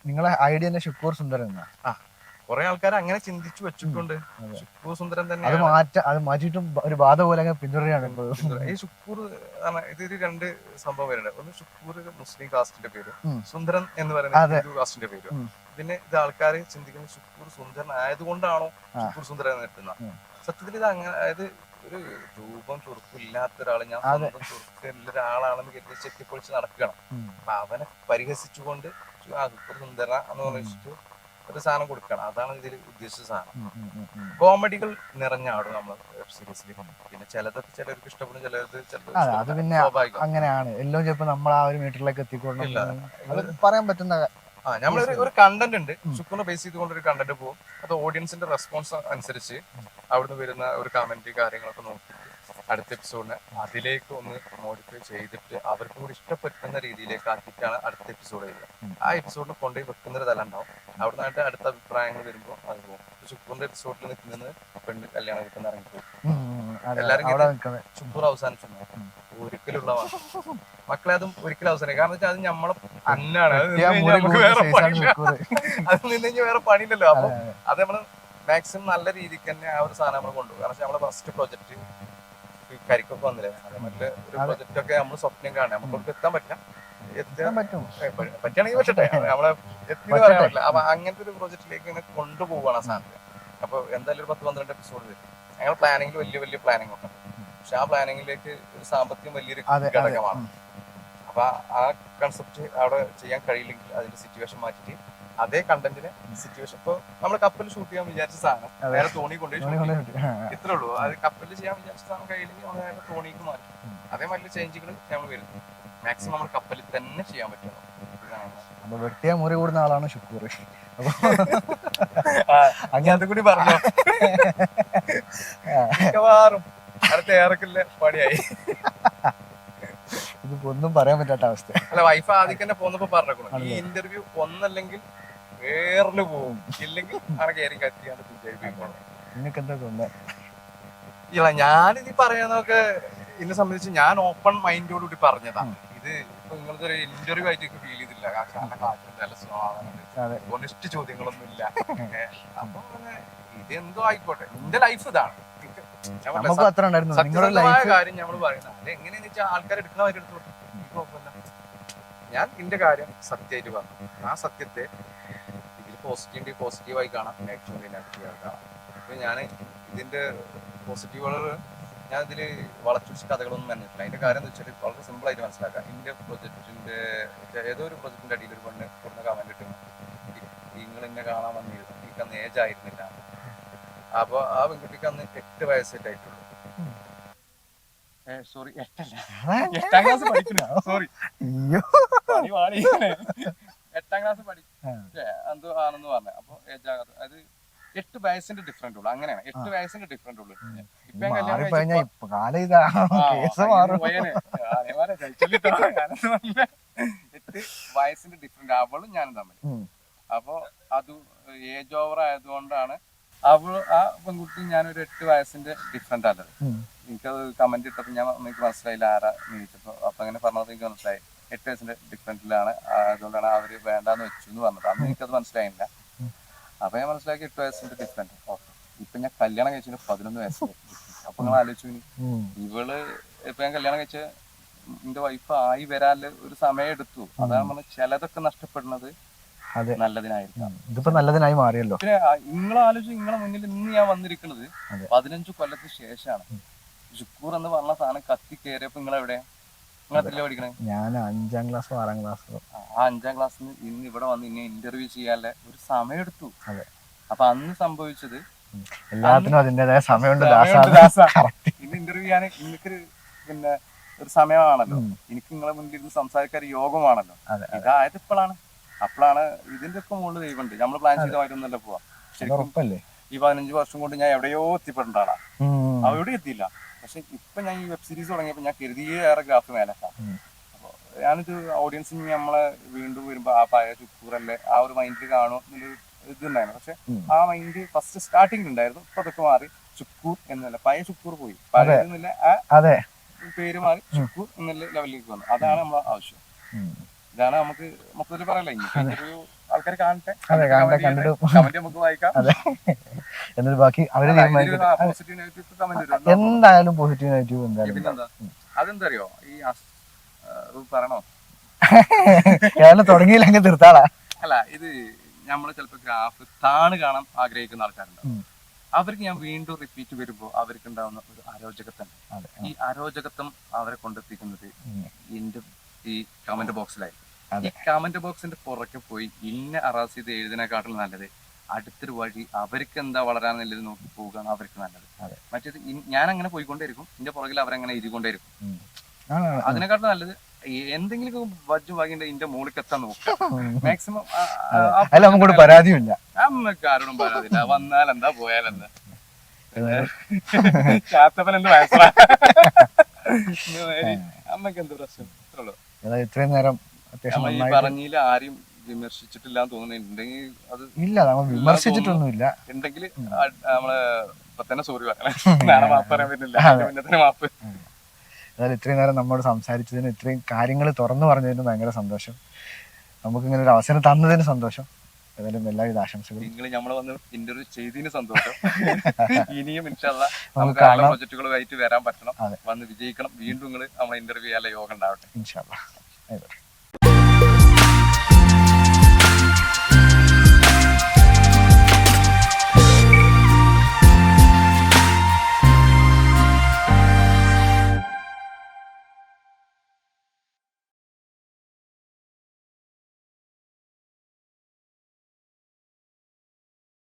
നിങ്ങളെ ഐഡിയ തന്നെ ശുക്കൂർ സുന്ദരൻ. കുറെ ആൾക്കാർ അങ്ങനെ ചിന്തിച്ചു വെച്ചിട്ടുണ്ട്. ശുക്കൂർ സുന്ദരൻ തന്നെ അത് മാറ്റിയിട്ടും ഒരു ബാധ പോലെ പിന്തുടരുകയാണ് ഈ ശുക്കൂർ. ഇതൊരു 2 സംഭവം വരുന്നുണ്ട്. ഒന്ന് ശുക്കൂർ മുസ്ലിം കാസ്റ്റിന്റെ പേര്, സുന്ദരൻ എന്ന് പറയുന്നത് ഹിന്ദു കാസ്റ്റിന്റെ പേര്. പിന്നെ ഇത് ആൾക്കാർ ചിന്തിക്കുന്നത് ശുക്കൂർ സുന്ദരൻ ആയതുകൊണ്ടാണോ ശുക്കൂർ സുന്ദരൻ എന്ന് കിട്ടുന്ന. സത്യത്തിൽ ഇത് അങ്ങനെ, അതായത് ഒരു രൂപം ചുറുക്കില്ലാത്ത ഒരാള് ഞാൻ സ്വന്തം ചുറുക്കുള്ള ഒരാളാണെന്ന് കരുതി ചെത്തിപ്പൊളിച്ച് നടക്കണം. അപ്പൊ അവനെ പരിഹസിച്ചുകൊണ്ട് ശുക്കൂർ സുന്ദര എന്ന് പറഞ്ഞിട്ട് ഒരു സാധനം കൊടുക്കണം. അതാണ് ഇതിൽ ഉദ്ദേശിച്ച സാധനം. കോമഡികൾ നിറഞ്ഞാടും നമ്മൾ വെബ് സീരീസിൽ. പിന്നെ ചിലർക്ക് ഇഷ്ടപ്പെടും, അത് പിന്നെ അങ്ങനെയാണ്. എല്ലാം ചിലപ്പോ നമ്മൾ ആ ഒരു മീറ്ററിലേക്ക് എത്തിക്കൊണ്ടില്ല പറയാൻ പറ്റുന്ന നമ്മളൊരു ഒരു കണ്ടന്റ് ഉണ്ട്. ശുക്കൂറിനെ ബേസ് ചെയ്തുകൊണ്ട് ഒരു കണ്ടന്റ് പോകും. അത് ഓഡിയൻസിന്റെ റെസ്പോൺസ് അനുസരിച്ച് അവിടുന്ന് വരുന്ന ഒരു കമന്റ് കാര്യങ്ങളൊക്കെ നോക്കിയിട്ട് അടുത്ത എപ്പിസോഡിന് അതിലേക്ക് ഒന്ന് മോഡിഫൈ ചെയ്തിട്ട് അവർക്ക് കൂടി ഇഷ്ടപ്പെടുന്ന രീതിയിലേക്ക് ആക്കിയിട്ടാണ് അടുത്ത എപ്പിസോഡ് വരിക. ആ എപ്പിസോഡിന് കൊണ്ടുപോയി വെക്കുന്നൊരു തല ഉണ്ടാവും. അവിടെ നിന്നായിട്ട് അടുത്ത അഭിപ്രായങ്ങൾ വരുമ്പോൾ അത് പോകും. ശുക്കൂറിന്റെ എപ്പിസോഡിൽ നിൽക്കുന്നത് പെണ്ണ് കല്യാണം കിട്ടുന്ന ഇറങ്ങിപ്പോയി. എല്ലാവരും ശുക്കൂർ അവസാനിച്ചു ഒരിക്കലുള്ള മക്കളെ അതും ഒരിക്കലും അവസാനം. കാരണം വെച്ചാൽ അത് നമ്മളെ അന്നാണ്. അത് നിന്ന് വേറെ പണിയില്ലല്ലോ. അപ്പൊ അത് നമ്മള് മാക്സിമം നല്ല രീതിക്ക് തന്നെ ആ ഒരു സാധനം നമ്മൾ കൊണ്ടുപോകും. കാരണം നമ്മളെ ഫസ്റ്റ് പ്രൊജക്ട് കരിക്കൊക്കെ വന്നില്ലേ, അതേമാതിരി ഒരു പ്രൊജക്ട് ഒക്കെ നമ്മൾ സ്വപ്നം കാണാം. നമുക്ക് എത്താൻ പറ്റുകയാണെങ്കിൽ പറ്റട്ടെ, നമ്മളെ എത്തിന്ന് പറയാൻ പറ്റില്ല. അപ്പൊ അങ്ങനത്തെ ഒരു പ്രൊജക്റ്റിലേക്ക് ഇങ്ങനെ കൊണ്ടുപോവാണ് ആ സാധനം. അപ്പൊ എന്തായാലും ഒരു 10-12 എപ്പിസോഡ് വരും. ഞങ്ങൾ പ്ലാനിങ്ങിൽ വലിയ പ്ലാനിങ് ഉണ്ട്. പക്ഷെ ആ പ്ലാനിങ്ങിലേക്ക് ഒരു സാമ്പത്തികം വലിയൊരു ഘടകമാണ്. അപ്പൊ ആ കൺസെപ്റ്റ് അവിടെ ചെയ്യാൻ കഴിയില്ലെങ്കിൽ അതിന്റെ സിറ്റുവേഷൻ മാറ്റിട്ട് അതേ കണ്ടന്റിന് സിറ്റുവേഷൻ. ഇപ്പൊ നമ്മൾ കപ്പൽ ഷൂട്ട് ചെയ്യാൻ വിചാരിച്ച സാധനം നേരെ തോണി കൊണ്ടുപോയി ഇത്രേ ഉള്ളൂ. അത് കപ്പലിൽ ചെയ്യാൻ വിചാരിച്ച സാധനം കഴിയില്ലെങ്കിൽ നമ്മൾ നേരെ തോണിക്ക് മാറ്റും. അതേമാതിരി ചേഞ്ചുകൾ നമ്മൾ വരുന്നു. മാക്സിമം നമ്മൾ കപ്പലിൽ തന്നെ ചെയ്യാൻ പറ്റുള്ളൂ. വെട്ടിയ മുറി കൂടുന്ന ആളാണ് ശുക്കൂർ. അങ്ങനത്തെ കൂടി പറഞ്ഞോ. മിക്കവാറും അടുത്ത ഏറെക്കില്ല പണിയായി. ഇതിപ്പോ ഒന്നും പറയാൻ പറ്റാത്ത അവസ്ഥ. അല്ല, വൈഫ് ആദ്യം തന്നെ പോന്നപ്പോ പറഞ്ഞു ഈ ഇന്റർവ്യൂ ഒന്നല്ലെങ്കിൽ വേറില് പോകും, ഇല്ലെങ്കിൽ ആണ് കയറി കത്തിയാണ് നിനക്ക് എന്താ തോന്നുന്നത്? ഇല്ല, ഞാനിത് പറയുന്നതൊക്കെ എന്നെ സംബന്ധിച്ച് ഞാൻ ഓപ്പൺ മൈൻഡോട് കൂടി പറഞ്ഞതാ. ഇത് ഇപ്പൊ നിങ്ങളത് ഒരു ഇന്റർവ്യൂ ആയിട്ട് ഫീൽ ചെയ്തില്ല. ഒന്നിഷ്ട ചോദ്യങ്ങളൊന്നും ഇല്ല. അപ്പൊ ഇതെന്തോ ആയിക്കോട്ടെ, എന്റെ ലൈഫ് ഇതാണ്. സത്യസന്ധമായ കാര്യം നമ്മൾ പറയുന്നത്. അത് എങ്ങനെയാന്ന് വെച്ചാൽ ആൾക്കാർ എടുക്കുന്ന മാതിരി എടുത്തോട്ടെ. എനിക്ക് ഞാൻ എന്റെ കാര്യം സത്യമായിട്ട് പറഞ്ഞു. ആ സത്യത്തെ ഇതിൽ പോസിറ്റീവായി കാണാം, നെഗറ്റീവായി കാണാം. അപ്പൊ ഞാൻ ഇതിന്റെ പോസിറ്റീവുകൾ ഞാൻ ഇതിൽ വളച്ചൊടിച്ച കഥകളൊന്നും മനസ്സിലായി. അതിന്റെ കാര്യം എന്ന് വെച്ചാൽ വളരെ സിമ്പിൾ ആയിട്ട് മനസ്സിലാക്കാം. ഇതിന്റെ പ്രൊജക്ടിന്റെ ഏതോ ഒരു പ്രൊജക്ടിന്റെ അടിയിൽ ഒരു പെണ്ണ് കൊടുക്കുന്ന കമന്റ് ഇട്ടു, നിങ്ങൾ എന്നെ കാണാൻ വന്നിരുന്നു, എനിക്ക് അന്ന് ഏജ് ആയിരുന്നില്ല. അപ്പൊ ആ പെൺകുട്ടിക്ക് അന്ന് 8 വയസ്സായിട്ടുള്ളൂ. സോറി 8 അല്ല, 8ാം ക്ലാസ് പഠിക്കുന്ന. സോറി, 8ാം ക്ലാസ് എന്തോ ആണെന്ന് പറഞ്ഞു. അപ്പൊ ഏജ് ആകാത്ത, അത് 8 വയസ്സിന്റെ ഡിഫറൻറ്റ് ഉള്ളു. അങ്ങനെയാണ്, 8 വയസ്സിന്റെ ഡിഫറൻറ്റ് ഉള്ളു. ഇപ്പൊ ഞാൻ കല്യാണം കഴിച്ചപ്പോ 8 വയസ്സിന്റെ ഡിഫറൻറ്റ് അവളും ഞാനും തമ്മിൽ. അപ്പൊ അത് ഏജ് ഓവർ ആയതുകൊണ്ടാണ് ആ പെൺകുട്ടി ഞാനൊരു 8 വയസ്സിന്റെ ഡിഫറൻറ്റ് അല്ലത്. എനിക്കത് കമന്റ് ഇട്ടപ്പോൾ എനിക്ക് മനസ്സിലായില്ല ആരാ ചോദിച്ചപ്പോ. അപ്പൊ അങ്ങനെ പറഞ്ഞത് എനിക്ക് മനസ്സിലായി, 8 വയസ്സിന്റെ ഡിഫറൻറ്റിലാണ്, അതുകൊണ്ടാണ് അവര് വേണ്ടാന്ന് വെച്ചു എന്ന് പറഞ്ഞത്. അന്ന് എനിക്കത് മനസ്സിലായില്ല. അപ്പൊ ഞാൻ മനസ്സിലാക്കി 8 വയസ്സിന്റെ ഡിഫറൻറ്റ്. ഓക്കെ, ഇപ്പൊ ഞാൻ കല്യാണം കഴിച്ചതിന് 11 വയസ്സിന്റെ. അപ്പൊ നിങ്ങൾ ആലോചിച്ചു, ഇവള് ഇപ്പൊ ഞാൻ കല്യാണം കഴിച്ച എന്റെ വൈഫ് ആയി വരാല് ഒരു സമയം എടുത്തു. അതാണ് പറഞ്ഞത്, ചിലതൊക്കെ നഷ്ടപ്പെടുന്നത് നല്ലതിനായിരിക്കാം. ഇതിപ്പോ നല്ലതിനായി മാറിയല്ലോ. പിന്നെ നിങ്ങൾ ആലോചിച്ച്, നിങ്ങളെ മുന്നിൽ ഇന്ന് ഞാൻ വന്നിരിക്കുന്നത് 15 കൊല്ലത്തിന് ശേഷമാണ്. ഷുക്കൂർ എന്ന് പറഞ്ഞ സാധനം കത്തി കയറിയപ്പോ നിങ്ങളെവിടെ, നിങ്ങളെത്രല്ലേ പഠിക്കണേ? ഞാൻ 5ാം ക്ലാസ് 6ാം ക്ലാസ്. ആ 5ാം ക്ലാസ്സിന് ഇന്ന് ഇവിടെ വന്ന് ഇന്നെ ഇന്റർവ്യൂ ചെയ്യാനുള്ള ഒരു സമയം എടുത്തു. അപ്പൊ അന്ന് സംഭവിച്ചത് എല്ലാത്തിനും അതിന്റേതായ സമയമുണ്ട്. ഇന്ന് ഇന്റർവ്യൂ ചെയ്യാൻ എനിക്കൊരു പിന്നെ ഒരു സമയമാണല്ലോ, എനിക്ക് നിങ്ങളെ മുന്നിൽ ഇരുന്ന് സംസാരിക്കാൻ യോഗമാണല്ലോ. ഇതായത് അപ്പോഴാണ് ഇതിന്റെ ഒക്കെ മുകളിൽ ദൈവമുണ്ട്. നമ്മൾ പ്ലാൻ ചെയ്തമായിട്ടൊന്നല്ല പോവാ. ശരിക്കും ഈ 15 വർഷം കൊണ്ട് ഞാൻ എവിടെയോ എത്തിപ്പെടേണ്ട ആളാ, അവിടെ എത്തിയില്ല. പക്ഷെ ഇപ്പൊ ഞാൻ ഈ വെബ് സീരീസ് തുടങ്ങിയപ്പോ ഞാൻ കരുതിയേറെ ഗ്രാഫ് മേലേക്കാം. അപ്പൊ ഞാനിത് ഓഡിയൻസിന് നമ്മളെ വീണ്ടും വരുമ്പോ ആ പഴയ ചുക്കൂറല്ലേ ആ ഒരു മൈൻഡിൽ കാണും എന്നുള്ളൊരു ഇതുണ്ടായിരുന്നു. പക്ഷെ ആ മൈൻഡ് ഫസ്റ്റ് സ്റ്റാർട്ടിംഗ് ഉണ്ടായിരുന്നു. ഇപ്പൊ അതൊക്കെ മാറി ചുക്കൂർ എന്നല്ല, പഴയ ചുക്കൂർ പോയി, പഴയതെന്നില്ല ആ പേര് മാറി ചുക്കൂർ എന്നുള്ള ലെവലിലേക്ക് വന്നു. അതാണ് നമ്മളെ ആവശ്യം. ഇതാണ് നമുക്ക് മൊത്തത്തിൽ പറയല്ലേ. ഇന്റർവ്യൂ ആൾക്കാർ കാണട്ടെ, കമന്റ് നമുക്ക് വായിക്കാം. എന്നിട്ട് ബാക്കി അവര് എന്തായാലും പോസിറ്റീവ് നെഗറ്റീവ് എന്തായാലും. അതെന്തറിയോ, ഈ പറയണോ കേരളം തുടങ്ങിയില്ലെങ്കിൽ തീർത്താളാ. അല്ല, ഇത് നമ്മള് ചിലപ്പോ ഗ്രാഫ് താണ് കാണാൻ ആഗ്രഹിക്കുന്ന ആൾക്കാരുണ്ടാവും. അവർക്ക് ഞാൻ വീണ്ടും റിപ്പീറ്റ് വരുമ്പോ അവർക്ക് ഉണ്ടാവുന്ന ഒരു അരോചകത്വം. ഈ അരോചകത്വം അവരെ കൊണ്ടെത്തിക്കുന്നത് ഈ കമന്റ് ബോക്സിലായിരിക്കും. ഈ കമന്റ് ബോക്സിന്റെ പുറകെ പോയി ഇന്ന അറാസ് ചെയ്ത് എഴുതിനെക്കാട്ടിൽ നല്ലത് അടുത്തൊരു വഴി അവർക്ക് എന്താ വളരാൻ നല്ലത് നോക്കി പോവുകയാണ് അവർക്ക് നല്ലത്. മറ്റേത് ഞാൻ അങ്ങനെ പോയിക്കൊണ്ടേയിരിക്കും, എന്റെ പുറകിൽ അവരങ്ങനെ എഴുതിക്കൊണ്ടേയിരിക്കും. അതിനെക്കാട്ടും നല്ലത് എന്തെങ്കിലും വജ്ജു വാങ്ങിന്റെ ഇതിന്റെ മുകളിൽ എത്താൻ നോക്കാം മാക്സിമം. പരാതിയില്ല, അമ്മക്ക് ആരോടും പരാതിയില്ല. വന്നാലെന്താ പോയാലെന്താ, ചാത്തപ്പൻ എന്ത് വയസ്സാ, അമ്മക്ക് എന്ത് പ്രശ്നം. ഇത്രയും നേരം ഈ പറഞ്ഞില്ല ആരും വിമർശിച്ചിട്ടില്ല എന്ന് തോന്നുന്നുണ്ടെങ്കിൽ അത് ഇല്ല, നമ്മൾ വിമർശിച്ചിട്ടൊന്നുമില്ല. ഉണ്ടെങ്കിൽ നമ്മള് ഇപ്പൊ തന്നെ സോറി പറയണം, മാപ്പ് പറയാൻ പറ്റില്ല, മാപ്പ്. അതായത് ഇത്രയും നേരം നമ്മോട് സംസാരിച്ചതിന്, ഇത്രയും കാര്യങ്ങൾ തുറന്നു പറഞ്ഞതിന് ഭയങ്കര സന്തോഷം. നമുക്കിങ്ങനെ ഒരു അവസരം തന്നതിന് സന്തോഷം. ഏതായാലും എല്ലാവിധ ആശംസകളും. നിങ്ങൾ നമ്മളെ വന്ന് ഇന്റർവ്യൂ ചെയ്തതിന് സന്തോഷം. ഇനിയും ഇൻഷാല്ലാ നമുക്ക് നല്ല പ്രൊജക്ടുകളുമായിട്ട് വരാൻ പറ്റണം, വന്ന് വിജയിക്കണം. വീണ്ടും നിങ്ങൾ നമ്മളെ ഇന്റർവ്യൂ ചെയ്യാനുള്ള യോഗം ഉണ്ടാവട്ടെ ഇൻഷാല്ലാ.